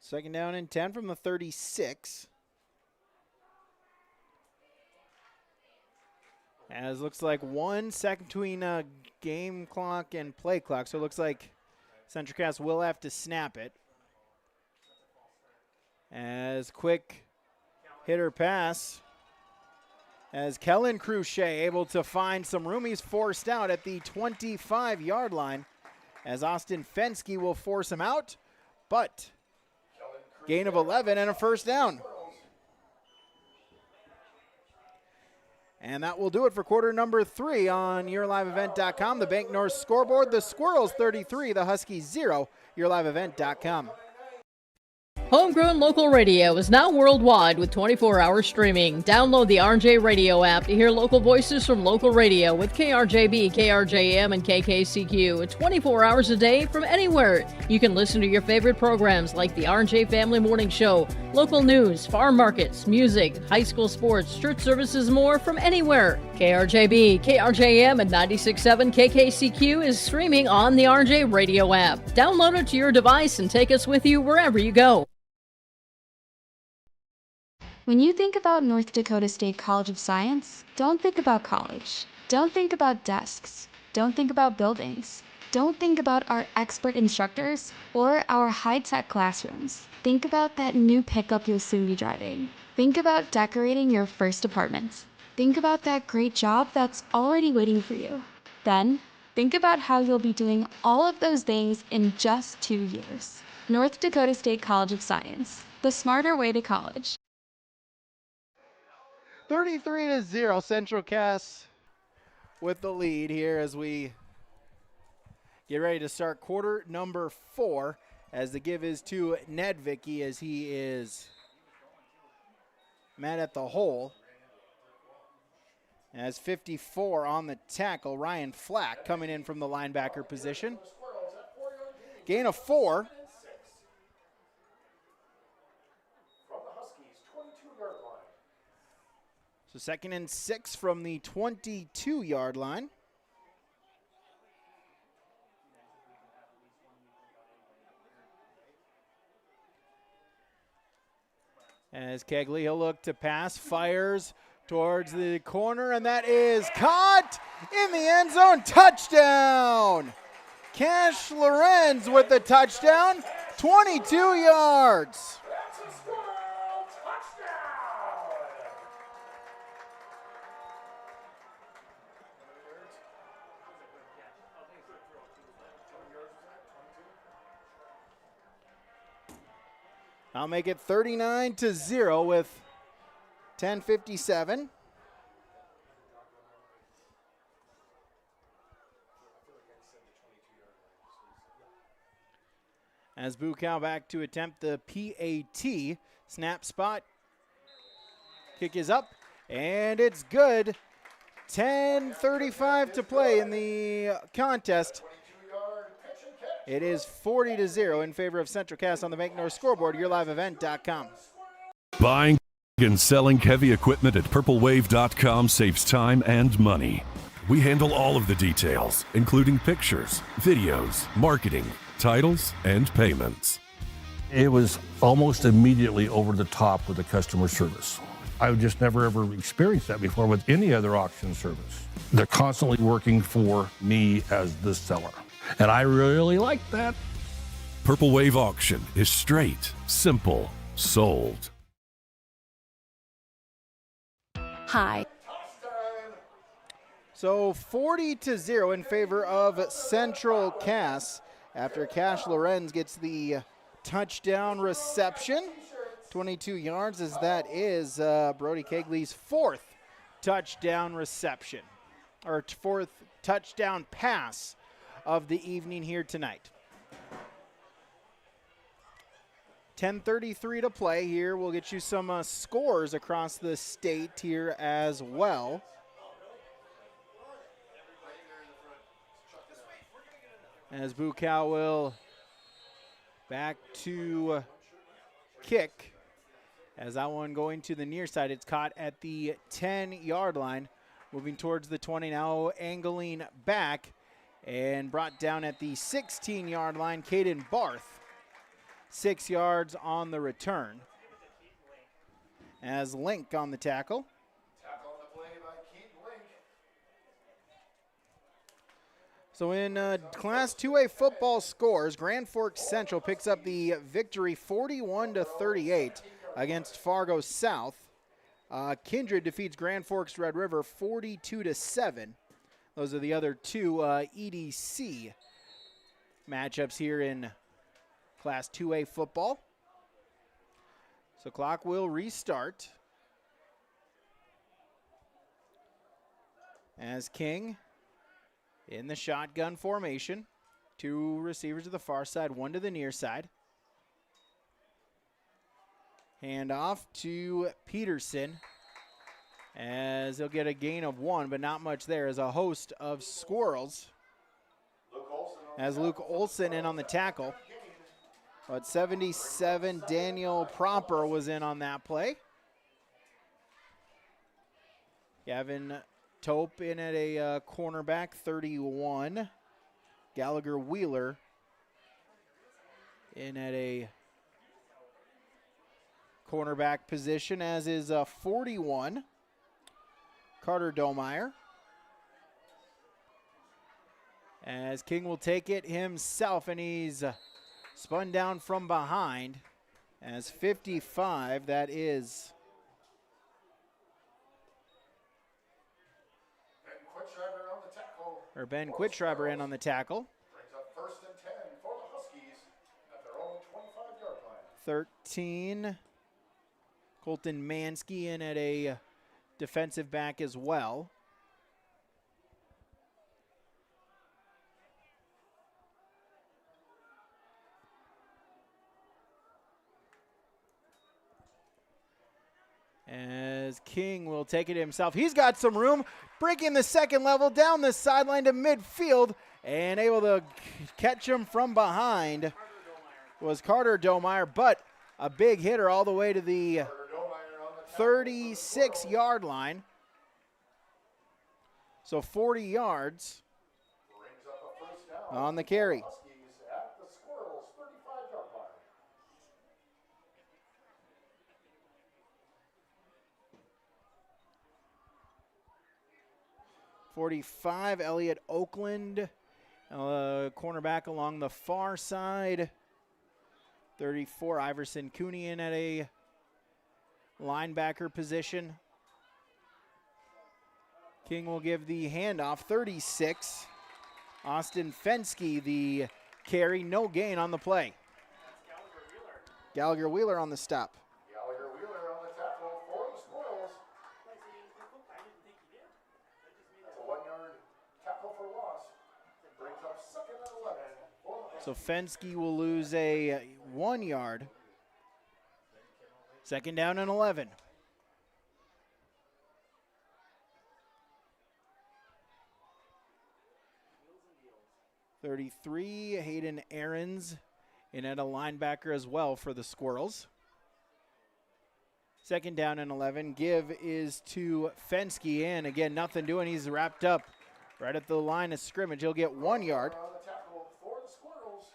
Second down and 10 from the 36. As looks like 1 second between game clock and play clock. So it looks like Central Cass will have to snap it. As quick hitter pass. As Kellen Cruchet able to find some room. He's forced out at the 25-yard line. As Austin Fensky will force him out. But gain of 11 and a 1st down. And that will do it for quarter number 3 on YourLiveEvent.com. The Bank North scoreboard, the Squirrels 33, the Huskies 0. YourLiveEvent.com. Homegrown local radio is now worldwide with 24-hour streaming. Download the RJ Radio app to hear local voices from local radio with KRJB, KRJM, and KKCQ 24 hours a day from anywhere. You can listen to your favorite programs like the RJ Family Morning Show, local news, farm markets, music, high school sports, church services, more from anywhere. KRJB, KRJM, and 96.7 KKCQ is streaming on the RJ Radio app. Download it to your device and take us with you wherever you go. When you think about North Dakota State College of Science, don't think about college. Don't think about desks. Don't think about buildings. Don't think about our expert instructors or our high-tech classrooms. Think about that new pickup you'll soon be driving. Think about decorating your first apartment. Think about that great job that's already waiting for you. Then, think about how you'll be doing all of those things in just 2 years. North Dakota State College of Science, the smarter way to college. 33-0, Central Cass with the lead here as we get ready to start quarter number 4, as the give is to Nedvicki as he is met at the hole. As 54 on the tackle, Ryan Flack coming in from the linebacker position. Gain of 4. So 2nd and 6 from the 22-yard line. As Kegley, he'll look to pass, fires towards the corner, and that is caught in the end zone. Touchdown! Cash Lorenz with the touchdown, 22 yards. I'll make it 39-0 with 10:57. As Bukow back to attempt the PAT. Snap spot. Kick is up, and it's good. 10:35 to play in the contest. It is 40-0 in favor of Central Cass on the Bank North scoreboard, yourliveevent.com. Buying and selling heavy equipment at purplewave.com saves time and money. We handle all of the details, including pictures, videos, marketing, titles, and payments. It was almost immediately over the top with the customer service. I've just never ever experienced that before with any other auction service. They're constantly working for me as the seller. And I really like that. Purple Wave Auction is straight, simple, sold. Hi. So 40-0 in favor of Central Cass after Cash Lorenz gets the touchdown reception. 22 yards, as that is Brody Kegley's 4th touchdown reception, or 4th touchdown pass of the evening here tonight. 10:33 to play here. We'll get you some scores across the state here as well. As Bukow will back to kick. As that one going to the near side, it's caught at the 10-yard line. Moving towards the 20 now, angling back. And brought down at the 16-yard line, Caden Barth. 6 yards on the return. As Link on the tackle. So in Class 2A football scores, Grand Forks Central picks up the victory 41-38 against Fargo South. Kindred defeats Grand Forks Red River 42-7. Those are the other two EDC matchups here in Class 2A football. So clock will restart. As King in the shotgun formation. 2 receivers to the far side, 1 to the near side. Hand off to Peterson. As he'll get a gain of 1, but not much there, as a host of squirrels. As Luke Olson in on the tackle. But 77, Daniel Proper was in on that play. Gavin Tope in at a cornerback, 31. Gallagher Wheeler in at a cornerback position, as is 41. Carter Domeyer. As King will take it himself, and he's spun down from behind. As 55, that is or Ben Quitschreiber in on the tackle. Brings up 1st and 10 for the Huskies at their own 25-yard line. 13. Colton Mansky in at a defensive back as well. As King will take it himself. He's got some room, breaking the second level down the sideline to midfield and able to catch him from behind was Carter Domeyer, but a big hitter all the way to the 36-yard line. So 40 yards on the carry. At the Squirrels' 35-yard line. 45, Elliot Oakland, cornerback along the far side. 34, Iverson Cooney in at a linebacker position. King will give the handoff. 36, Austin Fensky, the carry, no gain on the play. Gallagher Wheeler on the stop. Gallagher Wheeler on the tackle for the Squirrels. That's a 1-yard tackle for loss. Brings up 2nd and 11 for the So Fensky will lose a 1 yard. 2nd down and 11. .33, Hayden Aarons in at a linebacker as well for the Squirrels. 2nd down and 11. Give is to Fensky, and again, nothing doing. He's wrapped up right at the line of scrimmage. He'll get 1 yard. on the tackle for the Squirrels.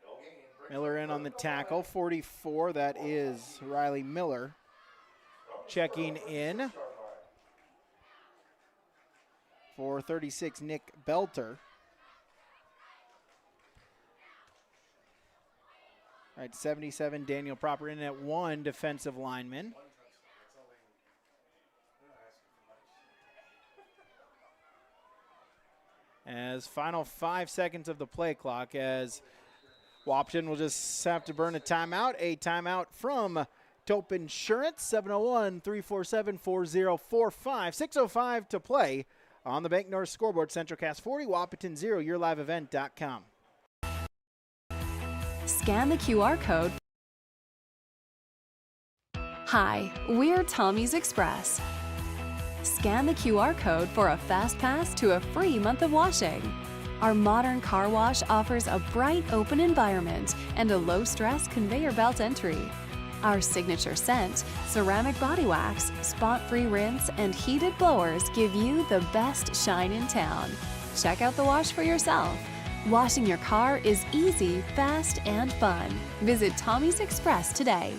No gain. Miller in on the tackle. 44, that is Riley Miller. Checking in for 36, Nick Belter. All right, 77, Daniel Proper in at 1, defensive lineman. As final 5 seconds of the play clock, as Wahpeton will just have to burn a timeout. A timeout from Tope Insurance, 701-347-4045. 6:05 to play on the Bank North scoreboard. CentralCast 40, Wahpeton 0, yourliveevent.com. Scan the QR code. Hi, we're Tommy's Express. Scan the QR code for a fast pass to a free month of washing. Our modern car wash offers a bright, open environment and a low-stress conveyor belt entry. Our signature scent, ceramic body wax, spot-free rinse, and heated blowers give you the best shine in town. Check out the wash for yourself. Washing your car is easy, fast, and fun. Visit Tommy's Express today.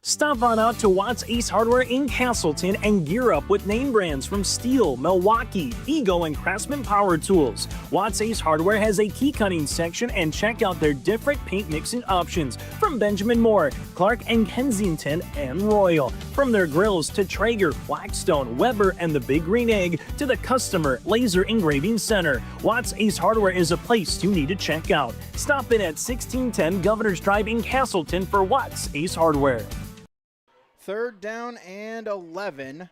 Stop on out to Watts Ace Hardware in Castleton and gear up with name brands from Steel, Milwaukee, Ego, and Craftsman Power Tools. Watts Ace Hardware has a key cutting section, and check out their different paint mixing options from Benjamin Moore, Clark and Kensington, and Royal. From their grills to Traeger, Blackstone, Weber, and the Big Green Egg to the Customer Laser Engraving Center, Watts Ace Hardware is a place you need to check out. Stop in at 1610 Governor's Drive in Castleton for Watts Ace Hardware. 3rd down and 11.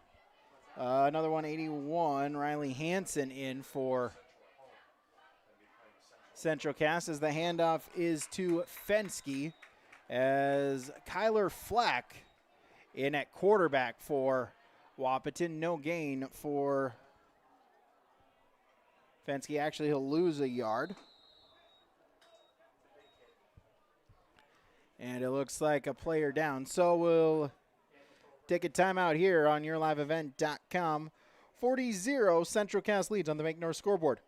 Another 181, Riley Hansen in for Central Cast as the handoff is to Fensky, as Kyler Flack in at quarterback for Wahpeton. No gain for Fensky. Actually, he'll lose a yard. And it looks like a player down. So we'll take a timeout here on yourliveevent.com. 40-0, Central Cast leads on the Bank North scoreboard.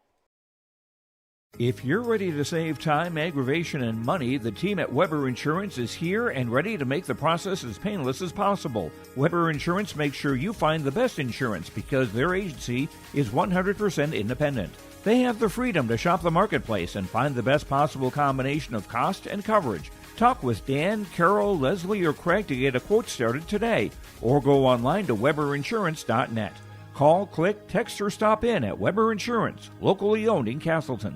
If you're ready to save time, aggravation, and money, the team at Weber Insurance is here and ready to make the process as painless as possible. Weber Insurance makes sure you find the best insurance because their agency is 100% independent. They have the freedom to shop the marketplace and find the best possible combination of cost and coverage. Talk with Dan, Carol, Leslie, or Craig to get a quote started today, or go online to WeberInsurance.net. Call, click, text, or stop in at Weber Insurance, locally owned in Castleton.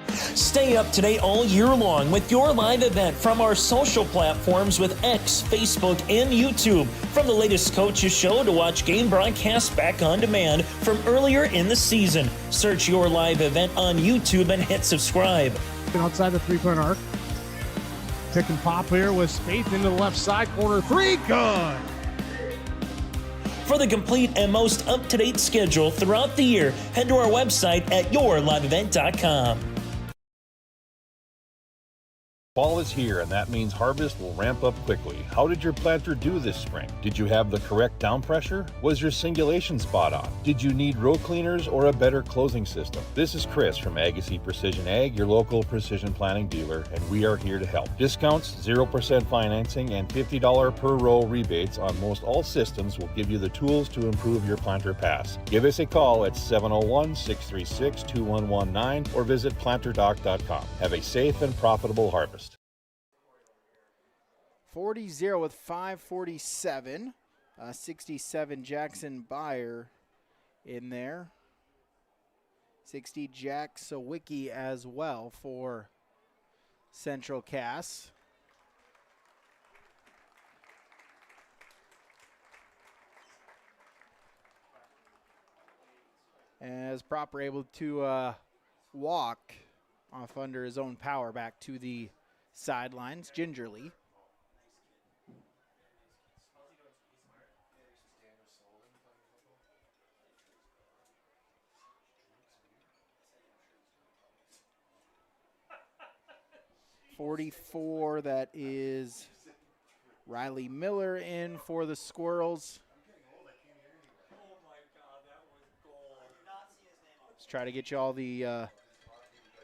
Stay up to date all year long with your live event from our social platforms with X, Facebook, and YouTube. From the latest coaches show to watch game broadcasts back on demand from earlier in the season. Search your live event on YouTube and hit subscribe. Outside the three-point arc. Pick and pop here with Spaeth into the left side corner. Three, good. For the complete and most up-to-date schedule throughout the year, head to our website at yourliveevent.com. Fall is here, and that means harvest will ramp up quickly. How did your planter do this spring? Did you have the correct down pressure? Was your singulation spot on? Did you need row cleaners or a better closing system? This is Chris from Agassiz Precision Ag, your local precision planting dealer, and we are here to help. Discounts, 0% financing, and $50 per row rebates on most all systems will give you the tools to improve your planter pass. Give us a call at 701-636-2119 or visit planterdoc.com. Have a safe and profitable harvest. 40-0 with 5:47. 67 Jackson Byer in there. 60 Jack Sawicki as well for Central Cass. As Proper able to walk off under his own power back to the sidelines gingerly. .44, that is Riley Miller in for the Squirrels. Let's try to get you all the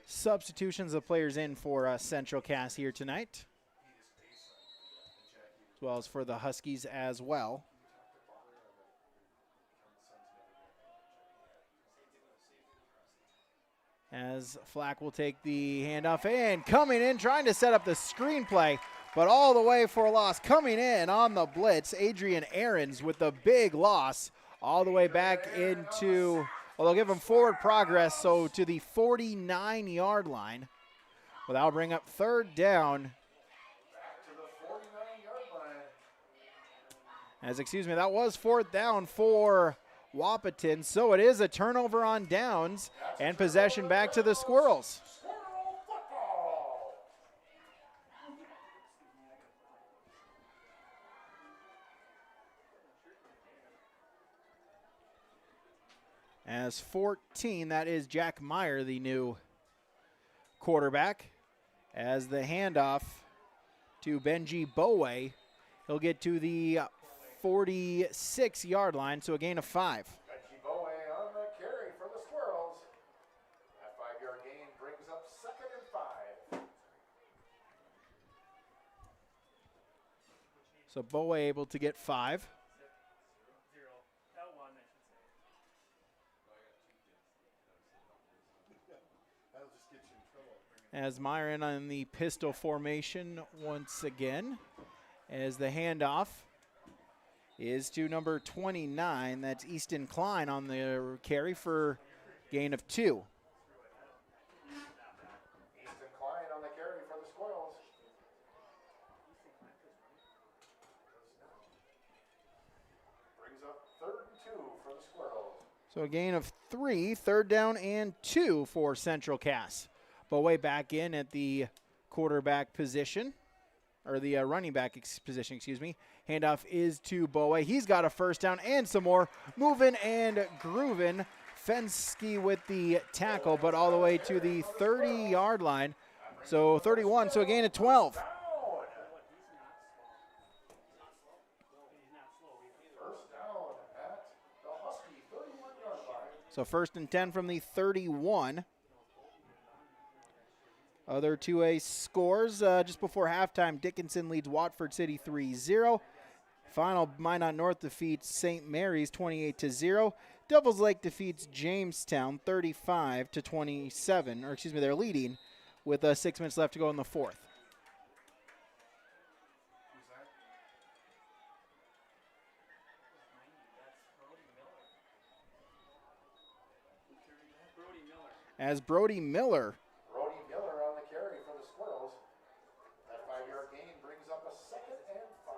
substitutions of players in for Central Cass here tonight, as well as for the Huskies as well. As Flack will take the handoff and coming in, trying to set up the screenplay, but all the way for a loss. Coming in on the blitz, Adrian Ahrens with the big loss all the way back into, well, they'll give him forward progress, so to the 49-yard line. Well, that'll bring up third down. That was fourth down for Wahpeton, so it is a turnover on downs and possession back to the Squirrels. As 14, that is Jack Meyer, the new quarterback. As the handoff to Benji Bowe, he'll get to the 46-yard line, so a gain of 5. Benji Bowe on the carry for the Squirrels. That 5-yard gain brings up 2nd and 5. So Bowe able to get 5. As Meyer in on the pistol formation once again, as the handoff is to number 29. That's Easton Klein on the carry for gain of 2. Easton Klein on the carry for the Squirrels. Brings up 3rd and 2 for the Squirrels. So a gain of 3, third down and 2 for Central Cass. Bowe back in at the quarterback position, or the running back position, excuse me. Handoff is to Bowe. He's got a first down and some more. Moving and grooving. Fensky with the tackle, but all the way to the 30-yard line. So 31, so a gain of 12. So 1st and 10 from the 31. Other 2A scores just before halftime. Dickinson leads Watford City 3-0. Final, Minot North defeats St. Mary's 28-0. Devils Lake defeats Jamestown 35-27, or excuse me, they're leading with 6 minutes left to go in the fourth. As Brody Miller on the carry for the Squirrels. That 5-yard gain brings up a 2nd and 5.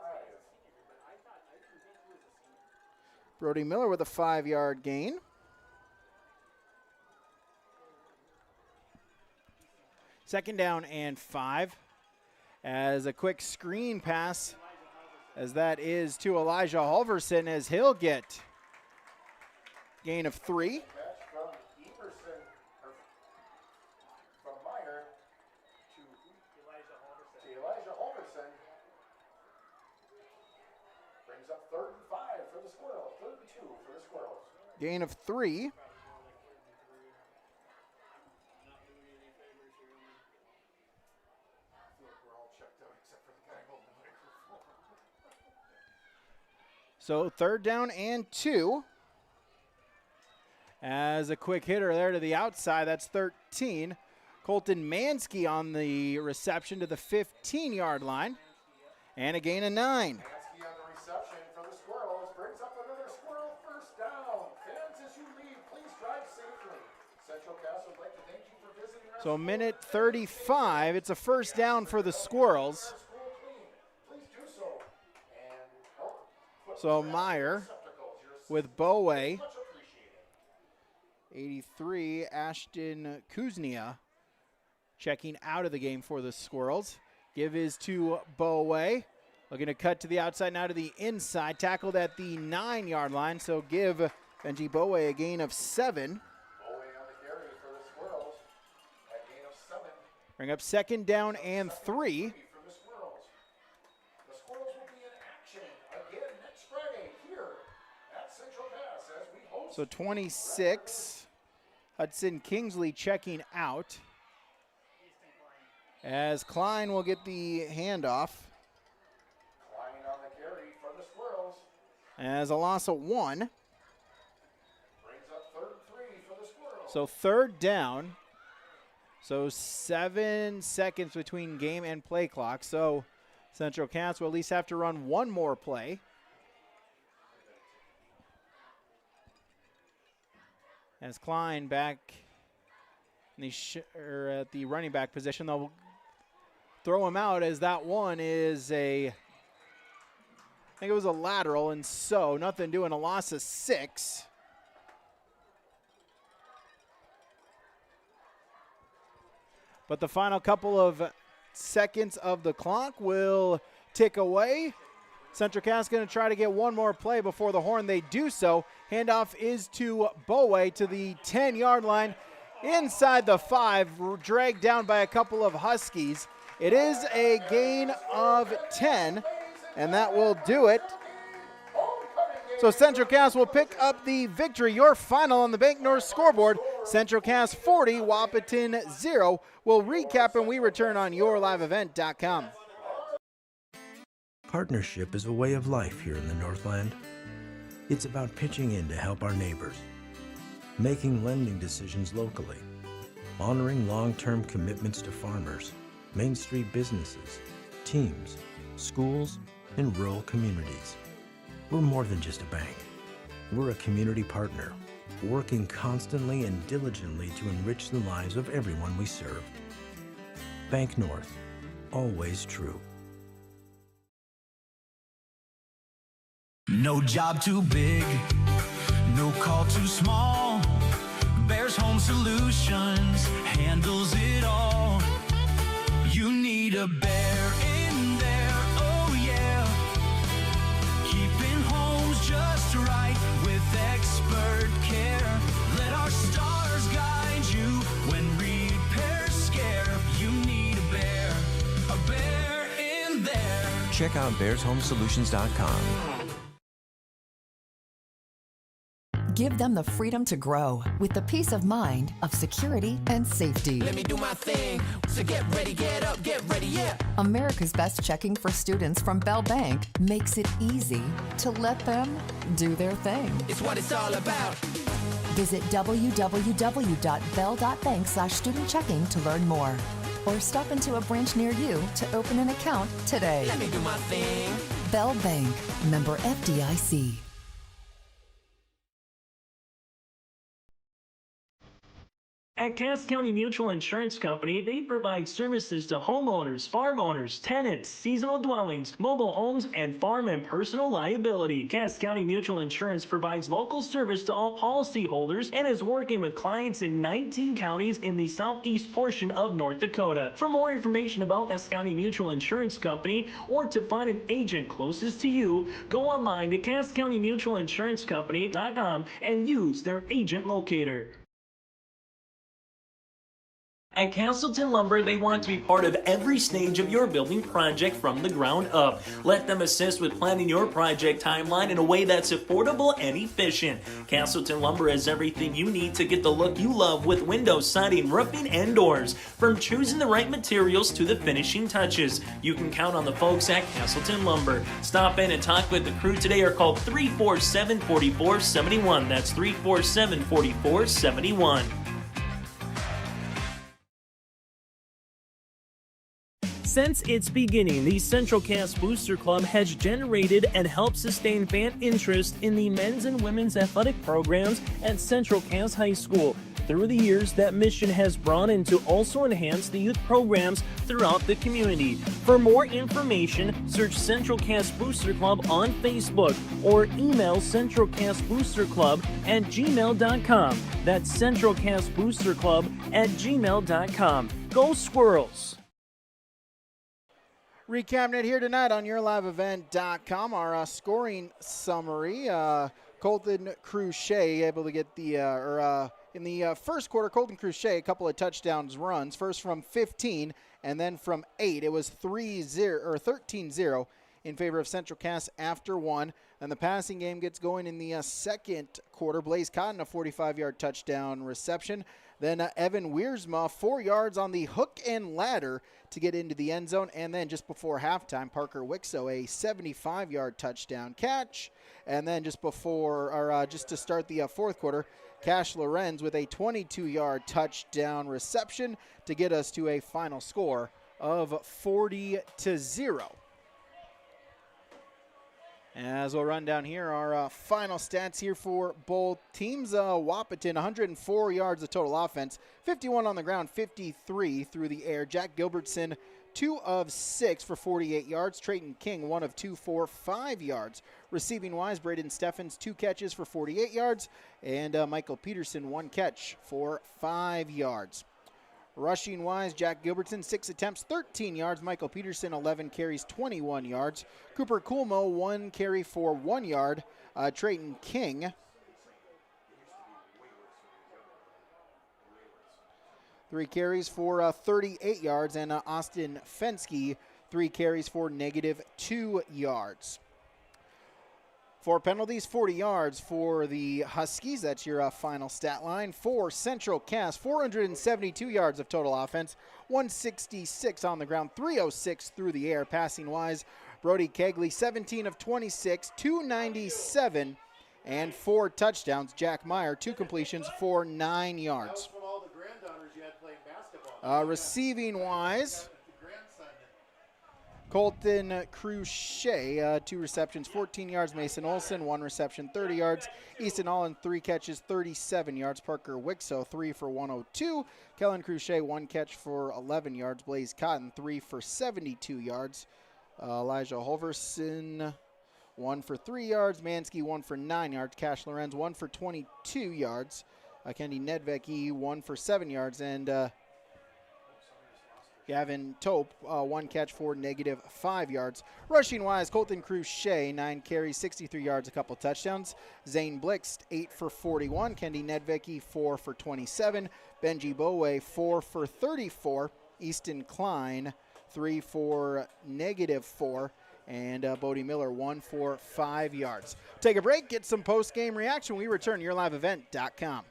Brody Miller with a 5-yard gain. Second down and 5. As a quick screen pass, as that is to Elijah Halverson, as he'll get gain of 3. Gain of 3. So 3rd down and 2. As a quick hitter there to the outside, that's 13. Colton Mansky on the reception to the 15-yard line. And a gain of 9. Mansky on the reception for the Squirrels brings up another Squirrel first down. Fans, as you leave, please drive safely. Central Cass would like to thank you for visiting us. So minute 35, it's a first down for the Squirrels. Please do so. So Meyer with Bowe. 83, Ashton Kuznia checking out of the game for the Squirrels. Give is to Bowe. Looking to cut to the outside, now to the inside. Tackled at the 9-yard line, so give Benji Bowe a gain of 7. Bowe on the carry for the Squirrels. A gain of 7. Bring up 2nd down and 3. For the Squirrels. The Squirrels will be in action again next Friday here at Central Cass as we host. So 26, Hudson Kingsley checking out. As Klein will get the handoff. Klein on the carry for the Squirrels. As a loss of 1. Brings up 3rd and 3 for the Squirrels. So 3rd down. So 7 seconds between game and play clock. So Central Cass will at least have to run one more play. As Klein back in the at the running back position, they'll throw him out as that one is I think it was a lateral, and so nothing doing, a loss of 6. But the final couple of seconds of the clock will tick away. Central Cass going to try to get one more play before the horn. They do so. Handoff is to Bowe to the 10-yard line. Inside the 5, dragged down by a couple of Huskies. It is a gain of 10, and that will do it. So Central Cass will pick up the victory. Your final on the Bank North scoreboard, Central Cass 40, Wahpeton 0. We'll recap when we return on yourliveevent.com. Partnership is a way of life here in the Northland. It's about pitching in to help our neighbors, making lending decisions locally, honoring long-term commitments to farmers, Main Street businesses, teams, schools, and rural communities. We're more than just a bank. We're a community partner, working constantly and diligently to enrich the lives of everyone we serve. Bank North, always true. No job too big, no call too small. Bears Home Solutions handles it all. You need a bear in there, oh yeah. Keeping homes just right with expert care. Let our stars guide you when repairs scare. You need a bear in there. Check out bearshomesolutions.com. Give them the freedom to grow with the peace of mind of security and safety. Let me do my thing. So get ready, get up, get ready, yeah. America's Best checking for students from Bell Bank makes it easy to let them do their thing. It's what it's all about. Visit www.bell.bank/student-checking to learn more. Or stop into a branch near you to open an account today. Let me do my thing. Bell Bank, member FDIC. At Cass County Mutual Insurance Company, they provide services to homeowners, farm owners, tenants, seasonal dwellings, mobile homes, and farm and personal liability. Cass County Mutual Insurance provides local service to all policyholders and is working with clients in 19 counties in the southeast portion of North Dakota. For more information about Cass County Mutual Insurance Company or to find an agent closest to you, go online to CassCountyMutualInsuranceCompany.com and use their agent locator. At Castleton Lumber, they want to be part of every stage of your building project from the ground up. Let them assist with planning your project timeline in a way that's affordable and efficient. Castleton Lumber has everything you need to get the look you love with windows, siding, roofing, and doors. From choosing the right materials to the finishing touches, you can count on the folks at Castleton Lumber. Stop in and talk with the crew today or call 347-4471. That's 347-4471. Since its beginning, the Central Cass Booster Club has generated and helped sustain fan interest in the men's and women's athletic programs at Central Cass High School. Through the years, that mission has broadened to also enhance the youth programs throughout the community. For more information, search Central Cass Booster Club on Facebook or email centralcassboosterclub@gmail.com. That's centralcassboosterclub@gmail.com. Go Squirrels! Recapping it here tonight on yourliveevent.com, our scoring summary. Colton Cruchet able to get the, in the first quarter, Colton Cruchet, a couple of touchdowns runs, first from 15 and then from 8. It was 13-0 in favor of Central Cass after one. And the passing game gets going in the second quarter. Blaze Cotton, a 45-yard touchdown reception. Then Evan Wiersma, 4 yards on the hook and ladder to get into the end zone. And then just before halftime, Parker Wixo, a 75-yard touchdown catch. And then just before, or just to start the fourth quarter, Cash Lorenz with a 22-yard touchdown reception to get us to a final score of 40-0. As we'll run down here, our final stats here for both teams. Wahpeton, 104 yards of total offense, 51 on the ground, 53 through the air. Jack Gilbertson, 2 of 6 for 48 yards. Trayton King, 1 of 2 for 5 yards. Receiving-wise, Braden Steffens, 2 catches for 48 yards. And Michael Peterson, 1 catch for 5 yards. Rushing-wise, Jack Gilbertson, 6 attempts, 13 yards. Michael Peterson, 11 carries, 21 yards. Cooper Coolmo, 1 carry for 1 yard. Trayton King, 3 carries for 38 yards. And Austin Fensky, 3 carries for -2 yards. 4 penalties, 40 yards for the Huskies. That's your final stat line. For Central Cass, 472 yards of total offense, 166 on the ground, 306 through the air. Passing-wise, Brody Kegley, 17 of 26, 297, and 4 touchdowns. Jack Meyer, 2 completions for 9 yards. Receiving-wise, Colton Cruchet, 2 receptions, 14 yards. Mason Olson, 1 reception, 30 yards. Easton Allen, 3 catches, 37 yards. Parker Wixo, 3 for 102. Kellen Cruchet, 1 catch for 11 yards. Blaze Cotton, 3 for 72 yards. Elijah Holverson, 1 for 3 yards. Mansky, 1 for 9 yards. Cash Lorenz, 1 for 22 yards. Kendi Nedvecki, 1 for 7 yards. And Gavin Tope, 1 catch for -5 yards. Rushing-wise, Colton Cruchet, 9 carries, 63 yards, a couple touchdowns. Zane Blixt, 8 for 41. Kendi Nedvecki, 4 for 27. Benji Bowe, 4 for 34. Easton Klein, 3 for -4. And Bodie Miller, 1 for 5 yards. Take a break, get some post-game reaction. We return, yourliveevent.com.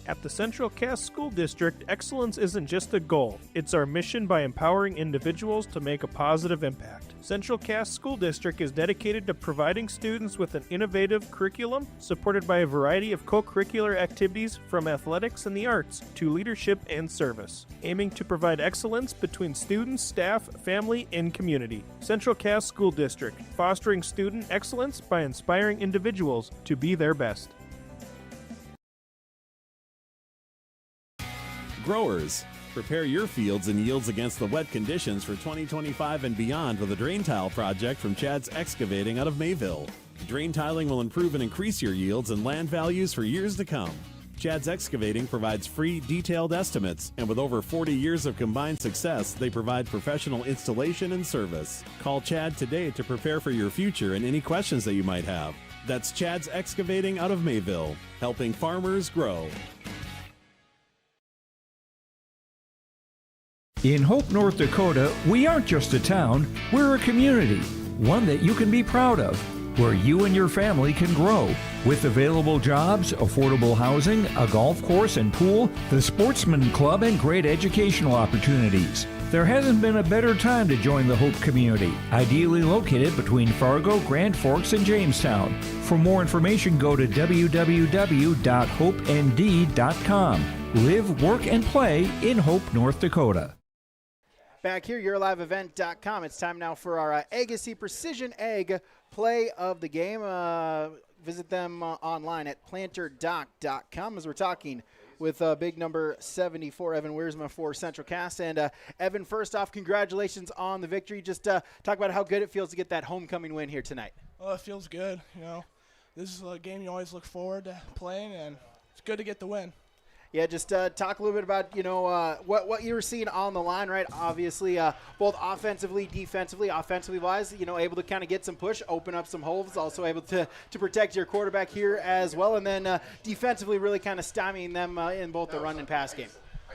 At the Central Cass School District, excellence isn't just a goal. It's our mission by empowering individuals to make a positive impact. Central Cass School District is dedicated to providing students with an innovative curriculum supported by a variety of co-curricular activities from athletics and the arts to leadership and service, aiming to provide excellence between students, staff, family, and community. Central Cass School District, fostering student excellence by inspiring individuals to be their best. Growers, prepare your fields and yields against the wet conditions for 2025 and beyond with a drain tile project from Chad's Excavating out of Mayville. Drain tiling will improve and increase your yields and land values for years to come. Chad's Excavating provides free, detailed estimates, and with over 40 years of combined success, they provide professional installation and service. Call Chad today to prepare for your future and any questions that you might have. That's Chad's Excavating out of Mayville, helping farmers grow. In Hope, North Dakota, we aren't just a town, we're a community, one that you can be proud of, where you and your family can grow. With available jobs, affordable housing, a golf course and pool, the Sportsman Club, and great educational opportunities. There hasn't been a better time to join the Hope community, ideally located between Fargo, Grand Forks, and Jamestown. For more information, go to www.hopend.com. Live, work, and play in Hope, North Dakota. Back here, yourliveevent.com. It's time now for our Agassi Precision Egg play of the game. Visit them online at planterdoc.com as we're talking with big number 74, Evan Wiersma for Central Cass. And Evan, first off, congratulations on the victory. Just talk about how good it feels to get that homecoming win here tonight. Well, it feels good. You know, this is a game you always look forward to playing, and it's good to get the win. Yeah, just talk a little bit about, what you were seeing on the line, right? Obviously, both offensively, defensively, offensively-wise, able to kind of get some push, open up some holes, also able to protect your quarterback here as well, and then defensively really kind of stymieing them in both the run and pass game.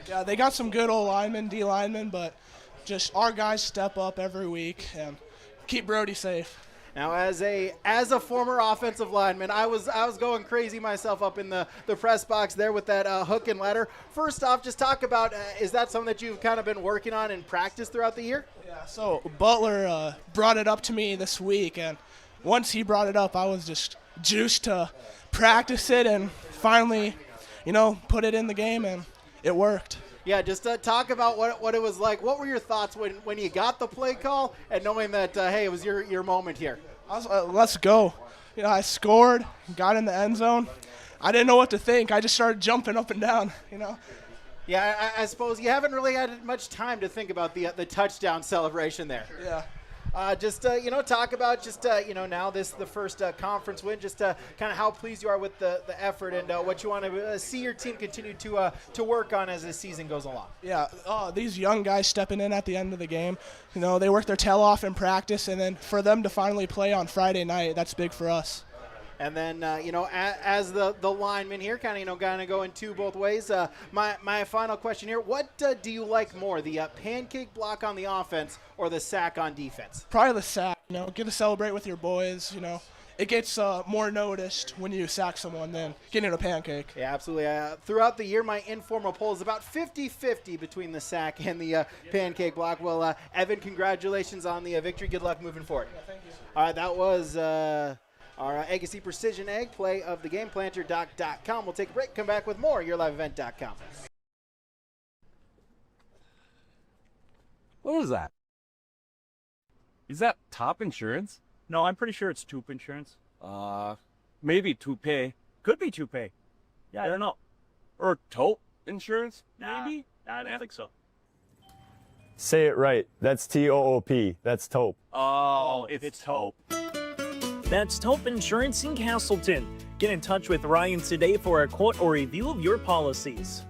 Yeah, they got some good old linemen, D linemen, but just our guys step up every week and keep Brody safe. Now, as a former offensive lineman, I was going crazy myself up in the press box there with that hook and ladder. First off, just talk about, is that something that you've kind of been working on in practice throughout the year? Yeah, so Butler brought it up to me this week, and once he brought it up, I was just juiced to practice it and finally, put it in the game, and it worked. Yeah, just talk about what it was like. What were your thoughts when you got the play call and knowing that, hey, it was your moment here? I was let's go. I scored, got in the end zone. I didn't know what to think. I just started jumping up and down, Yeah, I suppose you haven't really had much time to think about the touchdown celebration there. Yeah. Talk about now the first conference win, just kind of how pleased you are with the effort and what you want to see your team continue to work on as the season goes along. Yeah, these young guys stepping in at the end of the game, they work their tail off in practice, and then for them to finally play on Friday night, that's big for us. And then, as the lineman here, kind of going two both ways, my final question here, what do you like more, the pancake block on the offense or the sack on defense? Probably the sack, get to celebrate with your boys, It gets more noticed when you sack someone than getting a pancake. Yeah, absolutely. Throughout the year, my informal poll is about 50-50 between the sack and the pancake block. Well, Evan, congratulations on the victory. Good luck moving forward. Yeah, thank you. All right, that was our Agassi Precision Egg play of the game, planterdoc.com. We'll take a break, come back with more, yourliveevent.com. What is that? Is that top insurance? No, I'm pretty sure it's Toop Insurance. Maybe toupee. Could be Toupee. Yeah, I don't know. Or taupe insurance? Maybe? I don't think so. Say it right. That's T-O-O-P. That's taupe. Oh, it's Taupe. That's Taupe Insurance in Castleton. Get in touch with Ryan today for a quote or review of your policies.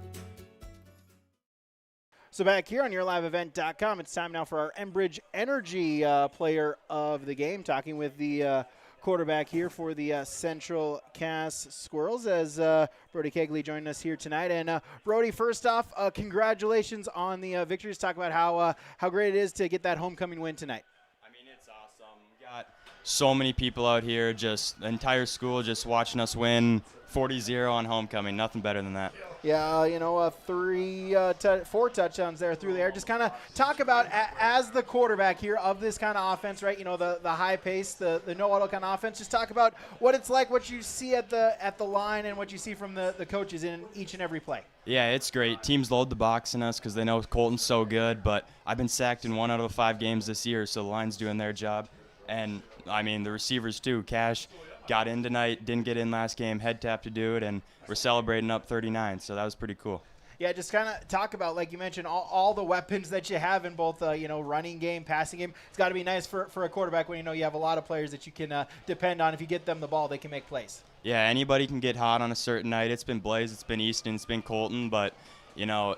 So back here on yourliveevent.com, it's time now for our Enbridge Energy player of the game, talking with the quarterback here for the Central Cass Squirrels as Brody Kegley joined us here tonight. And Brody, first off, congratulations on the victory. Just talk about how great it is to get that homecoming win tonight. I mean, it's awesome. We got so many people out here, just the entire school just watching us win 40-0 on homecoming. Nothing better than that. Yeah, 4 touchdowns there through the air. Just kind of talk about as the quarterback here of this kind of offense, right? The high pace, the no huddle kind of offense. Just talk about what it's like, what you see at the line, and what you see from the coaches in each and every play. Yeah, it's great. Teams load the box in us because they know Colton's so good. But I've been sacked in 1 out of 5 games this year, so the line's doing their job. And I mean the receivers too. Cash got in tonight, didn't get in last game, head tap to do it, and we're celebrating up 39, so that was pretty cool. Yeah, just kind of talk about, like you mentioned, all the weapons that you have in both, running game, passing game. It's got to be nice for a quarterback when you have a lot of players that you can depend on. If you get them the ball, they can make plays. Yeah, anybody can get hot on a certain night. It's been Blaze, it's been Easton, it's been Colton, but,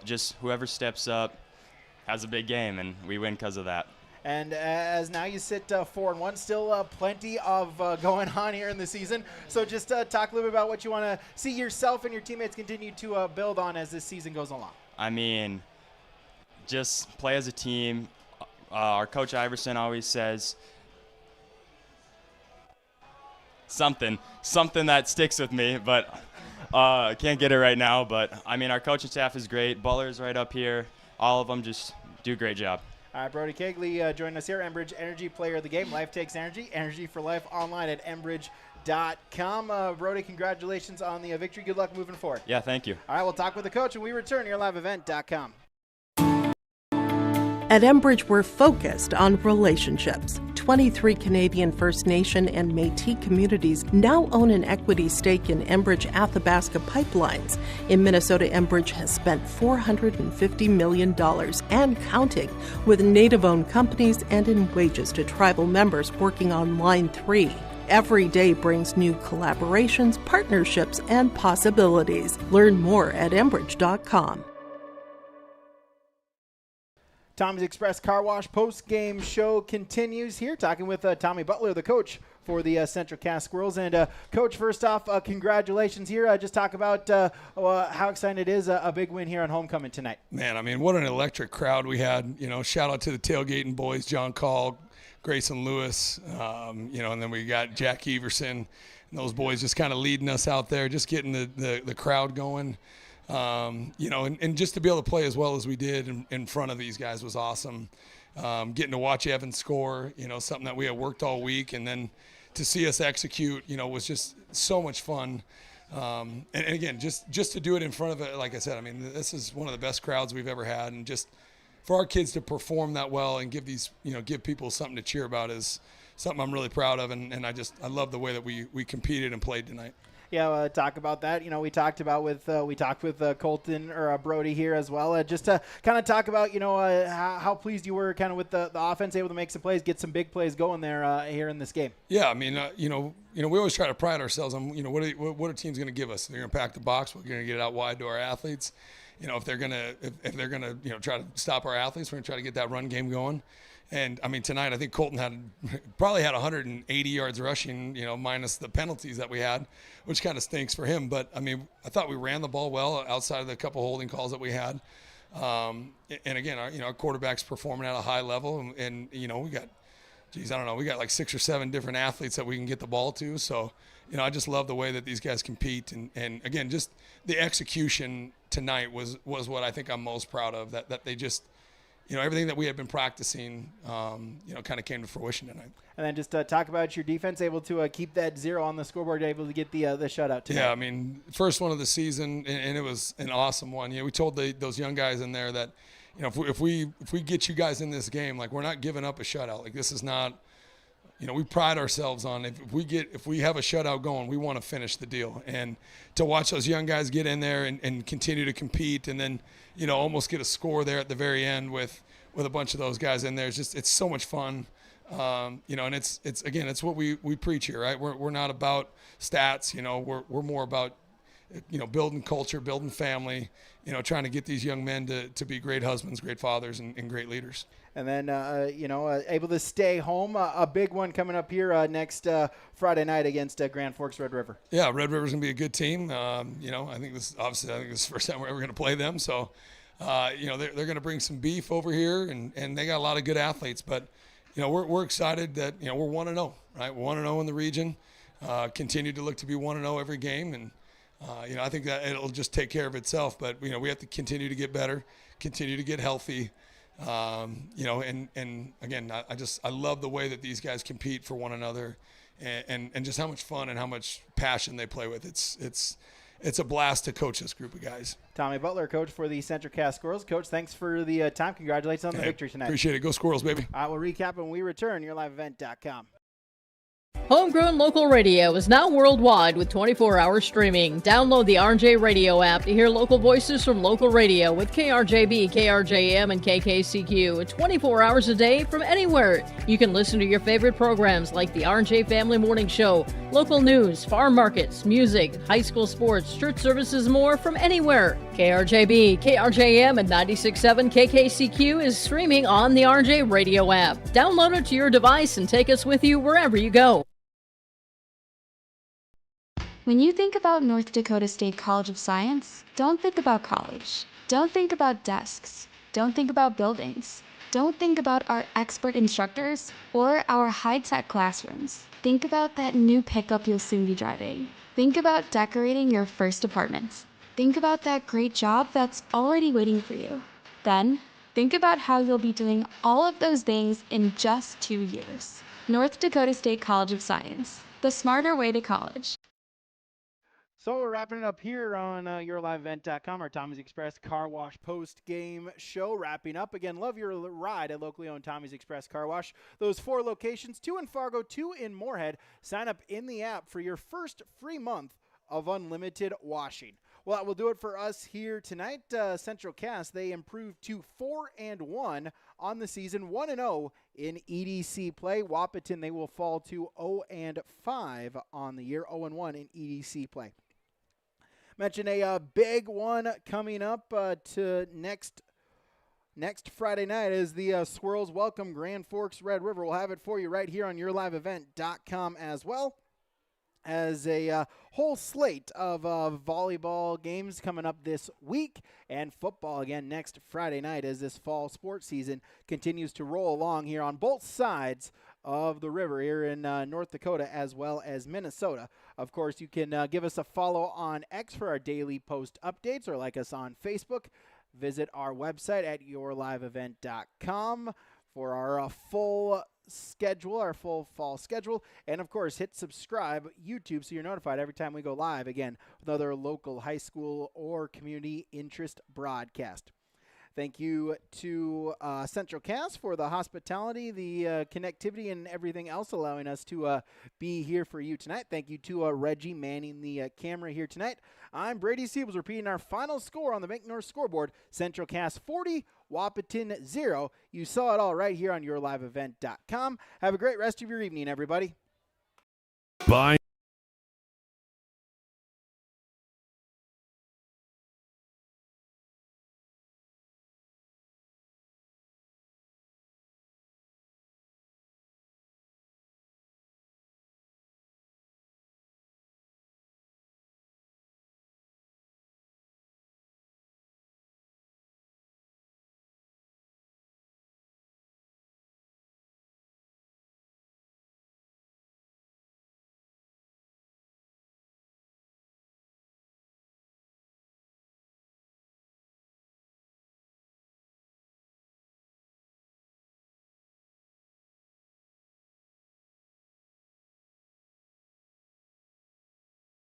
just whoever steps up has a big game, and we win because of that. And as now you sit 4-1, still plenty of going on here in the season. So just talk a little bit about what you want to see yourself and your teammates continue to build on as this season goes along. I mean, just play as a team. Our coach Iverson always says something that sticks with me, but I can't get it right now. But, I mean, our coaching staff is great. Butler's right up here. All of them just do a great job. All right, Brody Kegley joining us here, Enbridge Energy Player of the Game. Life takes energy. Energy for life online at enbridge.com. Brody, congratulations on the victory. Good luck moving forward. Yeah, thank you. All right, we'll talk with the coach when we return here, liveevent.com. At Enbridge, we're focused on relationships. 23 Canadian First Nation and Métis communities now own an equity stake in Enbridge Athabasca Pipelines. In Minnesota, Enbridge has spent $450 million and counting with Native-owned companies and in wages to tribal members working on Line 3. Every day brings new collaborations, partnerships, and possibilities. Learn more at enbridge.com. Tommy's Express Car Wash post-game show continues here, talking with Tommy Butler, the coach for the Central Cass Squirrels. And, Coach, first off, congratulations here. Just talk about how exciting it is, a big win here on homecoming tonight. Man, I mean, what an electric crowd we had. Shout out to the tailgating boys, John Call, Grayson Lewis, and then we got Jack Everson, and those boys just kind of leading us out there, just getting the crowd going. And just to be able to play as well as we did in front of these guys was awesome. Getting to watch Evan score, something that we had worked all week, and then to see us execute, was just so much fun. And again, just to do it in front of it, like I said, I mean, this is one of the best crowds we've ever had, and just for our kids to perform that well and give give people something to cheer about is something I'm really proud of, and I love the way that we competed and played tonight. Yeah, talk about that. We talked with Colton or Brody here as well. Just to kind of talk about, how pleased you were kind of with the offense, able to make some plays, get some big plays going there here in this game. Yeah, I mean, we always try to pride ourselves on, what are teams going to give us? They're going to pack the box. We're going to get it out wide to our athletes. If they're going to try to stop our athletes, we're going to try to get that run game going. And, I mean, tonight I think Colton probably had 180 yards rushing, minus the penalties that we had, which kind of stinks for him. But, I mean, I thought we ran the ball well outside of the couple holding calls that we had. And, again, our quarterback's performing at a high level. And we got, we got like 6 or 7 different athletes that we can get the ball to. So, I just love the way that these guys compete. And again, just the execution tonight was what I think I'm most proud of, that they just – everything that we had been practicing, kind of came to fruition tonight. And then just talk about your defense, able to keep that 0 on the scoreboard, able to get the shutout tonight. Yeah, I mean, first one of the season, and it was an awesome one. We told those young guys in there that, if we get you guys in this game, like, we're not giving up a shutout. Like, this is not, we pride ourselves on if we have a shutout going, we want to finish the deal. And to watch those young guys get in there and continue to compete, and then, almost get a score there at the very end with a bunch of those guys in there. It's so much fun. And it's what we preach here, right? We're not about stats, we're more about, building culture, building family, trying to get these young men to be great husbands, great fathers, and great leaders. And then, able to stay home. A big one coming up here next Friday night against Grand Forks Red River. Yeah, Red River's going to be a good team. I think this is the first time we're ever going to play them. So, they're going to bring some beef over here, and they got a lot of good athletes. But, we're excited that, we're 1-0, right? We're 1-0 in the region. Continue to look to be 1-0 every game. And, I think that it'll just take care of itself. But, we have to continue to get better, continue to get healthy. And again, I love the way that these guys compete for one another and just how much fun and how much passion they play with. It's a blast to coach this group of guys. Tommy Butler, coach for the Central Cass Squirrels. Coach, thanks for the time. Congratulations on the victory tonight. Appreciate it. Go Squirrels, baby. All right, we'll recap when we return. YourLiveEvent.com. Homegrown local radio is now worldwide with 24-hour streaming. Download the RJ Radio app to hear local voices from local radio with KRJB, KRJM, and KKCQ 24 hours a day from anywhere. You can listen to your favorite programs like the RJ Family Morning Show, local news, farm markets, music, high school sports, church services, more from anywhere. KRJB, KRJM, and 96.7 KKCQ is streaming on the RJ Radio app. Download it to your device and take us with you wherever you go. When you think about North Dakota State College of Science, don't think about college. Don't think about desks. Don't think about buildings. Don't think about our expert instructors or our high-tech classrooms. Think about that new pickup you'll soon be driving. Think about decorating your first apartment. Think about that great job that's already waiting for you. Then, think about how you'll be doing all of those things in just 2 years. North Dakota State College of Science, the smarter way to college. So we're wrapping it up here on YourLiveEvent.com, our Tommy's Express Car Wash post-game show. Wrapping up. Again, love your ride at locally owned Tommy's Express Car Wash. Those 4 locations, 2 in Fargo, 2 in Moorhead. Sign up in the app for your first free month of unlimited washing. Well, that will do it for us here tonight. Central Cass, they improved to 4-1 on the season, 1-0 in EDC play. Wahpeton, they will fall to 0-5 on the year, 0-1 in EDC play. Mention a big one coming up to next Friday night as the Squirrels welcome Grand Forks Red River. We'll have it for you right here on YourLiveEvent.com as well as a whole slate of volleyball games coming up this week and football again next Friday night as this fall sports season continues to roll along here on both sides of the river here in North Dakota as well as Minnesota. Of course, you can give us a follow on X for our daily post updates or like us on Facebook. Visit our website at YourLiveEvent.com for our full schedule, our full fall schedule. And, of course, hit subscribe YouTube so you're notified every time we go live, again, with another local high school or community interest broadcast. Thank you to Central Cass for the hospitality, the connectivity, and everything else allowing us to be here for you tonight. Thank you to Reggie manning the camera here tonight. I'm Brady Siebels repeating our final score on the Bank North scoreboard. Central Cass 40, Wahpeton 0. You saw it all right here on YourLiveEvent.com. Have a great rest of your evening, everybody. Bye.